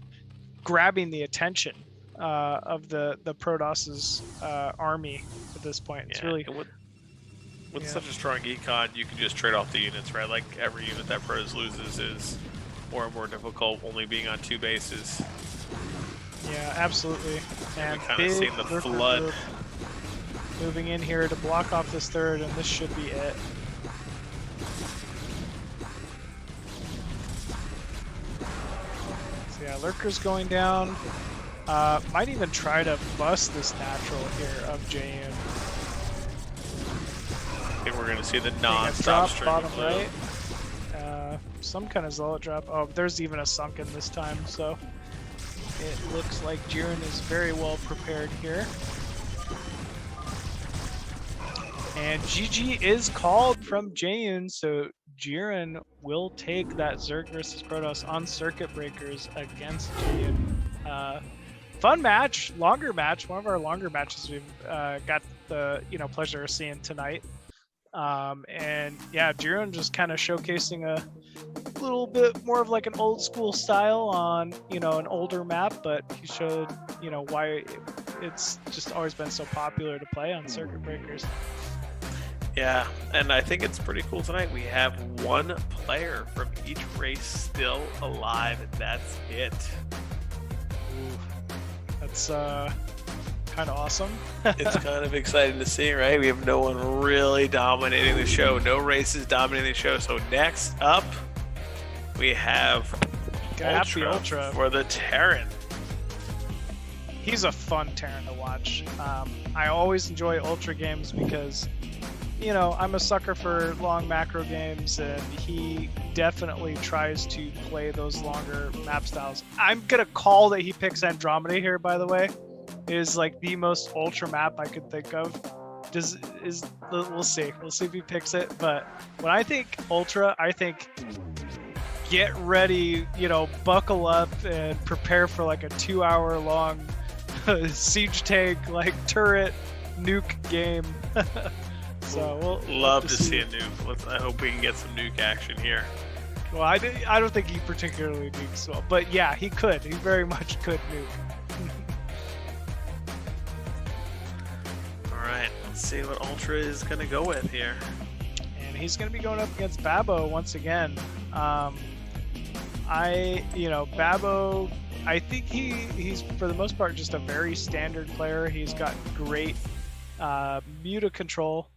grabbing the attention of the Protoss's army at this point. It's really... With such a strong econ, you can just trade off the units, right? Like every unit that Protoss loses is more and more difficult, only being on 2 bases. Yeah, absolutely. And we kind of seen the flood moving in here to block off this 3rd, and this should be it. So yeah, lurkers going down. Might even try to bust this natural here of Jaeyun. I think we're going to see the non-stop stream bottom right. Some kind of zealot drop. Oh, there's even a sunken this time, so it looks like Jiren is very well prepared here. And GG is called from Jaeyun, so Jiren will take that Zerg versus Protoss on circuit breakers against Jaeyun. Fun match, longer match, one of our longer matches we've got the pleasure of seeing tonight. And yeah, Jiren just kind of showcasing a little bit more of like an old school style on an older map, but he showed why it's just always been so popular to play on circuit breakers. Yeah, and I think it's pretty cool tonight. We have 1 player from each race still alive, and that's it. Ooh, that's kind of awesome. It's kind of exciting to see, right? We have no one really dominating the show. No races dominating the show. So next up, we have Ultra for the Terran. He's a fun Terran to watch. I always enjoy Ultra games because, I'm a sucker for long macro games, and he definitely tries to play those longer map styles. I'm going to call that he picks Andromeda here, by the way. It is like the most Ultra map I could think of. We'll see. We'll see if he picks it. But when I think Ultra, I think get ready, buckle up and prepare for like a 2-hour long siege tank, like turret nuke game. So we'll love to see a nuke. I hope we can get some nuke action here. Well, I don't think he particularly nukes well, but yeah, he could. He very much could nuke. Alright, let's see what Ultra is going to go with here. And he's going to be going up against Babo once again. Babo, I think he's for the most part just a very standard player. He's got great muta control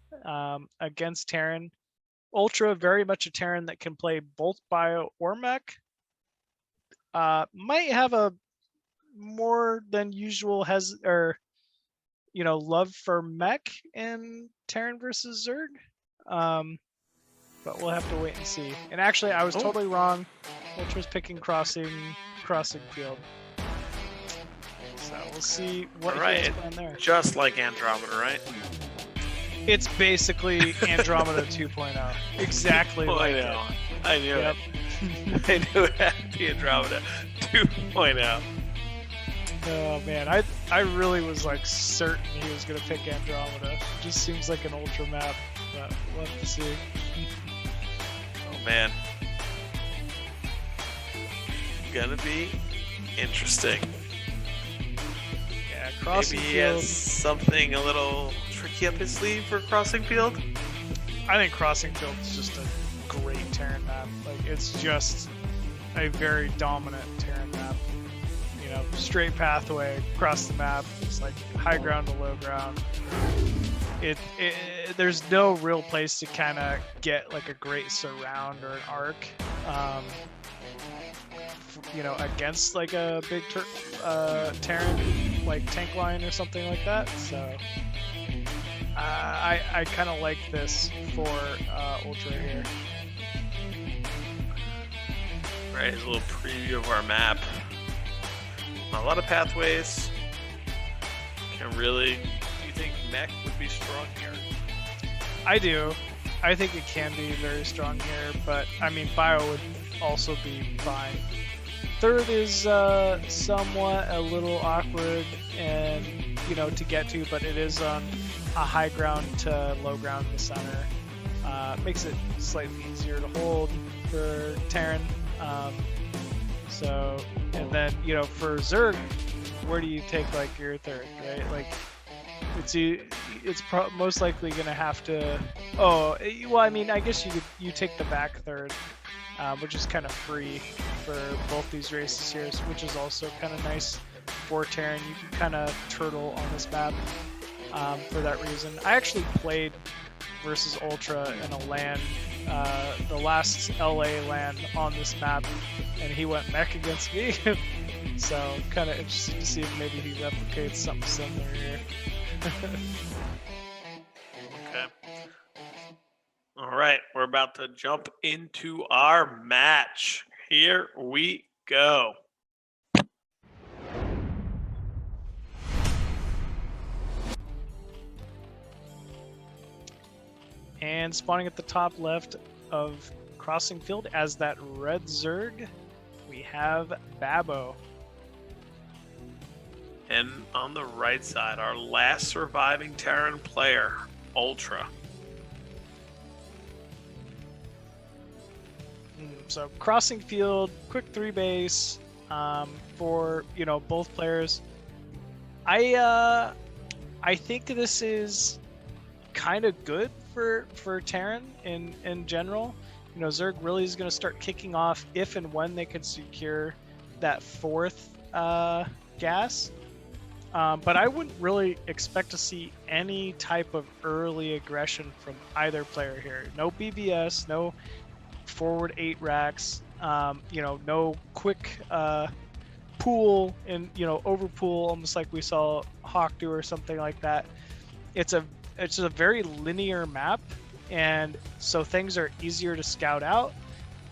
against Terran. Ultra, very much a Terran that can play both bio or mech. Might have a more than usual love for mech in Terran versus Zerg. But we'll have to wait and see. And actually, I was totally wrong. Ultra's picking crossing field. So we'll see what he's playing there. Just like Andromeda, right? It's basically Andromeda 2.0. Exactly like it. I knew it. I knew it had to be Andromeda 2.0. Oh man, I really was like certain he was gonna pick Andromeda. It just seems like an Ultra map, but we'll have to see. Oh man. Gonna be interesting. Yeah, crossing Maybe he field. has something a little tricky up his sleeve for crossing field. I think crossing field is just a great Terran map. Like it's just a very dominant Terran map. Straight pathway across the map. It's like high ground to low ground. There's no real place to kind of get like a great surround or an arc. Against like a big Terran like tank line or something like that. So I kind of like this for Ultra here. Right, here's a little preview of our map. A lot of pathways. Can really. Do you think mech would be strong here? I do. I think it can be very strong here, but I mean, bio would also be fine. Third is somewhat a little awkward and, you know, to get to, but it is on a high ground to low ground in the center. Makes it slightly easier to hold for Terran. So, and then, you know, for Zerg, where do you take like your third, right? Like, it's most likely gonna have to. Oh, well, I mean, I guess you take the back third, which is kind of free for both these races here, which is also kind of nice for Terran. You can kind of turtle on this map for that reason. I actually played versus Ultra in a LAN, the last LA LAN on this map, and he went mech against me. So kind of interested to see if maybe he replicates something similar here. Okay. All right, we're about to jump into our match. Here we go. And spawning at the top left of crossing field as that red Zerg, we have Babo. And on the right side, our last surviving Terran player, Ultra. So crossing field, quick 3 base for, you know, both players. I think this is kind of good for Terran in general. You know, Zerg really is going to start kicking off if and when they can secure that 4th gas. But I wouldn't really expect to see any type of early aggression from either player here. No BBS, no forward 8 racks, you know, no quick pool and, you know, overpool, almost like we saw Hawk do or something like that. It's a very linear map, and so things are easier to scout out,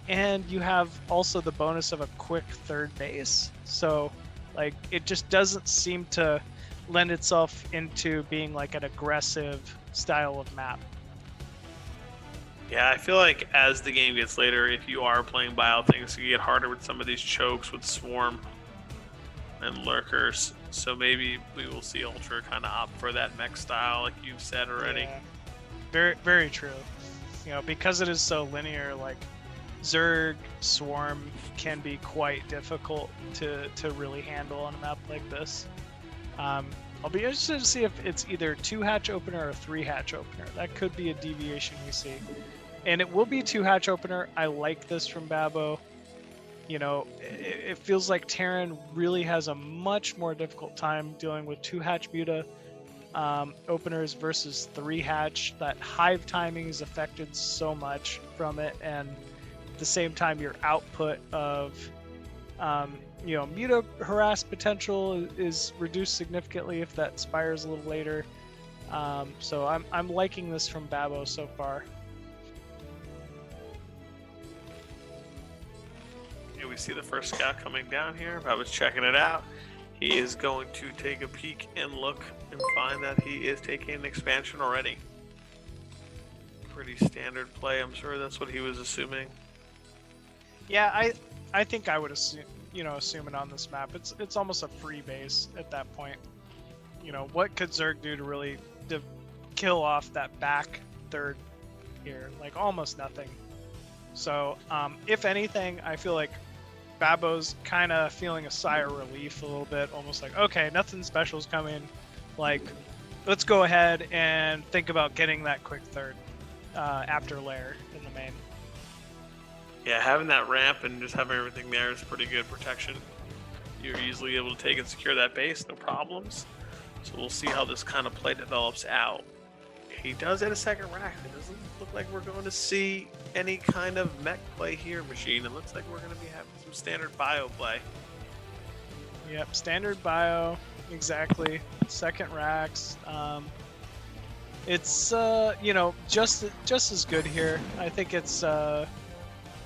and you have also the bonus of a quick 3rd base. So like, it just doesn't seem to lend itself into being like an aggressive style of map. Yeah, I feel like as the game gets later, if you are playing bio, things can get harder with some of these chokes with Swarm and Lurkers. So maybe we will see Ultra kind of opt for that mech style, like you've said already. Yeah. Very, very true. You know, because it is so linear, like Zerg Swarm can be quite difficult to really handle on a map like this. I'll be interested to see if it's either 2-hatch opener or 3-hatch opener. That could be a deviation we see. And it will be 2-hatch opener. I like this from Babo. You know, it feels like Terran really has a much more difficult time dealing with 2-hatch muta openers versus 3-hatch. That hive timing is affected so much from it, and at the same time your output of you know, muta harass potential is reduced significantly if that spires a little later. So I'm liking this from Babo so far. Yeah, we see the first scout coming down here. Babo's checking it out. He is going to take a peek and look and find that he is taking an expansion already. Pretty standard play. I'm sure that's what he was assuming. Yeah, I think I would assume, you know, assume it on this map. It's almost a free base at that point. You know, what could Zerg do to really kill off that back 3rd here? Like, almost nothing. So, if anything, I feel like Babo's kind of feeling a sigh of relief a little bit, almost like, okay, nothing special's coming. Like, let's go ahead and think about getting that quick 3rd after lair in the main. Yeah, having that ramp and just having everything there is pretty good protection. You're easily able to take and secure that base, no problems. So we'll see how this kind of play develops out. He does hit a 2nd rack. It doesn't look like we're going to see any kind of mech play here, Machine. It looks like we're going to be having some standard bio play. Yep, standard bio, exactly. 2nd racks. It's you know, just as good here. I think it's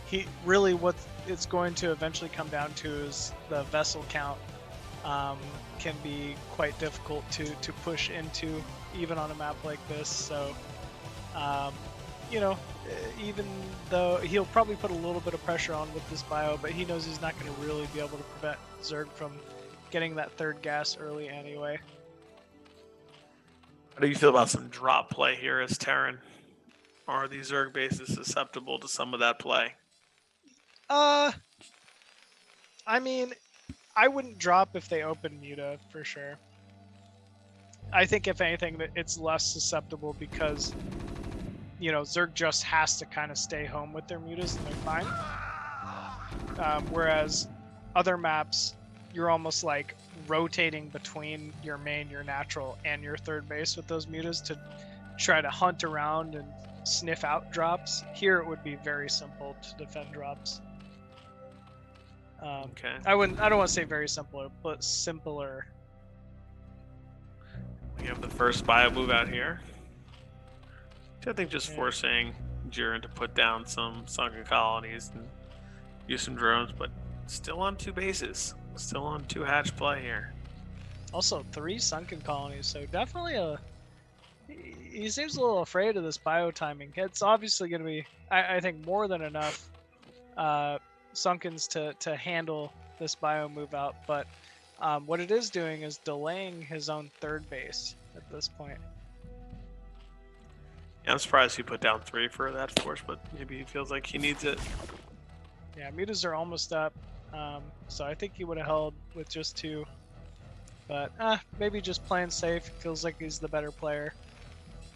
he really what it's going to eventually come down to is the vessel count can be quite difficult to push into, even on a map like this. So, you know, even though he'll probably put a little bit of pressure on with this bio, but he knows he's not going to really be able to prevent Zerg from getting that third gas early anyway. How do you feel about some drop play here as Terran? Are these Zerg bases susceptible to some of that play? I mean, I wouldn't drop if they open Muta for sure. I think if anything that it's less susceptible because, you know, Zerg just has to kind of stay home with their Mutas and they're fine. Whereas other maps, you're almost like rotating between your main, your natural, and your third base with those Mutas to try to hunt around and sniff out drops. Here it would be very simple to defend drops. Okay. I don't want to say very simpler, but simpler. We have the first bio move out here. I think just Yeah. forcing Jiren to put down some sunken colonies and use some drones, but still on 2 bases. Still on 2 hatch play here. Also 3 sunken colonies, so definitely he seems a little afraid of this bio timing. It's obviously going to be, I think, more than enough sunkens to handle this bio move out, but what it is doing is delaying his own third base at this point. Yeah, I'm surprised he put down 3 for that force, but maybe he feels like he needs it. Yeah, mutas are almost up, so I think he would have held with just 2. But maybe just playing safe. Feels like he's the better player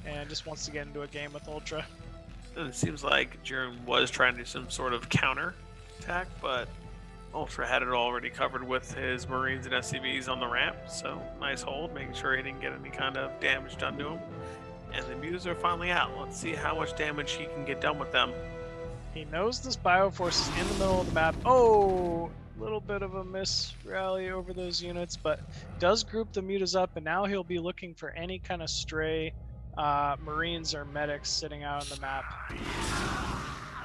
and just wants to get into a game with Ultra. And it seems like Jiren was trying to do some sort of counter attack, but Ultra had it already covered with his Marines and SCVs on the ramp. So nice hold, making sure he didn't get any kind of damage done to him. And the Mutas are finally out. Let's see how much damage he can get done with them. He knows this Bioforce is in the middle of the map. Oh, a little bit of a miss rally over those units, but does group the Mutas up, and now he'll be looking for any kind of stray Marines or medics sitting out on the map.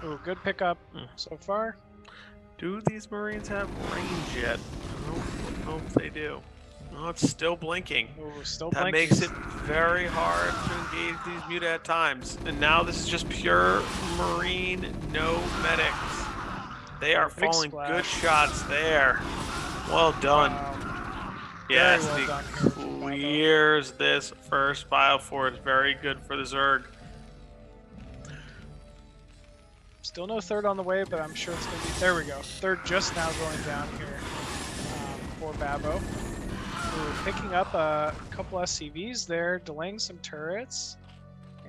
Ooh, good pickup so far. Do these Marines have range yet? I don't know if they do. Oh, it's still blinking. Ooh, still That blinking. makes it very hard to engage these Muta at times. And now this is just pure Marine, no medics. They are Big falling splash. good shots there. Well done. Wow. Yes, Very well done here from Trovo. clears this first Bioforce. Very good for the Zerg. Still no third on the way, but I'm sure it's going to be... There we go. Third just now going down here for Babo. Ooh, picking up a couple SCVs there, delaying some turrets.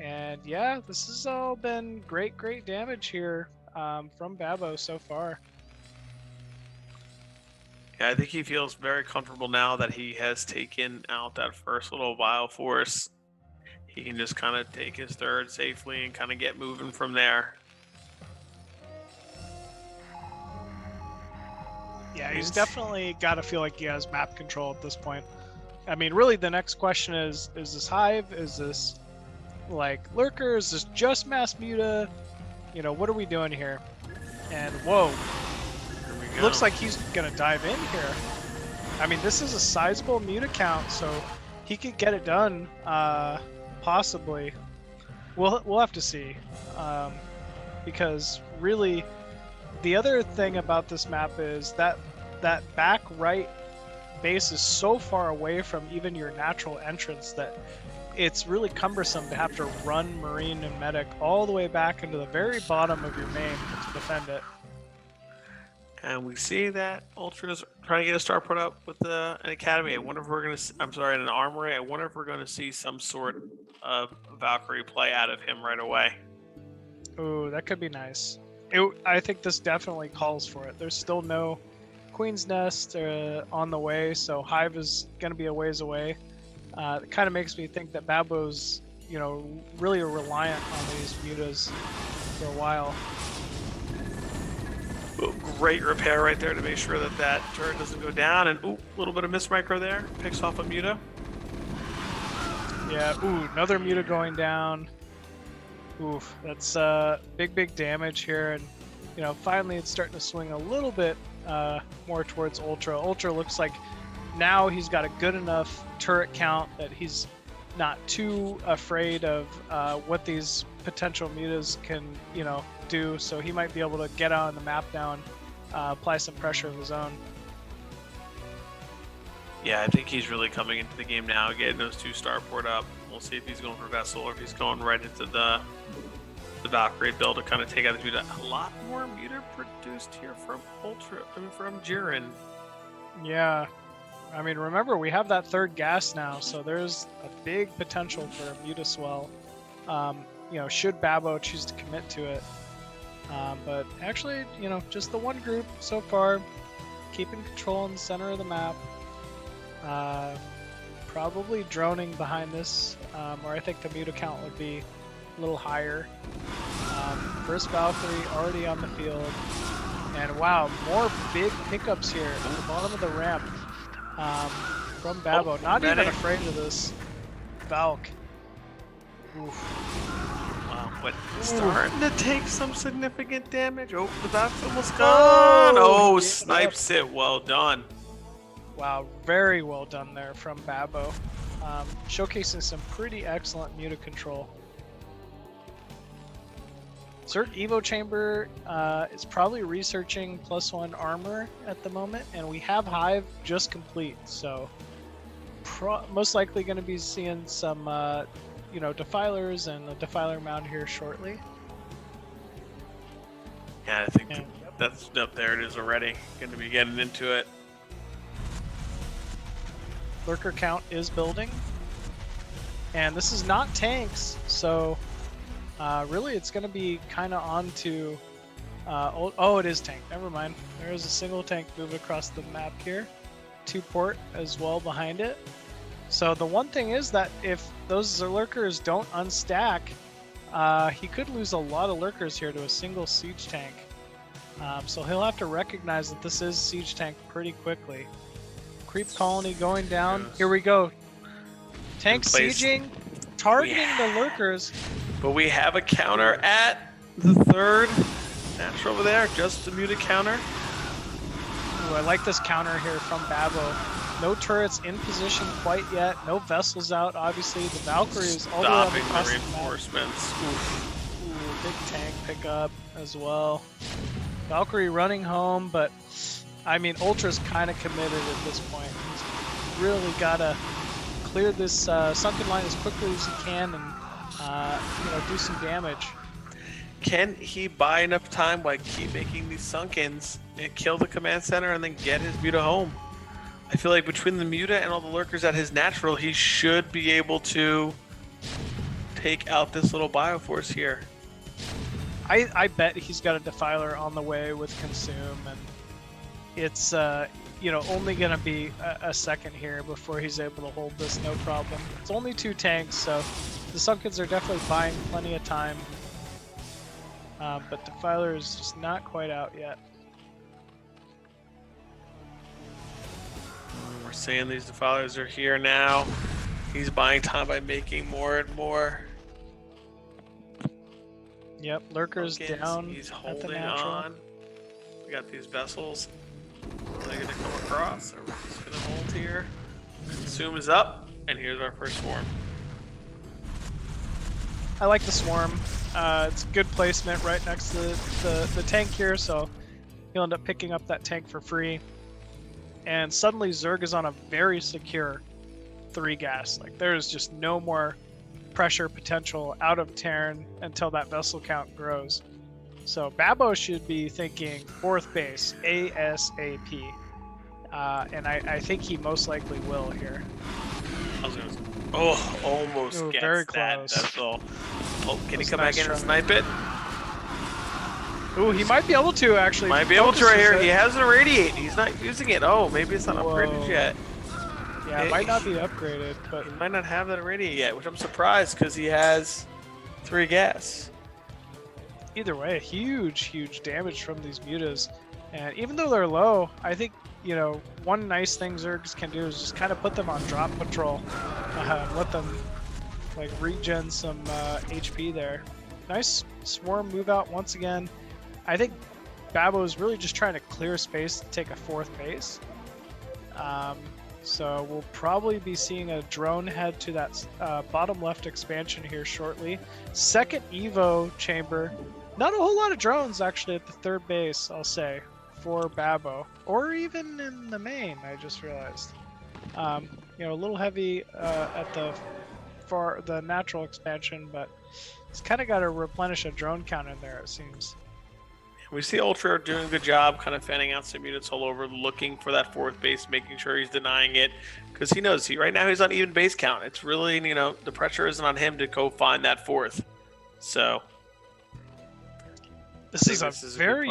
And yeah, this has all been great damage here from Babo so far. Yeah, I think he feels very comfortable now that he has taken out that first little Bioforce. He can just kind of take his third safely and kind of get moving from there. Yeah, he's definitely got to feel like he has map control at this point. I mean, really, the next question is this Hive? Is this, like, Lurker? Is this just Mass Muta? You know, what are we doing here? And, whoa. Here we go. Looks like he's going to dive in here. I mean, this is a sizable Muta count, so he could get it done, possibly. We'll have to see. Because, really... The other thing about this map is that back right base is so far away from even your natural entrance that it's really cumbersome to have to run Marine and Medic all the way back into the very bottom of your main to defend it. And we see that Ultra's trying to get a star put up with an academy. I wonder if we're going to, an armory. I wonder if we're going to see some sort of Valkyrie play out of him right away. Ooh, that could be nice. I think this definitely calls for it. There's still no Queen's Nest on the way, so Hive is going to be a ways away. It kind of makes me think that Babo's, you know, really reliant on these mutas for a while. Ooh, great repair right there to make sure that that turret doesn't go down. And ooh, a little bit of miss micro there. Picks off a Muta. Yeah, ooh, another Muta going down. Oof, that's big damage here, and you know, finally it's starting to swing a little bit more towards Ultra. Ultra looks like now he's got a good enough turret count that he's not too afraid of what these potential mutas can, you know, do. So he might be able to get out on the map now and apply some pressure of his own. Yeah, I think he's really coming into the game now, getting those 2 starport up. We'll see if he's going for Vessel or if he's going right into the Valkyrie build to kind of take out the Muta. A lot more Muta produced here from from Jiren. Yeah, I mean, remember we have that 3rd gas now, so there's a big potential for a Muta swell. You know, should Babo choose to commit to it. But actually, you know, just the one group so far, keeping control in the center of the map. Probably droning behind this, or I think the Muta count would be a little higher. First Valkyrie already on the field. And wow, more big pickups here at the bottom of the ramp from Babo. Not even afraid of this Valk. Wow, but starting to take some significant damage. Oh, the Valk's almost gone. Oh, snipes it. Well done. Wow, very well done there from Babo. Showcasing some pretty excellent Muta control. Zerg Evo Chamber is probably researching +1 armor at the moment, and we have Hive just complete, so most likely going to be seeing some, you know, Defilers and a Defiler mound here shortly. Yeah, I think that's up there. It is already going to be getting into it. Lurker count is building, and this is not tanks, so really it's going to be kind of on to oh, it is tank, never mind. There is a single tank moving across the map here, 2 port as well behind it. So the one thing is that if those lurkers don't unstack, he could lose a lot of lurkers here to a single siege tank. So he'll have to recognize that this is siege tank pretty quickly. Creep colony going down. Here we go. Tank sieging, targeting the lurkers. But we have a counter at the 3rd natural over there. Just a Muta counter. Ooh, I like this counter here from Babo. No turrets in position quite yet. No vessels out. Obviously, the Valkyrie is all the way Stopping across the the map. reinforcements. Ooh, big tank pickup as well. Valkyrie running home, but I mean, Ultra's kind of committed at this point. He's really got to clear this sunken line as quickly as he can and you know, do some damage. Can he buy enough time by keep making these sunkens and kill the command center and then get his Muta home? I feel like between the Muta and all the lurkers at his natural, he should be able to take out this little Bioforce here. I bet he's got a Defiler on the way with Consume, and it's you know, only gonna be a second here before he's able to hold this no problem. It's only 2 tanks, so the Sunkens are definitely buying plenty of time. But Defiler is just not quite out yet. We're seeing these Defilers are here now. He's buying time by making more and more. Yep, Lurker's Sunkens. down He's at the holding natural. on. We got these vessels. Are they going to come across? Or we're just going to hold here. Consume is up, and here's our first swarm. I like the swarm. It's good placement right next to the tank here, so he'll end up picking up that tank for free. And suddenly Zerg is on a very secure 3 gas. Like, there's just no more pressure potential out of Terran until that vessel count grows. So Babo should be thinking 4th base ASAP. And I think he most likely will here. Oh, almost Ooh, gets very that close. vessel. Oh, can he That's come nice back in and try. snipe it? Ooh, he might be able to actually. Might be able to right Focuses here. it. He has an irradiate. He's not using it. Oh, maybe it's not upgraded Whoa. yet. Yeah, it might not be upgraded, but He might not have that irradiate yet, which I'm surprised because he has 3 gas. either way, huge damage from these mutas. And even though they're low, I think, you know, one nice thing Zergs can do is just kind of put them on drop patrol. Let them, like, regen some HP there. Nice swarm move out once again. I think Babbo is really just trying to clear space to take a 4th base. So we'll probably be seeing a drone head to that bottom left expansion here shortly. 2nd Evo chamber. Not a whole lot of drones actually at the 3rd base, I'll say, for Babbo. Or even in the main, I just realized. You know, a little heavy at the natural expansion, but it's kind of got to replenish a drone count in there, it seems. We see Ultra doing a good job, kind of fanning out some units all over, looking for that 4th base, making sure he's denying it, because he knows right now he's on even base count. It's really, you know, the pressure isn't on him to go find that 4th. So this is a very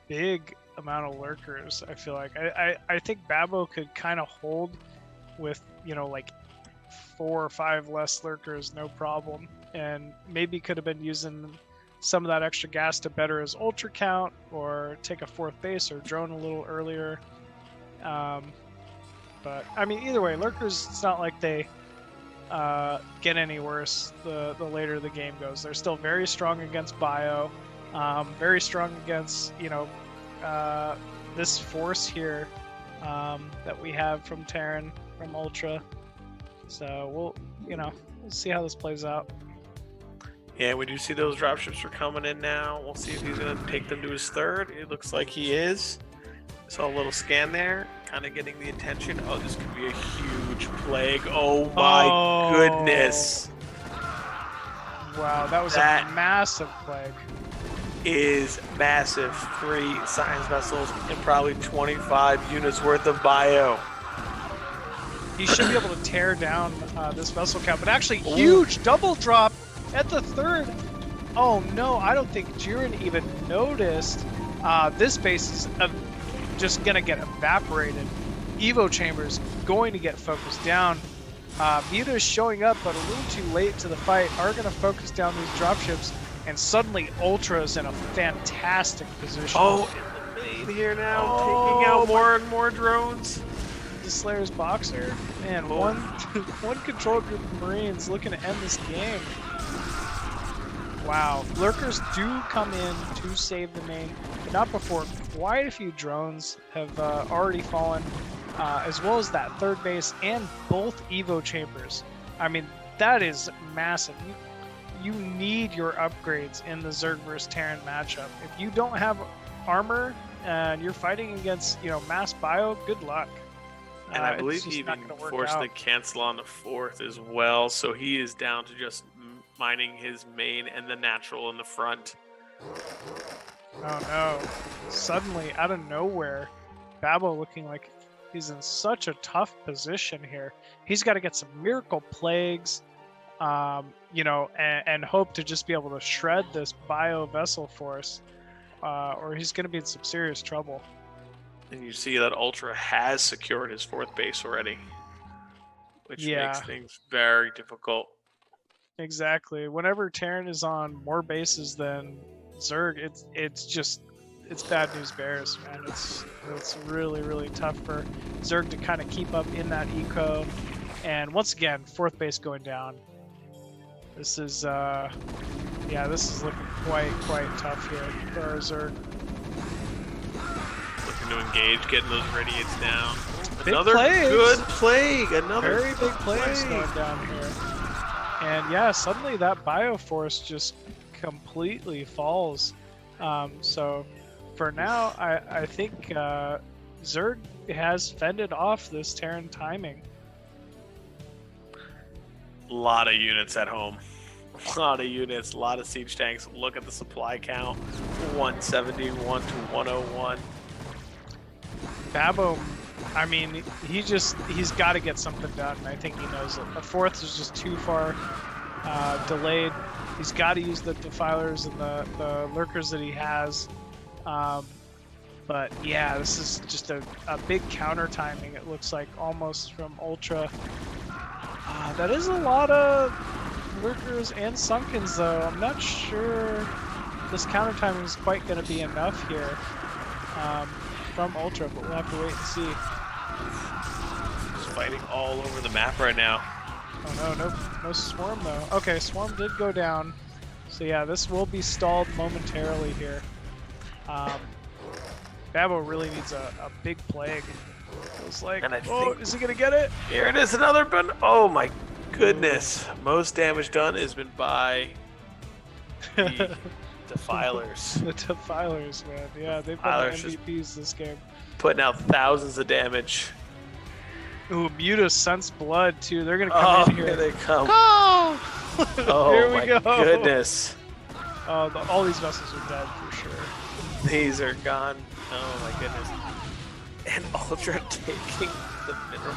big amount of lurkers. I feel like I think Babbo could kind of hold with, you know, like 4 or 5 less lurkers, no problem, and maybe could have been using some of that extra gas to better his ultra count or take a 4th base or drone a little earlier. But I mean, either way, lurkers, it's not like they get any worse the later the game goes. They're still very strong against bio, very strong against, you know, this force here that we have from Terran, from Ultra. So we'll see how this plays out. Yeah, we do see those dropships are coming in now. We'll see if he's going to take them to his 3rd. It looks like he is. Saw a little scan there, kind of getting the attention. Oh, this could be a huge plague. Oh my goodness. Wow, that was a massive plague. Is massive. 3 science vessels and probably 25 units worth of bio. He should be able to tear down this vessel count, but actually huge double drop at the 3rd. Oh no, I don't think Jiren even noticed. This base is just gonna get evaporated. Evo chambers going to get focused down. Muta's showing up, but a little too late to the fight. Are gonna focus down these dropships, and suddenly Ultra's in a fantastic position. Oh, in the main here now, taking out more and more drones. The Slayer's Boxer. Man, one control group of Marines looking to end this game. Wow, lurkers do come in to save the main, but not before quite a few drones have already fallen, as well as that 3rd base and both Evo chambers. I mean, that is massive. You need your upgrades in the Zerg vs Terran matchup. If you don't have armor and you're fighting against, you know, mass bio, good luck. And I believe he even forced the cancel on the 4th as well, so he is down to just mining his main and the natural in the front. Oh no. Suddenly, out of nowhere, Babbo looking like he's in such a tough position here. He's got to get some miracle plagues, you know, and hope to just be able to shred this bio vessel force, or he's going to be in some serious trouble. And you see that Ultra has secured his 4th base already, which makes things very difficult. Exactly. Whenever Terran is on more bases than Zerg, it's bad news bears, man. It's really, really tough for Zerg to kind of keep up in that eco. And once again, 4th base going down. This is this is looking quite tough here for our Zerg. Looking to engage, getting those radiates down. Big Another plagues. good plague. Another very big plague going down here. And yeah, suddenly that bioforce just completely falls. So for now, I think Zerg has fended off this Terran timing. A lot of units at home. A lot of units, a lot of siege tanks. Look at the supply count. 171 to 101. Babbo, I mean, he's got to get something done. I think he knows it. A 4th is just too far delayed. He's got to use the defilers and the lurkers that he has. But yeah, this is just a big counter timing, it looks like, almost from Ultra. That is a lot of lurkers and sunkens, though. I'm not sure this counter timing is quite going to be enough here from Ultra, but we'll have to wait and see. Just fighting all over the map right now. Oh no Swarm though. Okay, Swarm did go down. So yeah, this will be stalled momentarily here. Babo really needs a big plague. It was like, And I oh, think- is he gonna get it? Here it is, another bun. Oh my goodness. Most damage done has been by the Defilers. The Defilers, man. Yeah, they've been Defilers the just- MVPs this game. Putting out thousands of damage. Ooh, Muta sense blood too. They're gonna come Oh, in here. here they come. Go! Oh Here we my go. goodness. Oh, all these vessels are dead for sure. These are gone. Oh my goodness. And Ultra taking the mineral,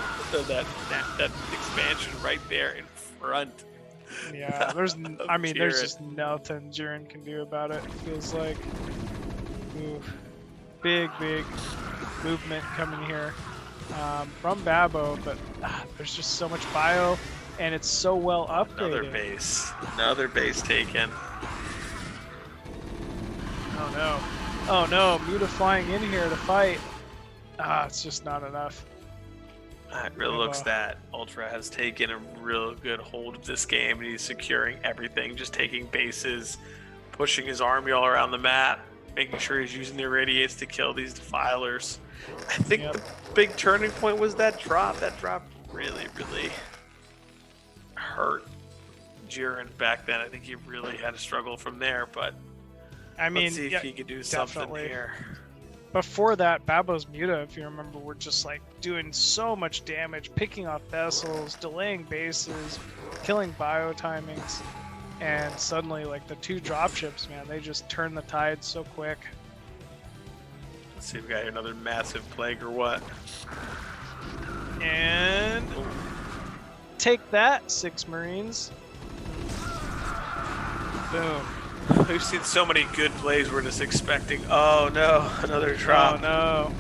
that expansion right there in front. Yeah, there's there's Jiren. just nothing Jiren can do about it. It feels like, ooh, big movement coming here from Babo, but there's just so much bio, and it's so well upgraded. Another base taken. Oh no, Muta flying in here to fight. It's just not enough. It really looks that Ultra has taken a real good hold of this game, and he's securing everything, just taking bases, pushing his army all around the map, making sure he's using the irradiates to kill these Defilers. I think the big turning point was that drop. That drop really hurt Jiren back then. I think he really had to struggle from there, but I mean, let's see if he can do something here. Before that, Babo's Muta, if you remember, were just like doing so much damage, picking off vessels, delaying bases, killing bio timings, and suddenly, like, the two dropships, man, they just turn the tide so quick. Let's see if we got another massive plague or what. And take that, 6 Marines. Boom. We've seen so many good plays we're just expecting. Oh no, another drop. Oh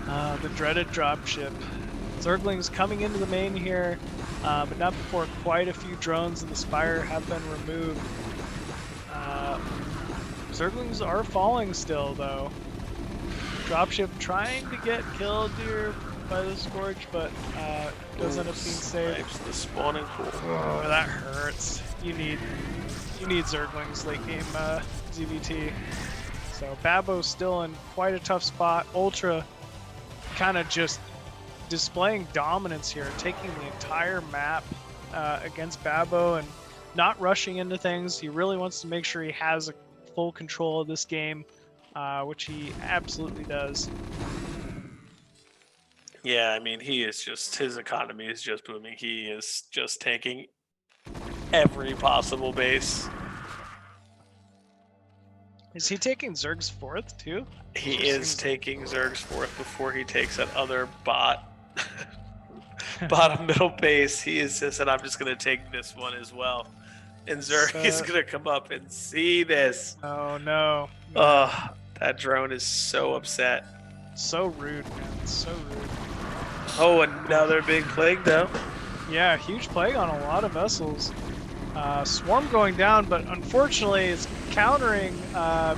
no. The dreaded dropship. Zerglings coming into the main here, but not before quite a few drones in the Spire have been removed. Zerglings are falling still, though. Dropship trying to get killed here by the Scourge, but does end up being saved. Snipes the spawning pool. Oh, that hurts. You need Zerglings late game ZVT. So Babo's still in quite a tough spot. Ultra kind of just displaying dominance here, taking the entire map against Babo and not rushing into things. He really wants to make sure he has full control of this game, which he absolutely does. Yeah, I mean, his economy is just booming. He is just taking every possible base. Is he taking Zerg's 4th too? He is taking Zerg's 4th before he takes that other bottom middle base. He is just said, I'm just going to take this one as well. And Zerg is going to come up and see this. Oh no. Oh, that drone is so upset. So rude, man. So rude. Oh, another big plague though. Yeah, huge plague on a lot of vessels. Swarm going down, but unfortunately it's countering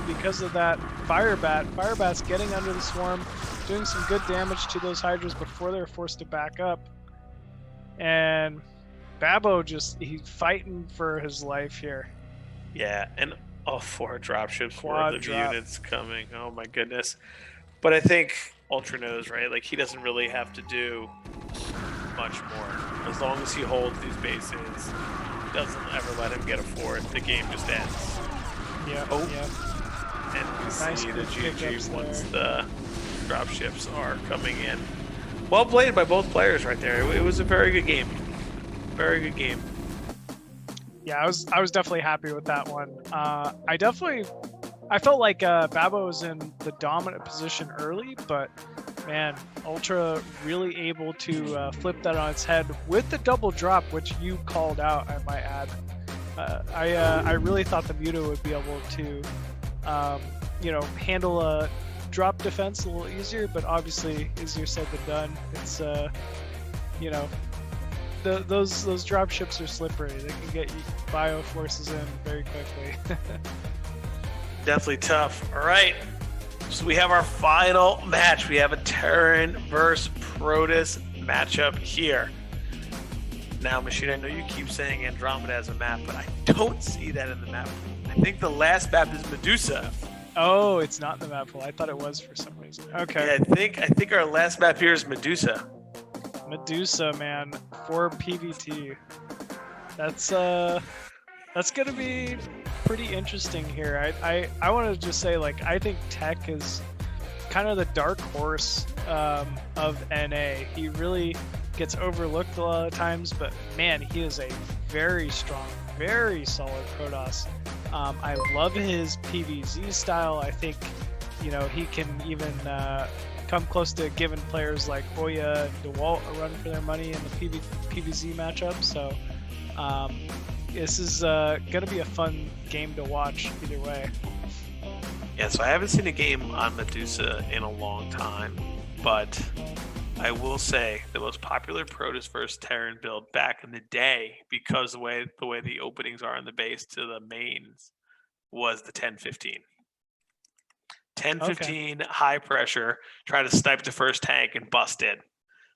because of that Firebat. Firebat's getting under the swarm, doing some good damage to those Hydras before they're forced to back up. And Babo he's fighting for his life here. Yeah, and all 4 dropships Quad worth of drop. units coming. Oh my goodness. But I think Ultra knows, right? Like, he doesn't really have to do much more. As long as he holds these bases, doesn't ever let him get a 4th, the game just ends. Yeah. Oh. Yeah. And we Nice see the pickups GG once there. the dropships are coming in. Well played by both players right there. It was a very good game. Very good game. Yeah, I was definitely happy with that one. I felt like Babo was in the dominant position early, but man, Ultra really able to flip that on its head with the double drop, which you called out, I might add. I really thought the Muta would be able to, handle a drop defense a little easier, but obviously easier said than done. It's those drop ships are slippery. They can get bio forces in very quickly. Definitely tough. All right. So we have our final match. We have a Terran versus Protoss matchup here. Now, Machine, I know you keep saying Andromeda as a map, but I don't see that in the map. I think the last map is Medusa. Oh, it's not in the map pool. I thought it was for some reason. Okay. Yeah, I think our last map here is Medusa. Medusa, man, for PvT. That's gonna be pretty interesting here. I want to just say, like, I think Tech is kind of the dark horse of NA. He really gets overlooked a lot of times, but man, he is a very strong, very solid Protoss. I love his PvZ style. I think, you know, he can even come close to giving players like Hoya and DeWalt a run for their money in the PvZ matchup. So this is going to be a fun game to watch either way. Yeah, so I haven't seen a game on Medusa in a long time, but I will say the most popular Protoss versus Terran build back in the day, because the way the openings are in the base to the mains, was the 10-15. 10-15 high pressure, try to snipe the first tank and bust in.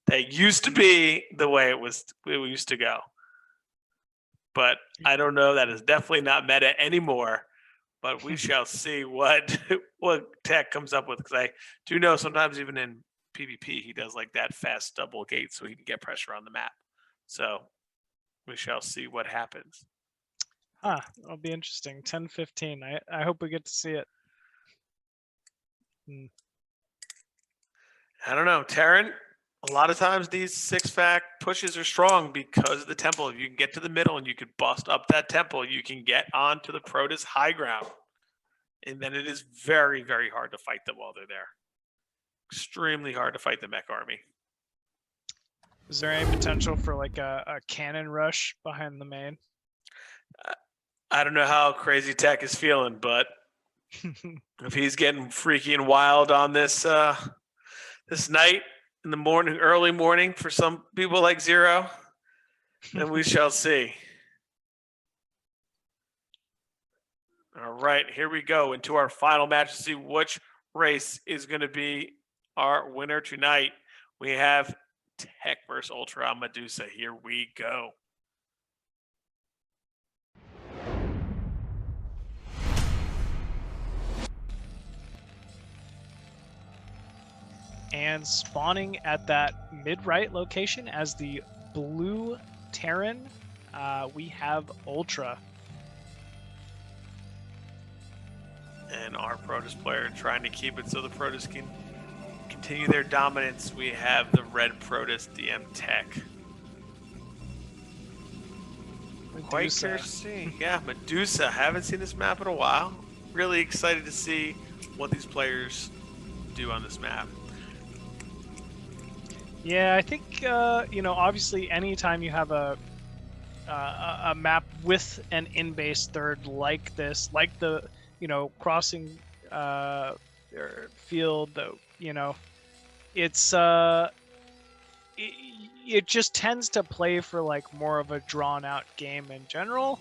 That used to be the way it used to go. But I don't know, that is definitely not meta anymore. But we shall see what Tech comes up with, because I do know sometimes even in PvP he does like that fast double gate so he can get pressure on the map. So we shall see what happens. It'll be interesting. 10-15. I hope we get to see it. I don't know, Terran. A lot of times these 6-fac pushes are strong because of the temple. If you can get to the middle and you can bust up that temple, you can get onto the Protoss high ground. And then it is very, very hard to fight them while they're there. Extremely hard to fight the mech army. Is there any potential for like a cannon rush behind the main? I don't know how crazy Tech is feeling, but if he's getting freaky and wild on this this night, in the morning, early morning for some people like Zero, then we shall see. All right, here we go into our final match to see which race is going to be our winner tonight. We have Tech versus Ultra on Medusa. Here we go. And spawning at that mid-right location as the blue Terran, we have Ultra. And our Protoss player trying to keep it so the Protoss can continue their dominance. We have the red Protoss DM Tech. Quite curious to see. Yeah, Medusa. Haven't seen this map in a while. Really excited to see what these players do on this map. Yeah, I think you know, obviously anytime you have a map with an in-base third like this, like the, you know, crossing field, you know, it's it just tends to play for like more of a drawn out game in general.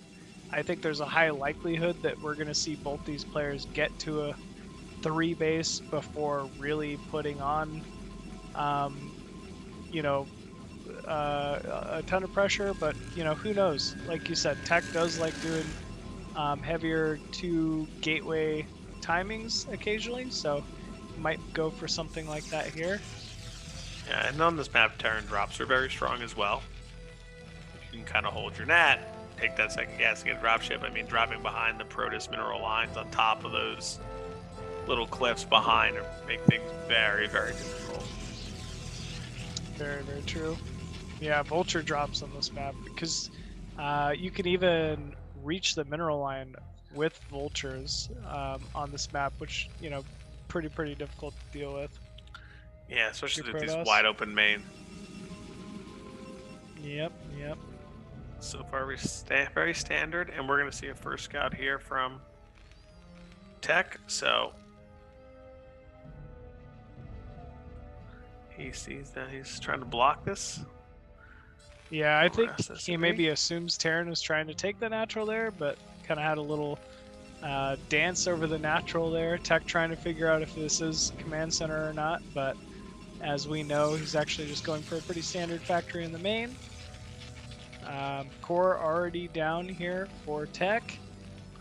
I think there's a high likelihood that we're going to see both these players get to a 3 base before really putting on you know, a ton of pressure, but you know, who knows? Like you said, Tech does like doing heavier 2 gateway timings occasionally, so might go for something like that here. Yeah, and on this map, Terran drops are very strong as well. You can kind of hold your nat, take that second gas and get a dropship. I mean, dropping behind the Protoss mineral lines on top of those little cliffs behind make things very, very difficult. Very, very true. Yeah, Vulture drops on this map because you can even reach the mineral line with Vultures on this map, which, you know, pretty difficult to deal with. Yeah, especially with these wide open main. Yep. So far, very standard, and we're going to see a first scout here from Tech. So he sees that he's trying to block this. Yeah, I think he maybe assumes Terran was trying to take the natural there, but kind of had a little dance over the natural there. Tech trying to figure out if this is command center or not, but as we know, he's actually just going for a pretty standard factory in the main. Core already down here for Tech.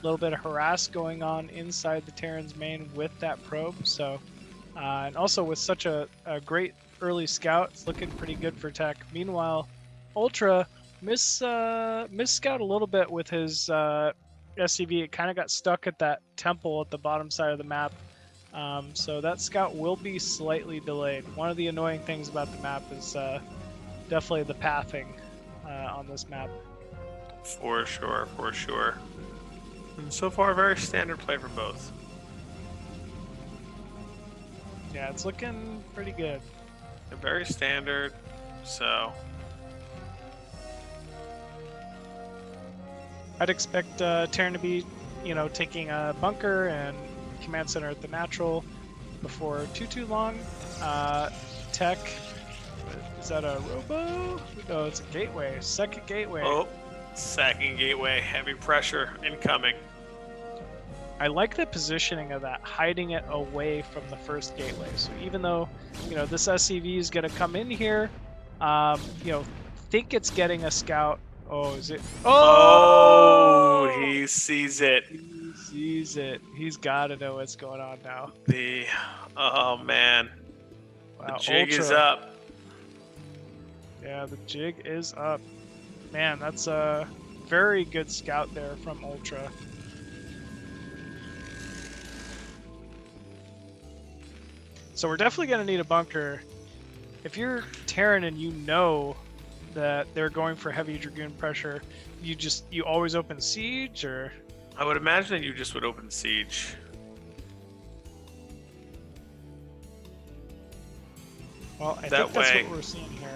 little bit of harass going on inside the Terrans main with that probe. So, and also with such a great early scout, it's looking pretty good for Tech. Meanwhile, Ultra misscout a little bit with his SCV. It kind of got stuck at that temple at the bottom side of the map. So that scout will be slightly delayed. One of the annoying things about the map is definitely the pathing on this map. For sure, for sure. And so far, very standard play from both. Yeah, it's looking pretty good. They're very standard, so... I'd expect Terran to be, taking a bunker and command center at the natural before too long. Tech, is that a robo? No, it's a gateway. Second gateway. Oh, second gateway. Heavy pressure incoming. I like the positioning of that, hiding it away from the first gateway. So even though, this SCV is going to come in here, think it's getting a scout. Oh, is it? Oh, he sees it. He sees it. He's got to know what's going on now. Oh man, Wow, the jig is Ultra. up. Yeah, the jig is up. Man, that's a very good scout there from Ultra. So we're definitely going to need a bunker. If you're Terran and you know that they're going for heavy Dragoon pressure, you always open siege, or? I would imagine that you just would open siege. Well, I That think that's way. what we're seeing here.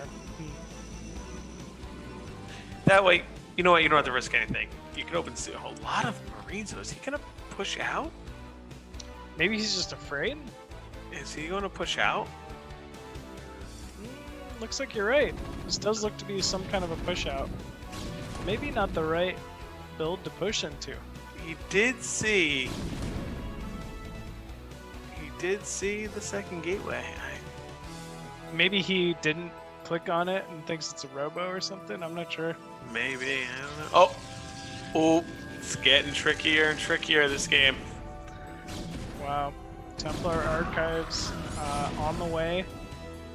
That way, you know what? You don't have to risk anything. You can open siege. A lot of Marines. Is he gonna push out? Maybe he's just afraid? Is he gonna push out? Looks like you're right. This does look to be some kind of a push out. Maybe not the right build to push into. He did see the second gateway. Maybe he didn't click on it and thinks it's a robo or something. I'm not sure. Maybe, I don't know. Oh, it's getting trickier and trickier this game. Wow. Templar Archives on the way.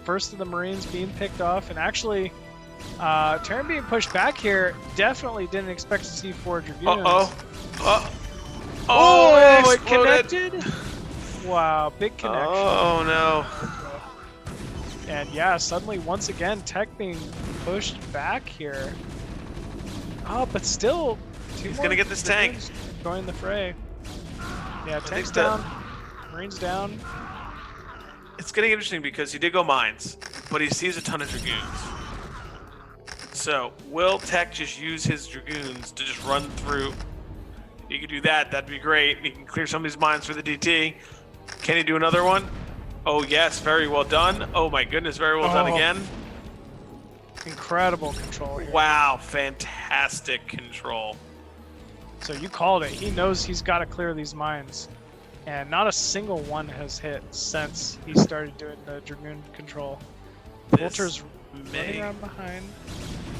First of the Marines being picked off, and actually, Terran being pushed back here. Definitely didn't expect to see 4 Dragoons. Oh, it connected? Wow, big connection. Oh no. And yeah, suddenly once again, Tech being pushed back here. Oh, but still, He's gonna get this tank. Join the fray. Yeah, tank's think down. Marines down. It's getting interesting because he did go mines, but he sees a ton of Dragoons. So, will Tech just use his Dragoons to just run through? He could do that, that'd be great. He can clear some of these mines for the DT. Can he do another one? Oh yes, very well done. Oh my goodness, very well done again. Incredible control here. Wow, fantastic control. So you called it. He knows he's got to clear these mines. And not a single one has hit since he started doing the Dragoon control. Vulture's running around behind.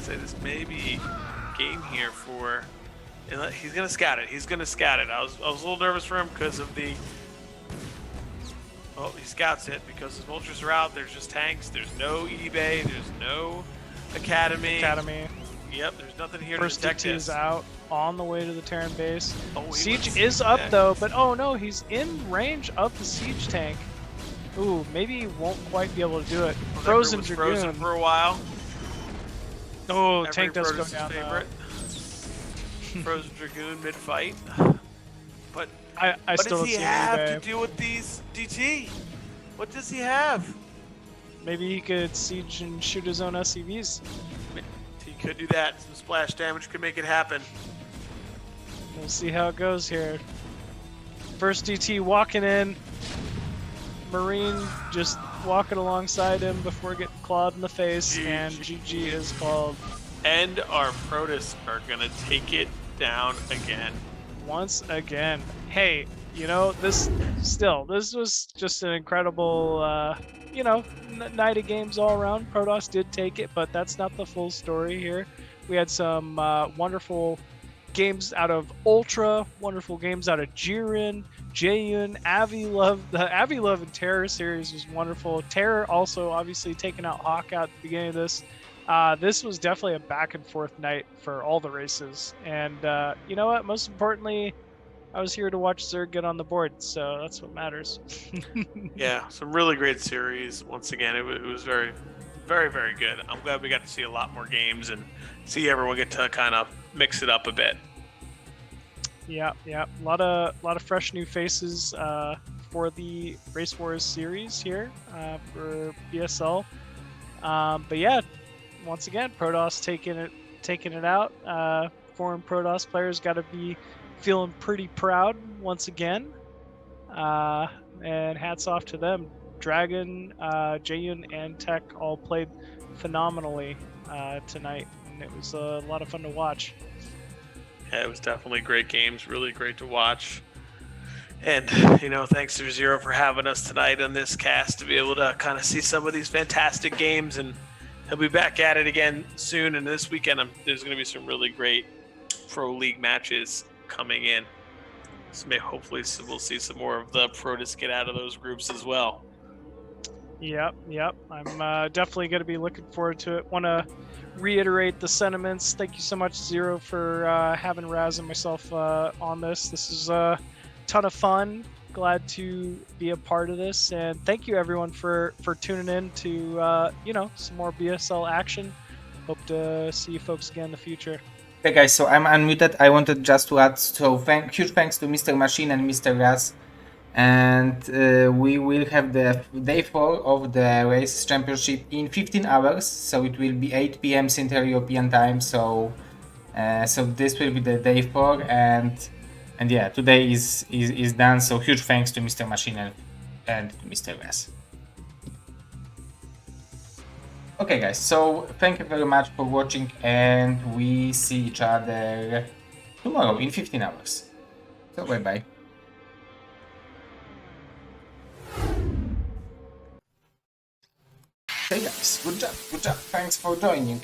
Say this may be game here for... He's going to scout it. He's going to scout it. I was a little nervous for him because of the... Oh, he scouts it because his vultures are out. There's just tanks. There's no eBay. There's no academy. Yep, there's nothing here First to detect DT is out on the way to the Terran base. Oh, Siege is up though, but oh no, he's in range of the siege tank. Ooh, maybe he won't quite be able to do it. Frozen was Dragoon. frozen for a while. Oh, Every tank does go Protoss' down favorite. Frozen Dragoon mid-fight. But I what still does don't he see have any to do with these DT? What does he have? Maybe he could siege and shoot his own SCVs. He could do that. Some splash damage could make it happen. We'll see how it goes here. First DT walking in. Marine just walking alongside him before getting clawed in the face, and GG is called. And our Protoss are gonna take it down again. Once again. Hey, this was just an incredible, night of games all around. Protoss did take it, but that's not the full story here. We had some wonderful games out of Ultra, wonderful games out of Jiren, Jaeyun, Avi-Love. The Avi-Love and Terror series was wonderful. Terror also obviously taking out Hawk out at the beginning of this. This was definitely a back and forth night for all the races. And you know what? Most importantly, I was here to watch Zerg get on the board, so that's what matters. Yeah, some really great series. Once again, it was very, very, very good. I'm glad we got to see a lot more games and see everyone get to kind of mix it up a bit. Yeah, a lot of fresh new faces for the Race Wars series here for BSL. But yeah, once again, Protoss taking it out. Foreign Protoss players got to be feeling pretty proud once again. And hats off to them. Dragon, Jaeyun, and Tech all played phenomenally tonight, and it was a lot of fun to watch. Yeah, it was definitely great games, really great to watch. And, thanks to Zero for having us tonight on this cast to be able to kind of see some of these fantastic games. And he'll be back at it again soon. And this weekend, there's going to be some really great Pro League matches coming in. So hopefully we'll see some more of the Protoss get out of those groups as well. Yep. I'm definitely going to be looking forward to it. Want to reiterate the sentiments. Thank you so much, Zero, for having Raz and myself on this. This is a ton of fun. Glad to be a part of this, and thank you everyone for tuning in to some more BSL action. Hope to see you folks again in the future. Okay guys, so I'm unmuted. I wanted just to add, so huge thanks to Mr. Machine and Mr. Raz. And we will have the day 4 of the Races Championship in 15 hours. So it will be 8 p.m. Central European time. So this will be the day 4, and yeah, today is done. So huge thanks to Mr. Machine and to Mr. Raz. Okay guys, so thank you very much for watching, and we see each other tomorrow in 15 hours. So bye bye. Hey guys, good job, thanks for joining.